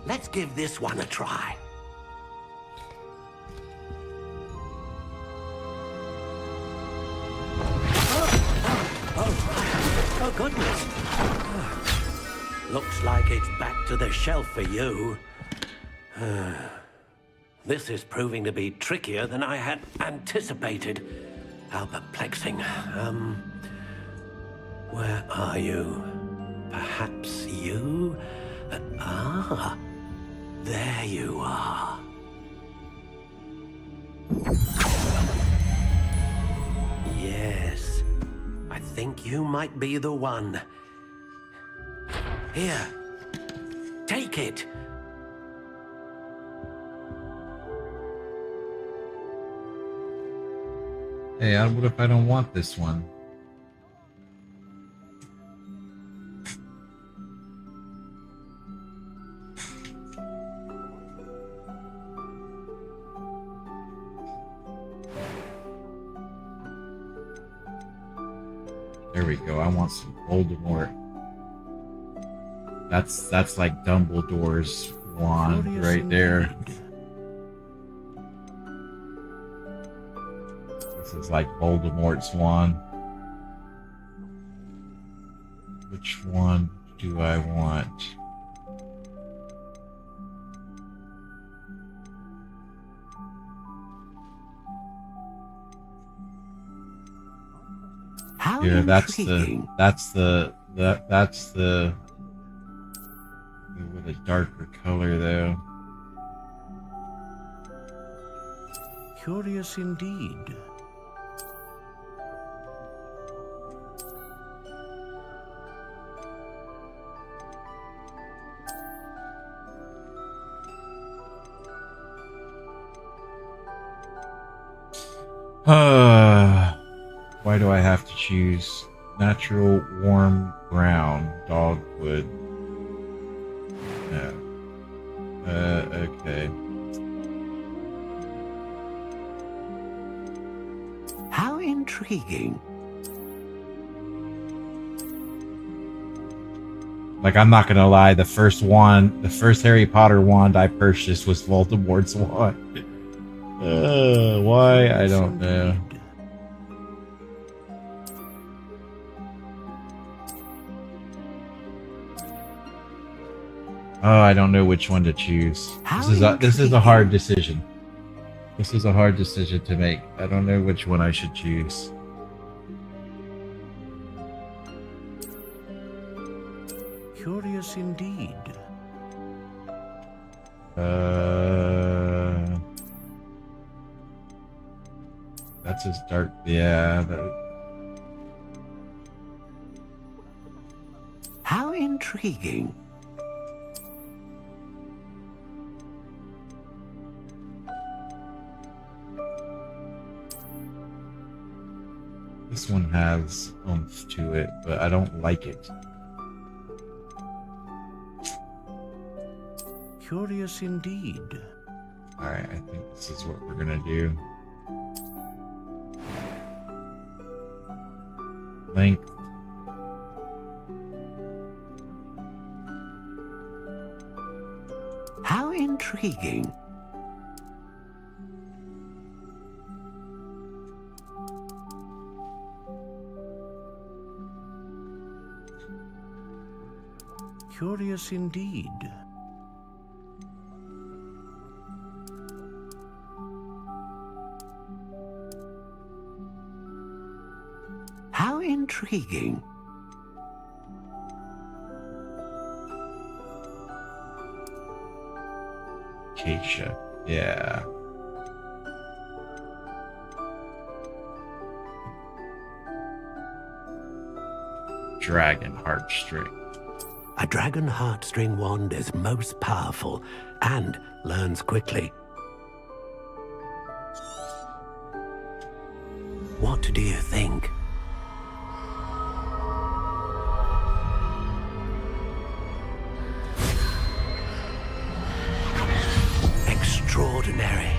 Let's give this one a try. Oh goodness. Looks like it's back to the shelf for you. This is proving to be trickier than I had anticipated. How perplexing. Where are you? Perhaps you? There you are. Yes, I think you might be the one. Here, take it. Hey, what if I don't want this one? There we go. I want some Voldemort. That's like Dumbledore's wand right there. This is like Voldemort's wand. Which one do I want? How Yeah, that's intriguing. the with a darker color though. Curious indeed. Why do I have to choose natural warm brown dogwood? No. Okay. How intriguing. Like, I'm not gonna lie, the first Harry Potter wand I purchased was Voldemort's wand. Why? I don't know. Oh, I don't know which one to choose. This is a hard decision. This is a hard decision to make. I don't know which one I should choose. Curious indeed. That's his dark. Yeah. How intriguing. This one has oomph to it, but I don't like it. Curious indeed. Alright, I think this is what we're gonna do. Length. How intriguing. Curious indeed. How intriguing. Acacia. Yeah. Dragon heartstring. A dragon heartstring wand is most powerful and learns quickly. What do you think? Extraordinary.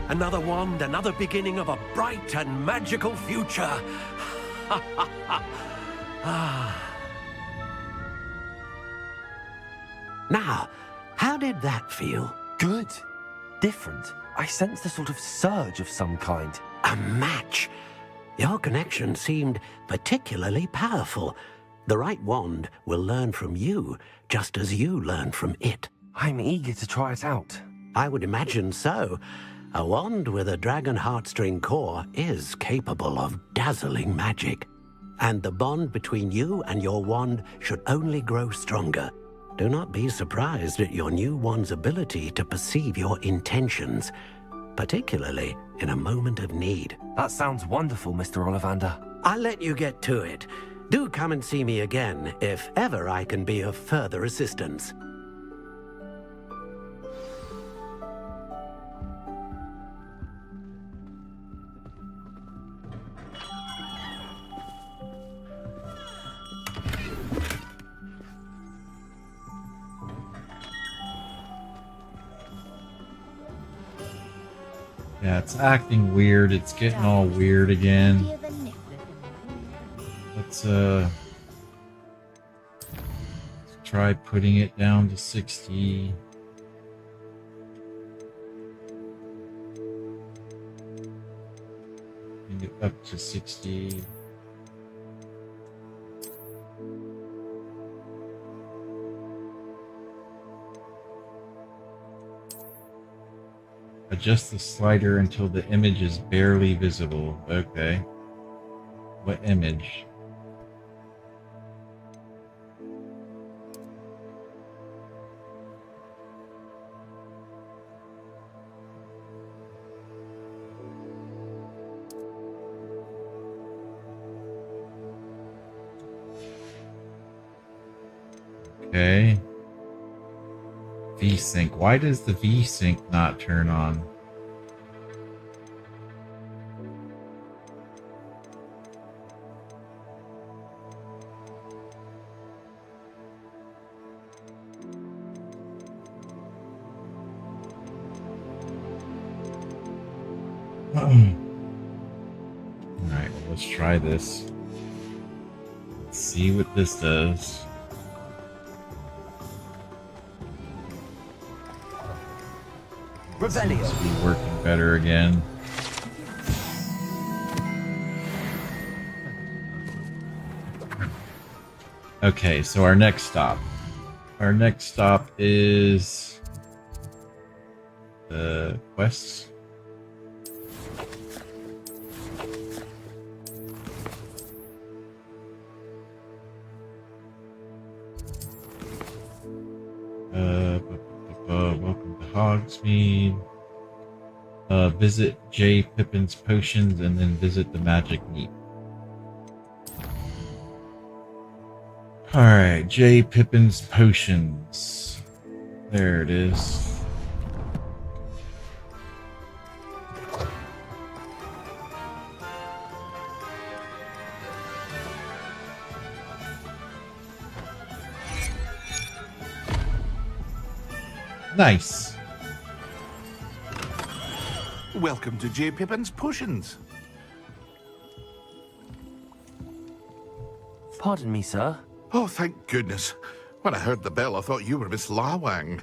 Another wand, another beginning of a bright and magical future. Now, how did that feel? Good. Different. I sensed a sort of surge of some kind. A match. Your connection seemed particularly powerful. The right wand will learn from you, just as you learn from it. I'm eager to try it out. I would imagine so. A wand with a dragon heartstring core is capable of dazzling magic. And the bond between you and your wand should only grow stronger. Do not be surprised at your new wand's ability to perceive your intentions, particularly in a moment of need. That sounds wonderful, Mr. Ollivander. I'll let you get to it. Do come and see me again if ever I can be of further assistance. Yeah, it's acting weird. It's getting all weird again. Let's try putting it down to 60. Bring it up to 60. Adjust the slider until the image is barely visible. Okay. What image? Okay. V-Sync. Why does the V-Sync not turn on? Alright, well, let's try this. Let's see what this does. Seems to be working better again. Okay, so our next stop. Our next stop is the quests. Welcome to Hogsmeade. Visit J. Pippin's Potions and then visit the Magic Neep. Alright, J. Pippin's Potions. There it is. Nice. Welcome to J. Pippin's Potions. Pardon me, sir. Oh, thank goodness. When I heard the bell, I thought you were Miss Lawang.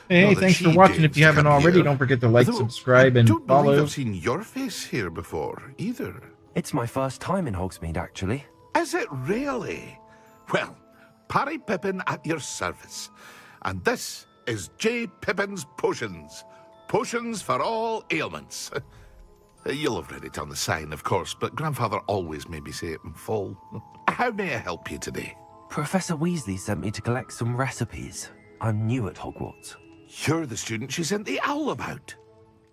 Hey, thanks for watching. If you haven't already, don't forget to like, subscribe, and don't follow. believe I've seen your face here before, either. It's my first time in Hogsmeade, actually. Is it really? Well, Parry Pippin at your service. And this is J. Pippin's Potions. Potions for all ailments. You'll have read it on the sign, of course, but Grandfather always made me say it in full. How may I help you today? Professor Weasley sent me to collect some recipes. I'm new at Hogwarts. You're the student she sent the owl about.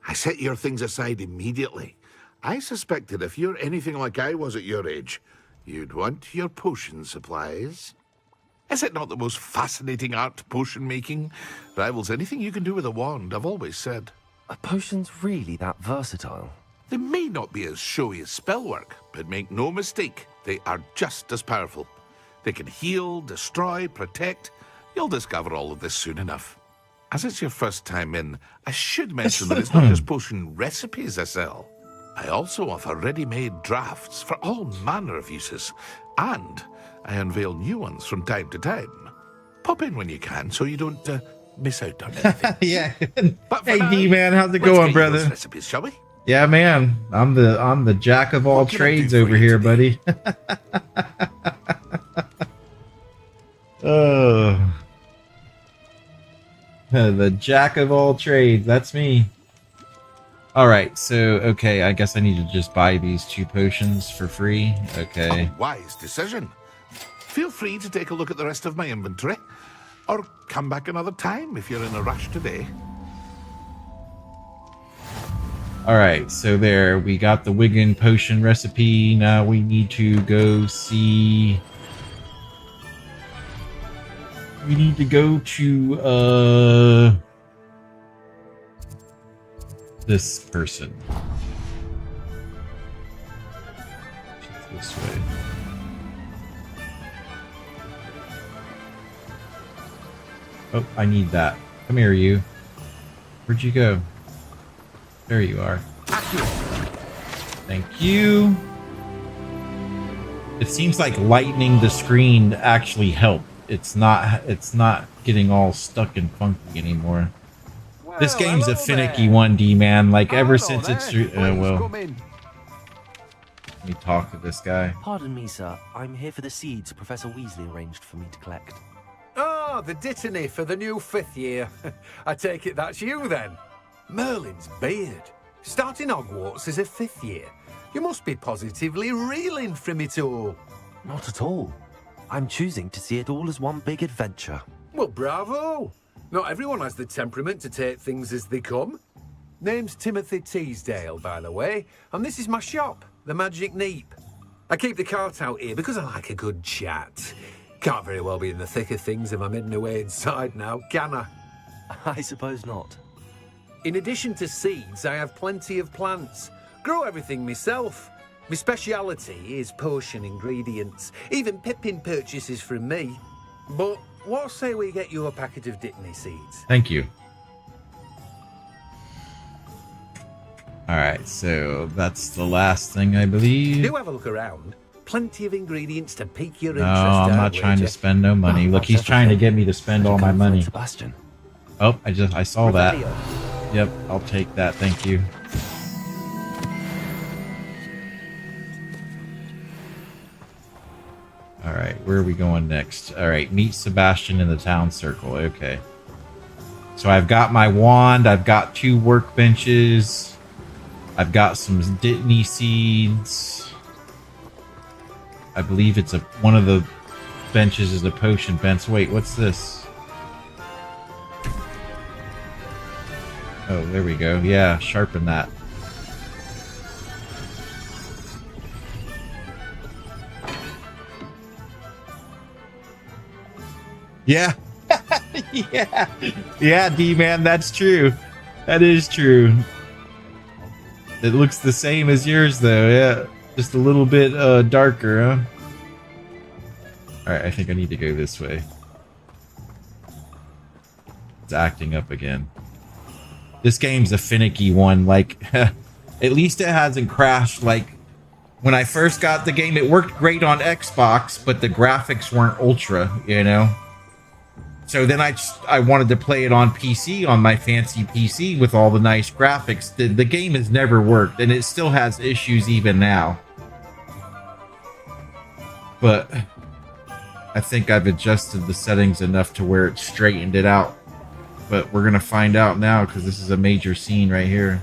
I set your things aside immediately. I suspected if you're anything like I was at your age, you'd want your potion supplies. Is it not the most fascinating art, potion making? Rivals anything you can do with a wand, I've always said. Are potions really that versatile? They may not be as showy as spellwork, but make no mistake, they are just as powerful. They can heal, destroy, protect. You'll discover all of this soon enough. As it's your first time in, I should mention that it's not just potion recipes I sell. I also offer ready-made drafts for all manner of uses, and I unveil new ones from time to time. Pop in when you can so you don't miss out on anything. Yeah. But Hey, now, D-Man, how's it let's going, get brother? those recipes, shall we? Yeah, man. I'm the jack of all trades over here, buddy. Oh. The jack of all trades. That's me. Alright, so, okay, I guess I need to just buy these 2 potions for free. Okay. A wise decision. Feel free to take a look at the rest of my inventory, or come back another time if you're in a rush today. Alright, so there, we got the Wigan potion recipe. Now we need to go see... We need to go to, this person. This way. Oh, I need that. Come here, you. Where'd you go? There you are. Thank you. It seems like lightening the screen actually helped. it's not getting all stuck and funky anymore. This game's a finicky one, D-man. Like, ever since it's... well... Let me talk to this guy. Pardon me, sir. I'm here for the seeds Professor Weasley arranged for me to collect. Ah, the dittany for the new 5th year. I take it that's you, then. Merlin's beard. Starting Hogwarts as a 5th year. You must be positively reeling from it all. Not at all. I'm choosing to see it all as one big adventure. Well, bravo. Not everyone has the temperament to take things as they come. Name's Timothy Teasdale, by the way, and this is my shop, the Magic Neep. I keep the cart out here because I like a good chat. Can't very well be in the thick of things if I'm hidden away inside now, can I? I suppose not. In addition to seeds, I have plenty of plants. Grow everything myself. My speciality is potion ingredients. Even Pippin purchases from me. But what say we get you a packet of Dittany seeds? Thank you. Alright, so that's the last thing, I believe. Do have a look around. Plenty of ingredients to pique your No, interest. I'm not trying to spend no money. Look, he's trying to get me to spend all my money. Sebastian. Oh, I saw that. Yep, I'll take that, thank you. Alright, where are we going next? Alright, meet Sebastian in the town circle. Okay. So I've got my wand, I've got 2 workbenches, I've got some Dittany seeds. I believe it's one of the benches is a potion bench. Wait, what's this? Oh, there we go. Yeah, sharpen that. Yeah. Yeah, D-man, that's true. That is true. It looks the same as yours, though. Yeah, just a little bit darker, huh? Alright, I think I need to go this way. It's acting up again. This game's a finicky one. Like, at least it hasn't crashed. Like, when I first got the game, it worked great on Xbox, but the graphics weren't ultra, you know? So then I wanted to play it on PC, on my fancy PC with all the nice graphics. The game has never worked, and it still has issues even now. But I think I've adjusted the settings enough to where it straightened it out. But we're going to find out now because this is a major scene right here.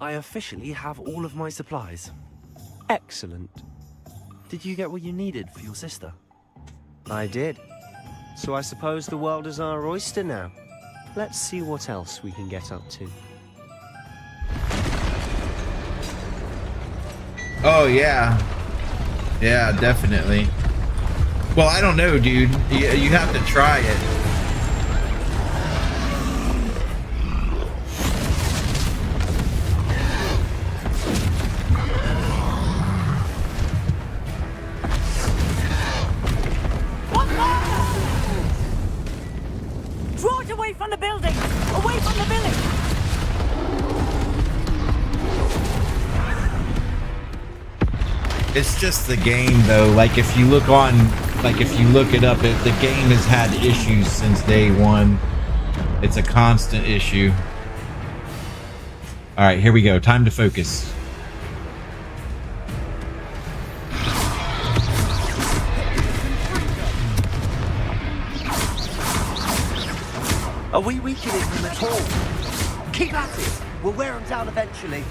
I officially have all of my supplies. Excellent. Did you get what you needed for your sister? I did. So I suppose the world is our oyster now. Let's see what else we can get up to. Oh, yeah. Yeah, definitely. Well, I don't know, dude. You have to try it. Draw it away from the building! Away from the village! It's just the game, though. Like, if you look it up, the game has had issues since day one. It's a constant issue. All right, here we go. Time to focus. Are we weakening them at all? Keep at it! We'll wear them down eventually.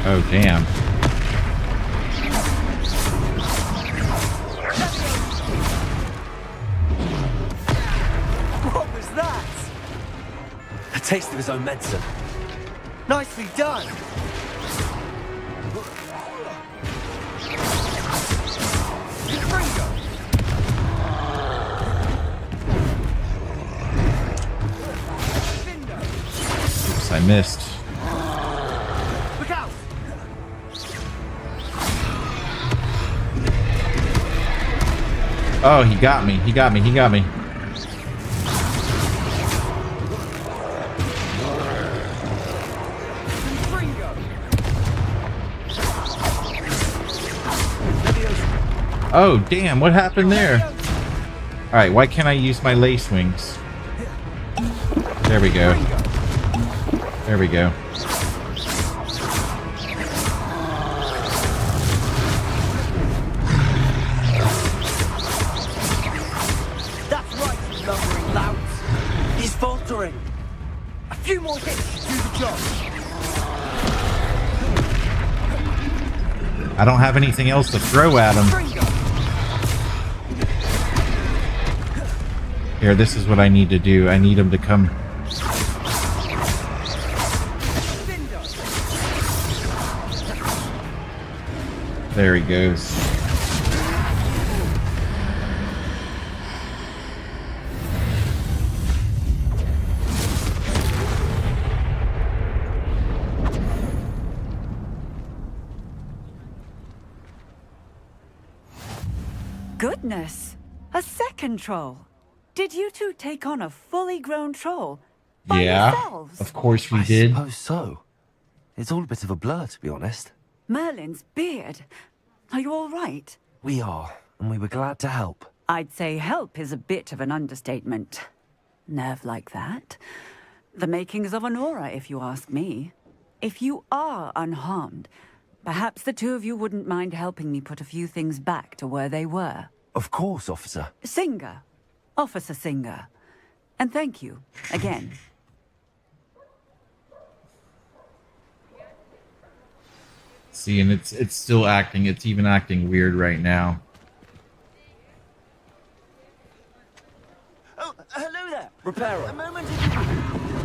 Oh, damn. What was that? A taste of his own medicine. Nicely done. Oops, I missed. Look out! Oh, he got me. He got me. He got me. Oh, damn, what happened there? Alright, why can't I use my lace wings? There we go. There we go. That's right, you lumbering louts. He's faltering. A few more hits to do the job. I don't have anything else to throw at him. Here, this is what I need to do. I need him to come. There he goes. Goodness! A second troll! Did you two take on a fully grown troll? By Yeah, yourselves? of course we did. I suppose so. It's all a bit of a blur, to be honest. Merlin's beard. Are you all right? We are, and we were glad to help. I'd say help is a bit of an understatement. Nerve like that. The makings of an aura, if you ask me. If you are unharmed, perhaps the two of you wouldn't mind helping me put a few things back to where they were. Of course, officer. Singer. Officer Singer. And thank you, again. See, and it's still acting. It's even acting weird right now. Oh, hello there. Repairer. A moment.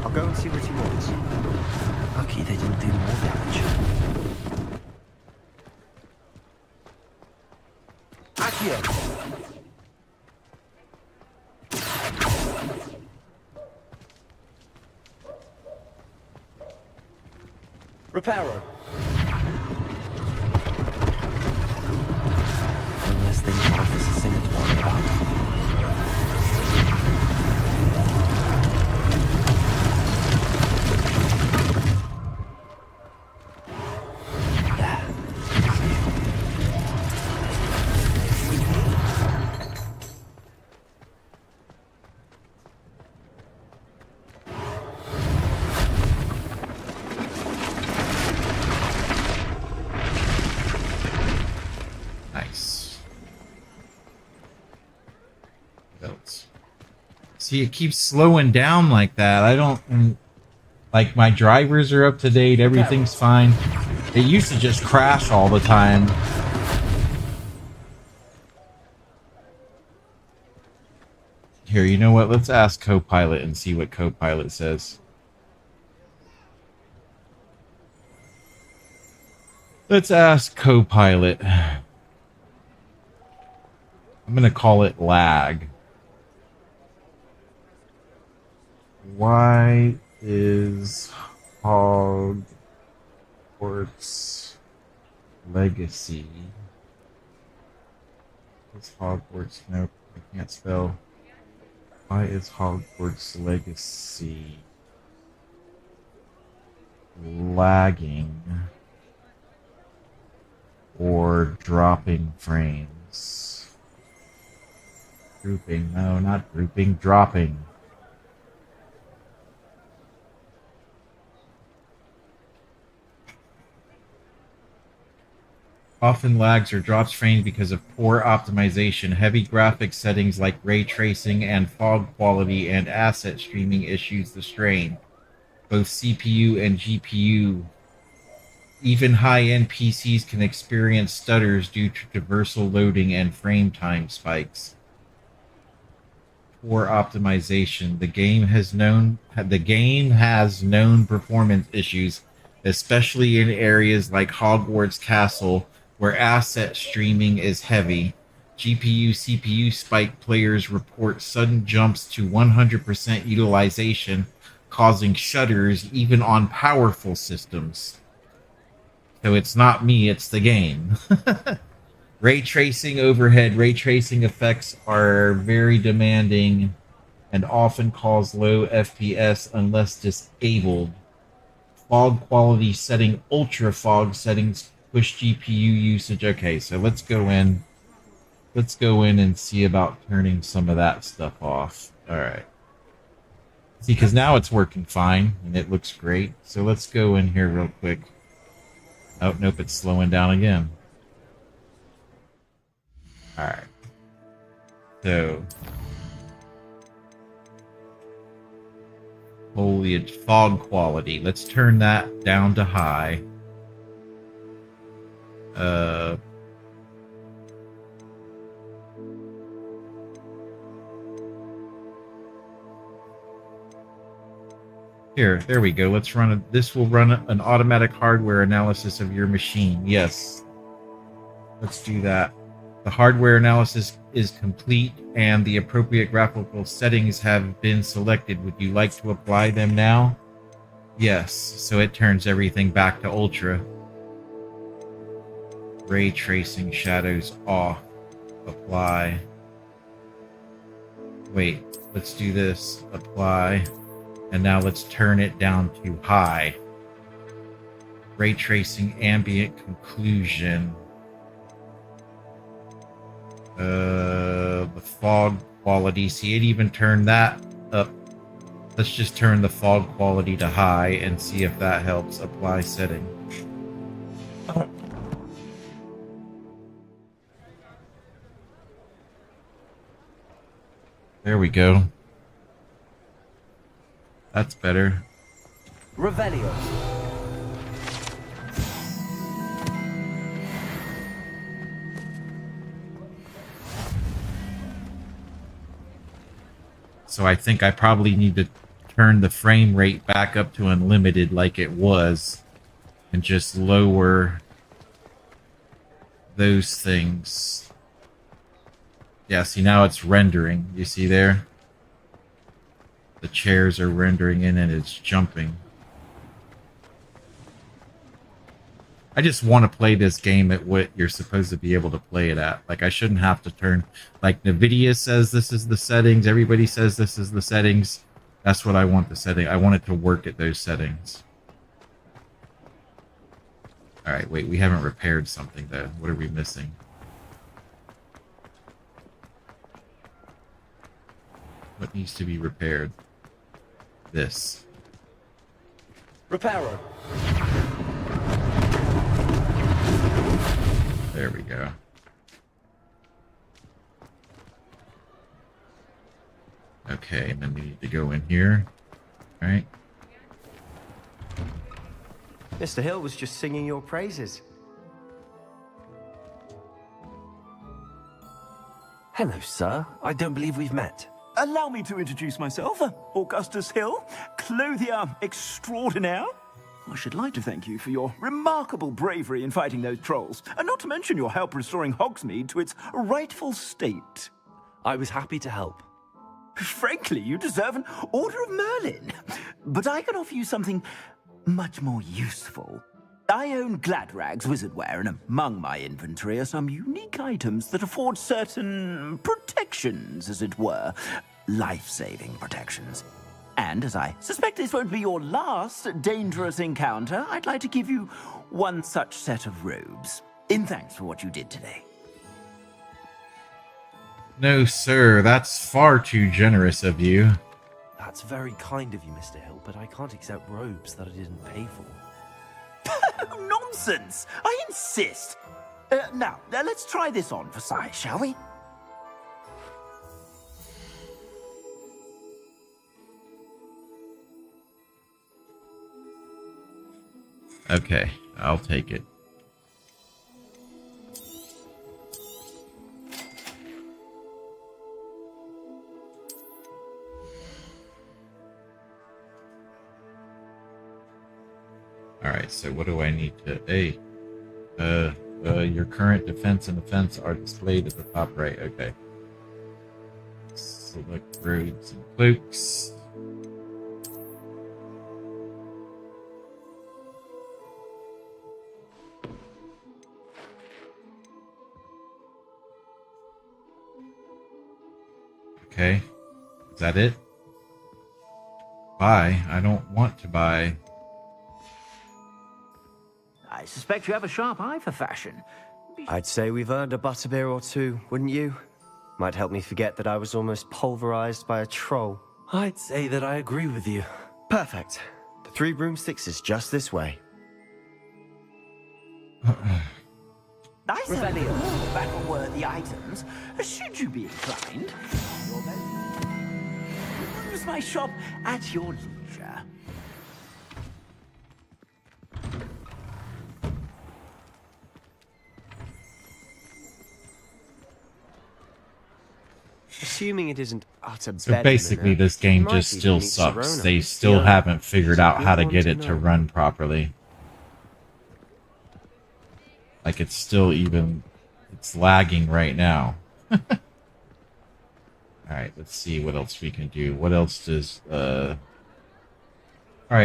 I'll go and see what he wants. Lucky they didn't do more damage. Accio. Reparo. One less thing for Officer Singer to worry about. See, it keeps slowing down like that. I don't... Like, my drivers are up to date. Everything's fine. It used to just crash all the time. Here, you know what? Let's ask Copilot and see what Copilot says. Let's ask Copilot. I'm going to call it lag. Why is Hogwarts Legacy? What's Hogwarts? Nope, I can't spell. Why is Hogwarts Legacy lagging or dropping frames? Grouping, no, not grouping, dropping. Often lags or drops frames because of poor optimization, heavy graphics settings like ray tracing and fog quality, and asset streaming issues the strain. Both CPU and GPU. Even high-end PCs can experience stutters due to traversal loading and frame time spikes. Poor optimization. The game has known performance issues, especially in areas like Hogwarts Castle, where asset streaming is heavy. GPU, CPU spike players report sudden jumps to 100% utilization, causing shudders even on powerful systems. So it's not me, it's the game. Ray tracing overhead. Ray tracing effects are very demanding and often cause low FPS unless disabled. Fog quality setting, ultra fog settings push GPU usage. Okay, so let's go in let's go in and see about turning some of that stuff off. All right. See, because now it's working fine and it looks great. So let's go in here real quick. Oh, nope, it's slowing down again. All right. So, foliage fog quality. Let's turn that down to high. Here, there we go. Let's run this will run an automatic hardware analysis of your machine. Yes. Let's do that. The hardware analysis is complete and the appropriate graphical settings have been selected. Would you like to apply them now? Yes. So it turns everything back to ultra. Ray tracing shadows off. Apply. Wait, let's do this. Apply. And now let's turn it down to high. Ray tracing ambient conclusion. The fog quality. See, it even turned that up. Let's just turn the fog quality to high and see if that helps. Apply setting. There we go. That's better. Revelio. So I think I probably need to turn the frame rate back up to unlimited like it was and just lower those things. Yeah, see, now it's rendering. You see there? The chairs are rendering in and it's jumping. I just want to play this game at what you're supposed to be able to play it at. Like, I shouldn't have to turn... Like, NVIDIA says this is the settings. Everybody says this is the settings. That's what I want the setting. I want it to work at those settings. Alright, wait. We haven't repaired something, though. What are we missing? What needs to be repaired? This. Reparo. There we go. Okay, and then we need to go in here. All right. Mr. Hill was just singing your praises. Hello, sir. I don't believe we've met. Allow me to introduce myself, Augustus Hill, clothier extraordinaire. I should like to thank you for your remarkable bravery in fighting those trolls, and not to mention your help restoring Hogsmeade to its rightful state. I was happy to help. Frankly, you deserve an Order of Merlin. But I can offer you something much more useful. I own Gladrag's wizardware, and among my inventory are some unique items that afford certain protections, as it were. Life-saving protections. And as I suspect this won't be your last dangerous encounter, I'd like to give you one such set of robes, in thanks for what you did today. No, sir. That's far too generous of you. That's very kind of you, Mr. Hill, but I can't accept robes that I didn't pay for. Nonsense! I insist! Now, let's try this on for size, shall we? Okay, I'll take it. Alright, so what do I need to... Hey, your current defense and offense are displayed at the top right. Okay. Select robes and cloaks. Okay. Is that it? Buy? I don't want to buy. I suspect you have a sharp eye for fashion. I'd say we've earned a butterbeer or two, wouldn't you? Might help me forget that I was almost pulverized by a troll. I'd say that I agree with you. Perfect. The 3 broomsticks is just this way. I certainly own battle-worthy items, should you be inclined. Use my shop at your leisure. Assuming it isn't utter So basically, this game just still sucks. They still haven't figured out how to get it to run properly. Like, it's still it's lagging right now. Alright, let's see what else we can do. What else does, Alright,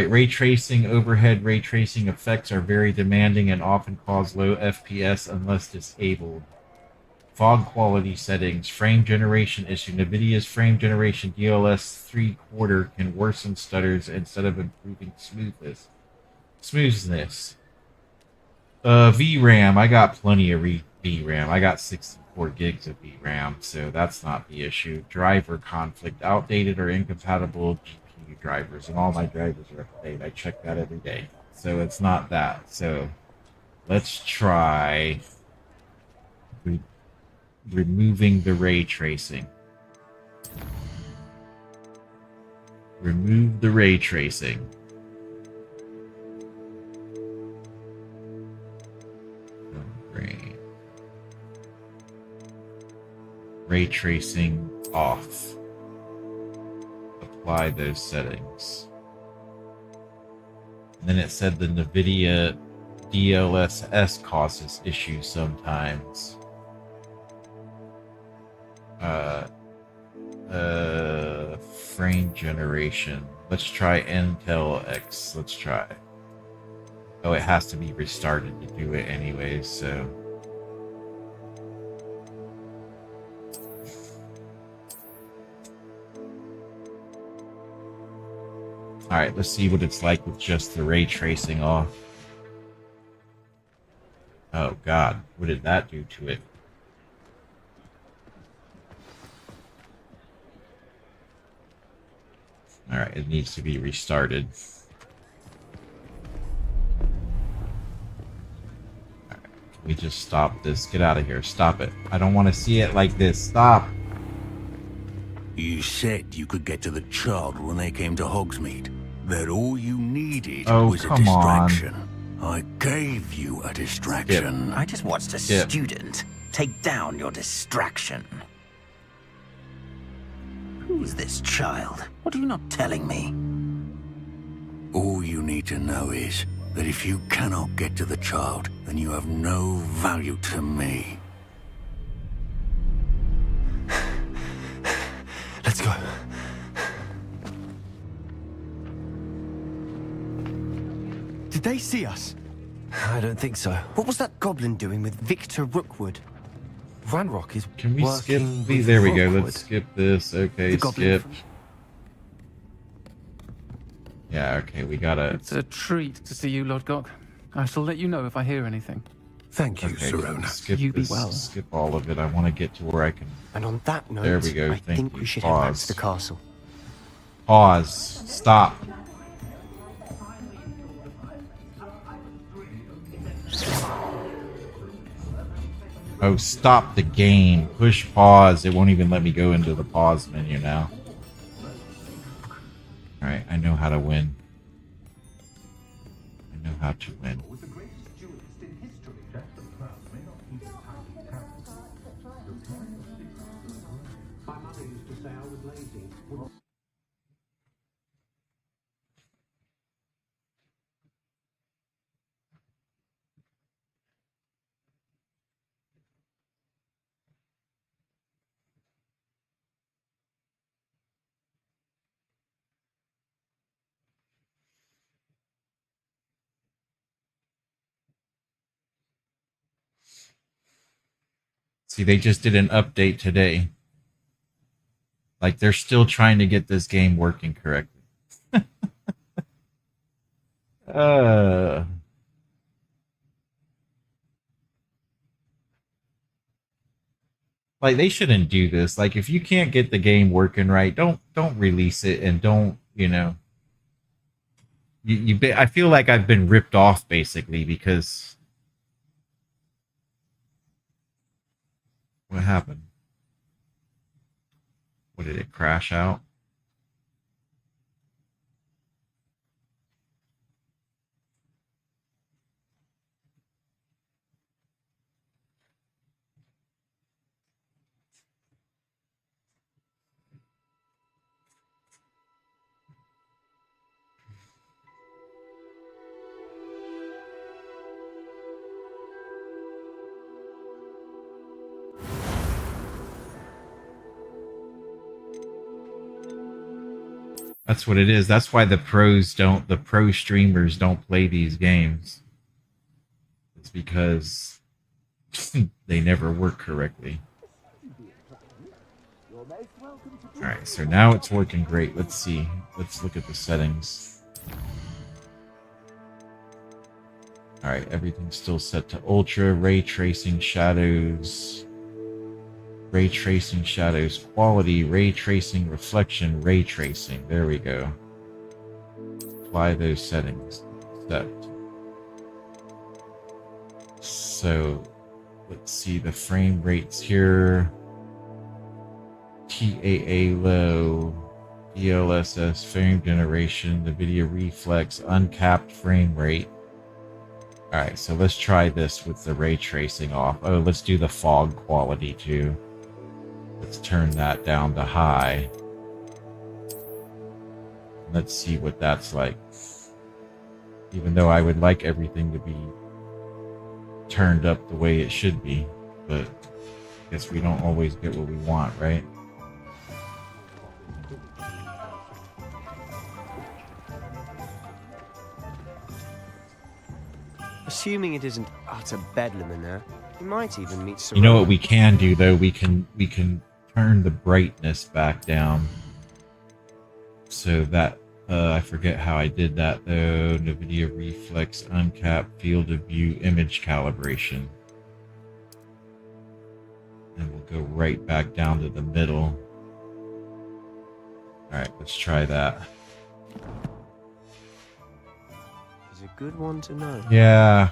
ray tracing, overhead ray tracing effects are very demanding and often cause low FPS unless disabled. Fog quality settings, frame generation issue. NVIDIA's frame generation DLS 3/4 can worsen stutters instead of improving smoothness. VRAM, I got plenty of VRAM. I got 64 gigs of VRAM, so that's not the issue. Driver conflict, outdated or incompatible GPU drivers, and all my drivers are up to date. I check that every day, so it's not that. So let's try removing the ray tracing. Remove the ray tracing. Ray tracing off. Apply those settings. And then it said the NVIDIA DLSS causes issues sometimes. Frame generation. Let's try Intel X. Let's try. Oh, it has to be restarted to do it anyways, so. Alright, let's see what it's like with just the ray tracing off. Oh god, what did that do to it? Alright, it needs to be restarted. Alright, can we just stop this? Get out of here. Stop it. I don't want to see it like this. Stop! You said you could get to the child when they came to Hogsmeade. That all you needed was a come on. distraction. I gave you a distraction. I just watched a student take down your distraction. Who's this child? What are you not telling me? All you need to know is that if you cannot get to the child, then you have no value to me. Let's go. Did they see us? I don't think so. What was that goblin doing with Victor Rookwood? Ranrock is Can we skip? working with There we go. Rookwood. Let's skip this. Okay, The goblin skip. Yeah, okay, we gotta. It's a treat to see you, Lodgok. I shall let you know if I hear anything. Thank you, Okay, Sirona. skip You be this, well. skip all of it. I want to get to where I can. And on that note, There we go. I Thank think you. we should head back Pause. to the castle. Pause. Stop. Oh, stop the game. Push pause. It won't even let me go into the pause menu now. Alright, I know how to win. I know how to win. See, they just did an update today. Like, they're still trying to get this game working correctly. like they shouldn't do this. Like if you can't get the game working right, don't release it, and don't, you know, I feel like I've been ripped off basically, because what happened? What, did it crash out? That's what it is. That's why the pro streamers don't play these games. It's because they never work correctly. Alright, so now it's working great. Let's see. Let's look at the settings. Alright, everything's still set to ultra, ray tracing shadows. Ray tracing shadows quality, ray tracing reflection, ray tracing. There we go. Apply those settings. Accept. So let's see the frame rates here. TAA low, DLSS frame generation, the video reflex, uncapped frame rate. Alright, so let's try this with the ray tracing off. Oh, let's do the fog quality too. Let's turn that down to high. Let's see what that's like. Even though I would like everything to be turned up the way it should be, but I guess we don't always get what we want, right? Assuming it isn't utter bedlam in there, you might even meet Serona. You know what we can do though? We can turn the brightness back down. So that I forget how I did that though. NVIDIA reflex, uncapped field of view, image calibration. And we'll go right back down to the middle. Alright, let's try that. It's a good one to know. Yeah.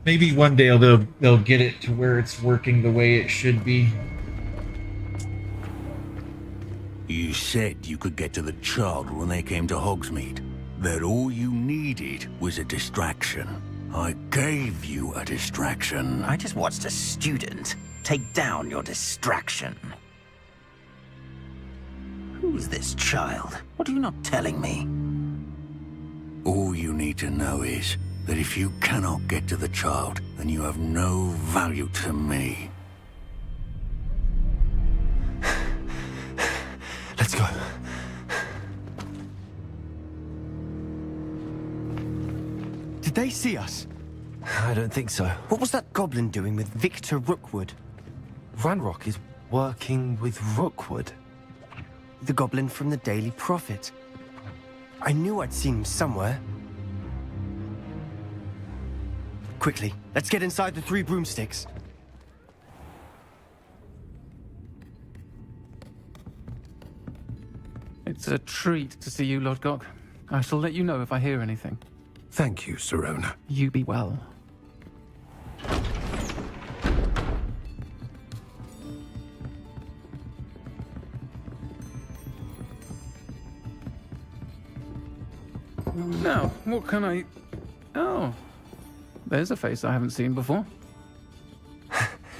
Maybe one day they'll get it to where it's working the way it should be. You said you could get to the child when they came to Hogsmeade. That all you needed was a distraction. I gave you a distraction. I just watched a student take down your distraction. Who's this child? What are you not telling me? All you need to know is that if you cannot get to the child, then you have no value to me. Let's go. Did they see us? I don't think so. What was that goblin doing with Victor Rookwood? Ranrock is working with Rookwood. The goblin from the Daily Prophet. I knew I'd seen him somewhere. Quickly, let's get inside the 3 broomsticks. It's a treat to see you, Lodgok. I shall let you know if I hear anything. Thank you, Serona. You be well. Now, what can I... Oh, there's a face I haven't seen before.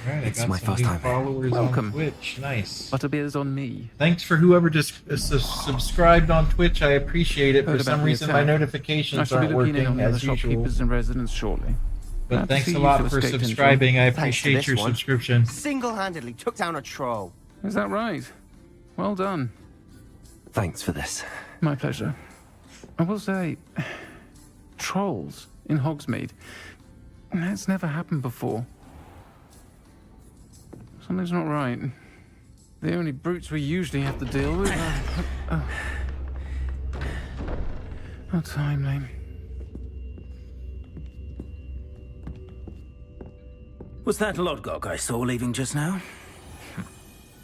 Right, It's I got my some first new time. followers Welcome. on Twitch. Nice. Butterbeer's on me. Thanks for whoever just subscribed on Twitch. I appreciate it. Heard For about some the reason, my attack. I notifications shall be aren't looking in on working the other as usual. shopkeepers and residents shortly. But Glad to thanks see a you lot two for escaped injury. subscribing. I Thanks to appreciate this your one. subscription. Single-handedly took down a troll. Is that right? Well done. Thanks for this. My pleasure. I will say, trolls in Hogsmeade. That's never happened before. Something's not right. The only brutes we usually have to deal with are... How timely. Was that Lodgok I saw leaving just now?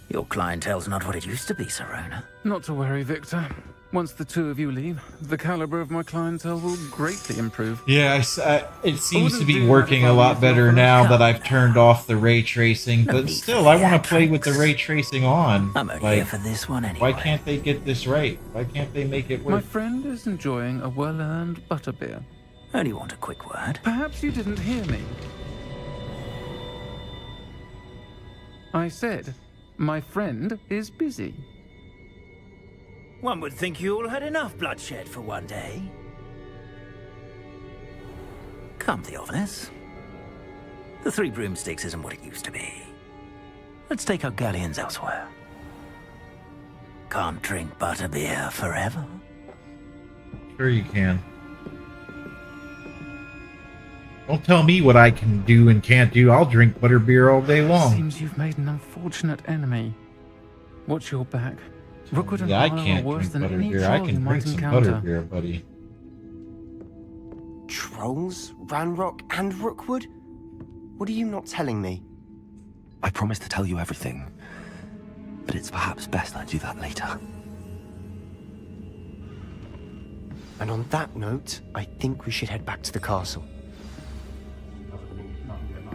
Your clientele's not what it used to be, Serona. Not to worry, Victor. Once the two of you leave, the caliber of my clientele will greatly improve. Yeah, it seems to be working a lot better now that I've turned off the ray tracing, but still, I want to play with the ray tracing on. I'm only here for this one anyway. Why can't they get this right? Why can't they make it work? My friend is enjoying a well-earned butterbeer. Only want a quick word. Perhaps you didn't hear me. I said, my friend is busy. One would think you all had enough bloodshed for one day. Come, Theophilus. The Three Broomsticks isn't what it used to be. Let's take our galleons elsewhere. Can't drink butterbeer forever. Sure you can. Don't tell me what I can do and can't do. I'll drink butterbeer all day long. Seems you've made an unfortunate enemy. Watch your back. Rookwood and Yeah, I Harlow are can't worse drink than any butterbeer. I troll you can might drink some encounter. butterbeer, buddy. Trolls, Ranrock, and Rookwood? What are you not telling me? I promised to tell you everything, but it's perhaps best I do that later. And on that note, I think we should head back to the castle.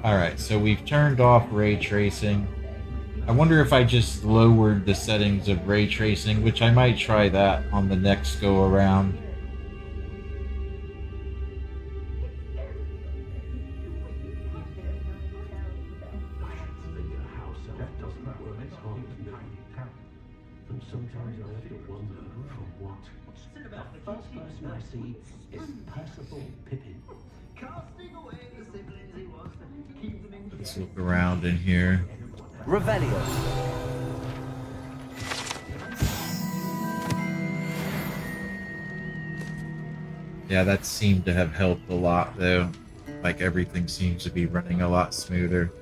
Alright, so we've turned off ray tracing. I wonder if I just lowered the settings of ray tracing, which I might try that on the next go around. Let's look around in here. Revelio. Yeah, that seemed to have helped a lot, though. Like, everything seems to be running a lot smoother.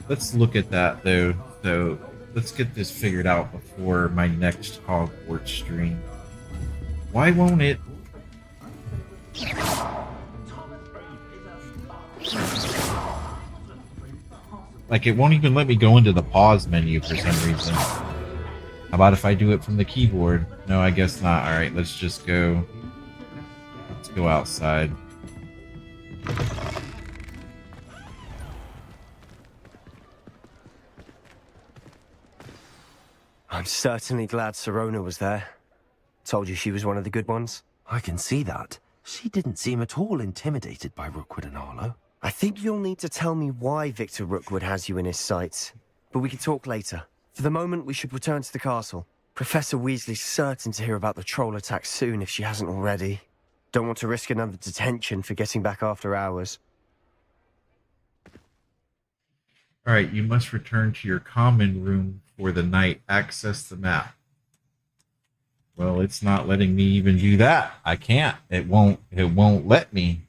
Let's look at that, though. So, let's get this figured out before my next Hogwarts stream. Why won't it... Like, it won't even let me go into the pause menu for some reason. How about if I do it from the keyboard? No, I guess not. Alright, let's just go... Let's go outside. I'm certainly glad Serona was there. Told you she was one of the good ones. I can see that. She didn't seem at all intimidated by Rookwood and Harlow. I think you'll need to tell me why Victor Rookwood has you in his sights. But we can talk later. For the moment, we should return to the castle. Professor Weasley's certain to hear about the troll attack soon if she hasn't already. Don't want to risk another detention for getting back after hours. Alright, you must return to your common room for the night. Access the map. Well, it's not letting me even do that. I can't. It won't let me.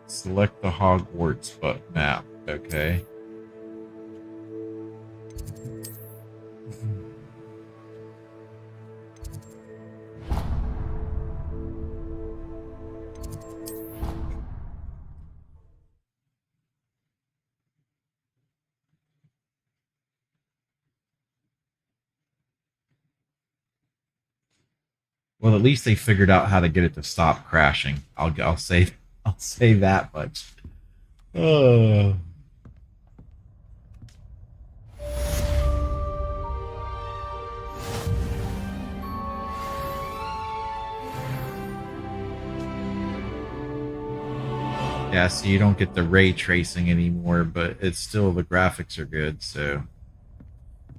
Select the Hogwarts map. Okay. Well, at least they figured out how to get it to stop crashing. I'll say that much. Oh. Yeah, so you don't get the ray tracing anymore, but it's still, the graphics are good, so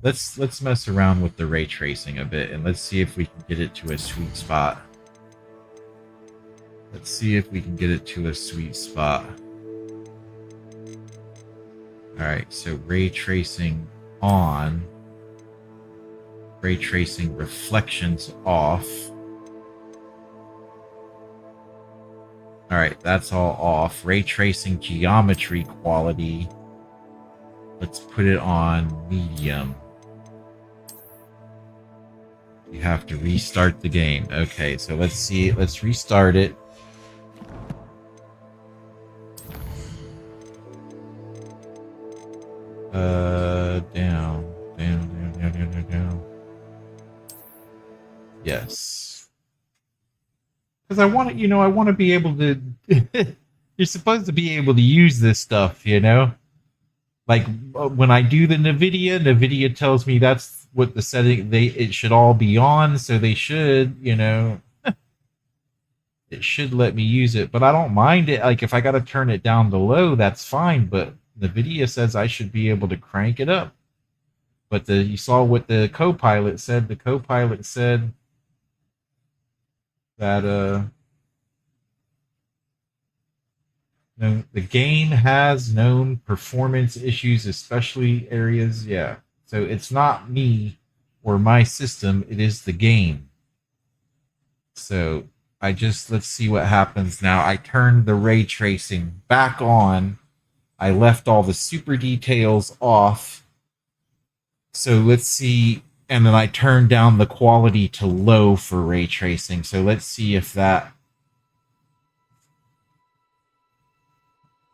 let's mess around with the ray tracing a bit and let's see if we can get it to a sweet spot. Let's see if we can get it to a sweet spot. Alright, so ray tracing on. Ray tracing reflections off. Alright, that's all off. Ray tracing geometry quality. Let's put it on medium. You have to restart the game. Okay, so let's see. Let's restart it. Down. Yes. Because I want to, you know, I want to be able to... You're supposed to be able to use this stuff, you know? Like, when I do the NVIDIA tells me that's what the setting, it should all be on, so they should, you know... It should let me use it, but I don't mind it. Like, if I got to turn it down to low, that's fine, but NVIDIA says I should be able to crank it up. But you saw what the co-pilot said. The co-pilot said that the game has known performance issues, especially areas. Yeah, so it's not me or my system; it is the game. So let's see what happens now. I turned the ray tracing back on. I left all the super details off. So let's see, and then I turned down the quality to low for ray tracing. So let's see if that...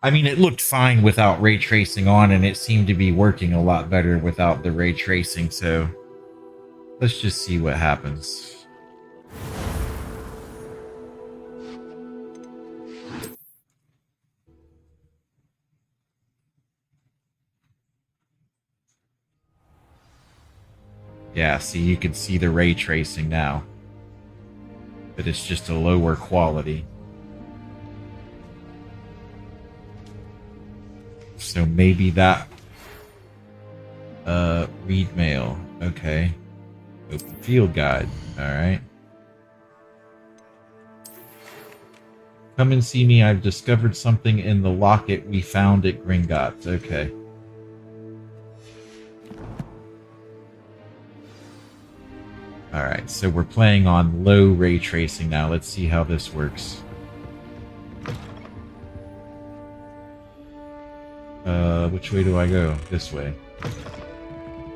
I mean, it looked fine without ray tracing on, and it seemed to be working a lot better without the ray tracing. So let's just see what happens. Yeah, see, you can see the ray tracing now. But it's just a lower quality. So maybe that... read mail. Okay. Open field guide. Alright. Come and see me. I've discovered something in the locket we found at Gringotts. Okay. Alright, so we're playing on low ray tracing now. Let's see how this works. Which way do I go? This way.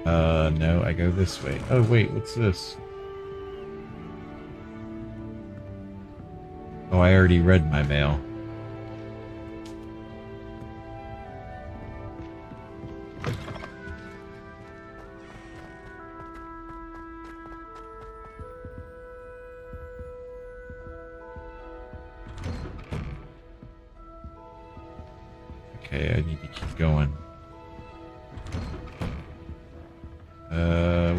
No, I go this way. Oh, wait, what's this? Oh, I already read my mail. Okay, I need to keep going.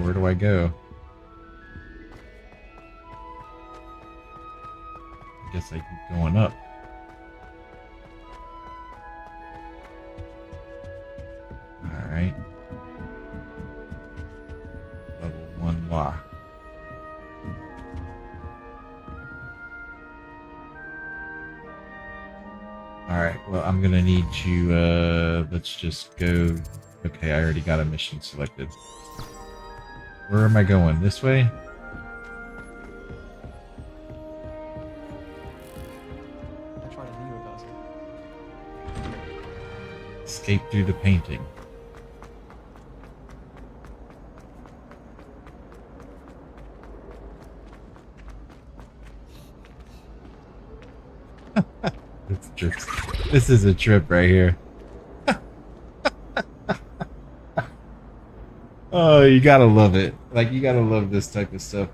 Where do I go? I guess I keep going up. Alright. Level 1 lock. Alright, well, I'm gonna need to, let's just go... Okay, I already got a mission selected. Where am I going? This way? I tried a Neo does it. Escape through the painting. This is a trip right here. Oh, you gotta love it. Like, you gotta love this type of stuff.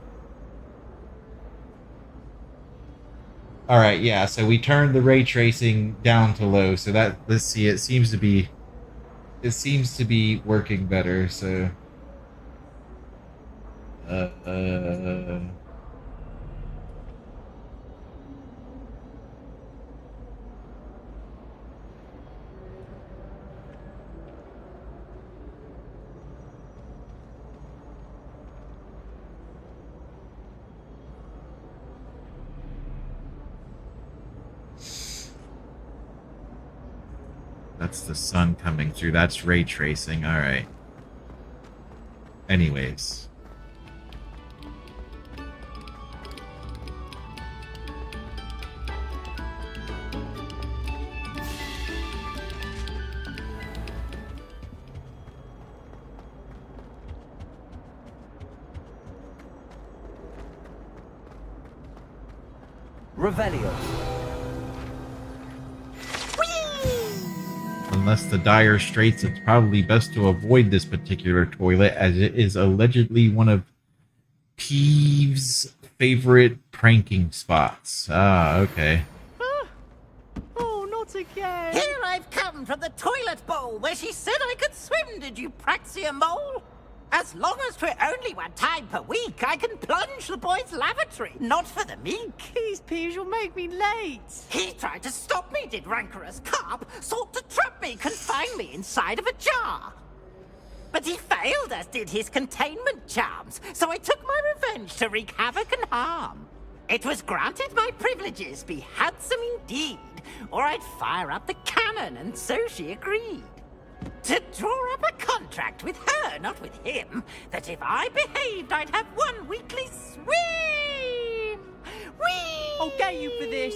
Alright, yeah, so we turned the ray tracing down to low, so that, let's see, it seems to be working better, so... That's the sun coming through. That's ray tracing. All right. Anyways. Revelio. Unless the dire straits, it's probably best to avoid this particular toilet, as it is allegedly one of Peeve's favorite pranking spots. Ah, okay. Oh, not again! Here I've come from the toilet bowl where she said I could swim, did you praxia mole? As long as for only one time per week, I can plunge the boy's lavatory, not for the meek. Please, Peeves, you'll make me late. He tried to stop me, did rancorous carp, sought to trap me, confine me inside of a jar. But he failed, as did his containment charms, so I took my revenge to wreak havoc and harm. It was granted my privileges be handsome indeed, or I'd fire up the cannon, and so she agreed. To draw up a contract with her, not with him, that if I behaved, I'd have one weekly swim! Whee! I'll get you for this.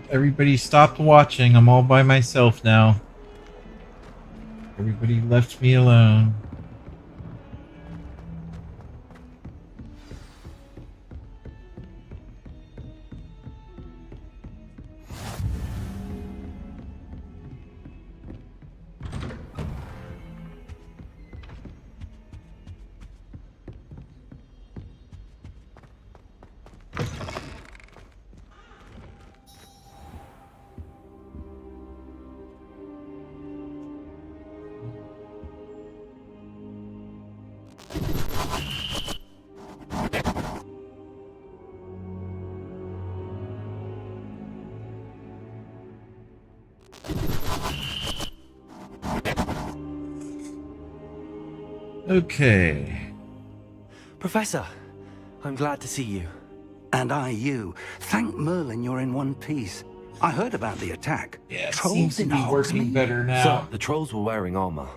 Everybody stopped watching. I'm all by myself now. Everybody left me alone. Okay. Professor, I'm glad to see you. And I you. Thank Merlin you're in one piece. I heard about the attack. Yeah, it Trolls seems to in be working Hogsmeade? better now. So, the trolls were wearing armor.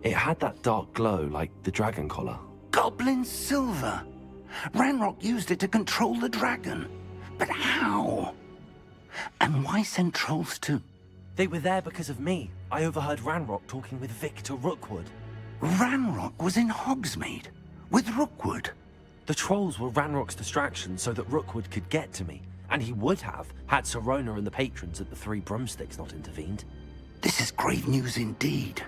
It had that dark glow like the dragon collar. Goblin silver. Ranrock used it to control the dragon. But how? And why send trolls to... They were there because of me. I overheard Ranrock talking with Victor Rookwood. Ranrock was in Hogsmeade with Rookwood. The trolls were Ranrock's distraction so that Rookwood could get to me. And he would have, had Sirona and the patrons at the Three Broomsticks not intervened. This is grave news indeed.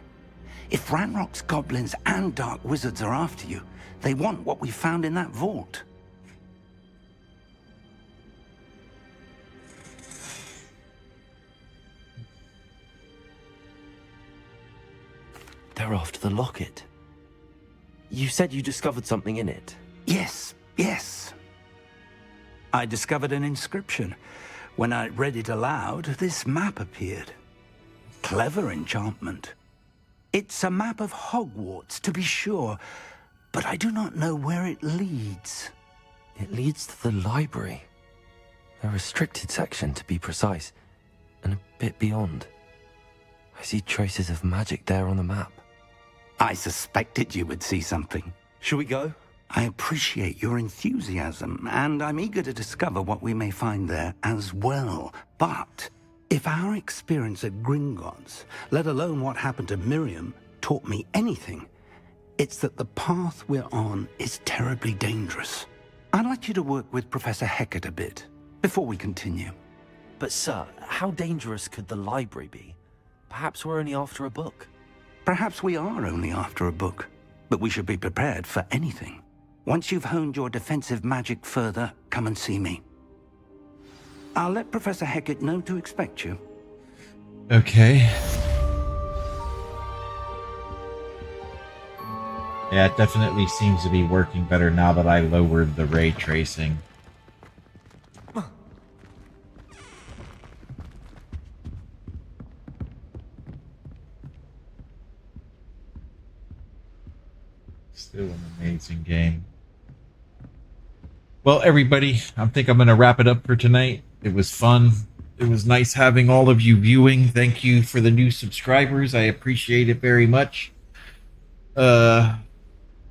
If Ranrock's goblins and dark wizards are after you, they want what we found in that vault. They're after the locket. You said you discovered something in it. Yes, yes. I discovered an inscription. When I read it aloud, this map appeared. Clever enchantment. It's a map of Hogwarts, to be sure, but I do not know where it leads. It leads to the library. A restricted section, to be precise, and a bit beyond. I see traces of magic there on the map. I suspected you would see something. Shall we go? I appreciate your enthusiasm, and I'm eager to discover what we may find there as well. But if our experience at Gringotts, let alone what happened to Miriam, taught me anything, it's that the path we're on is terribly dangerous. I'd like you to work with Professor Hecat a bit before we continue. But sir, how dangerous could the library be? Perhaps we're only after a book. Perhaps we are only after a book, but we should be prepared for anything. Once you've honed your defensive magic further, come and see me. I'll let Professor Hecat know to expect you. Okay. Yeah, it definitely seems to be working better now that I lowered the ray tracing. Still an amazing game. Well, everybody, I think I'm going to wrap it up for tonight. It was fun. It was nice having all of you viewing. Thank you for the new subscribers. I appreciate it very much. I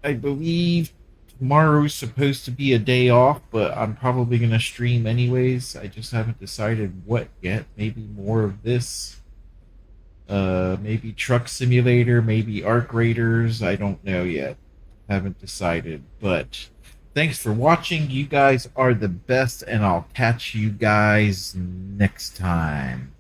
believe tomorrow's supposed to be a day off, but I'm probably going to stream anyways. I just haven't decided what yet. Maybe more of this. Maybe Truck Simulator, maybe Arc Raiders. I don't know yet. Haven't decided, but thanks for watching. You guys are the best, and I'll catch you guys next time.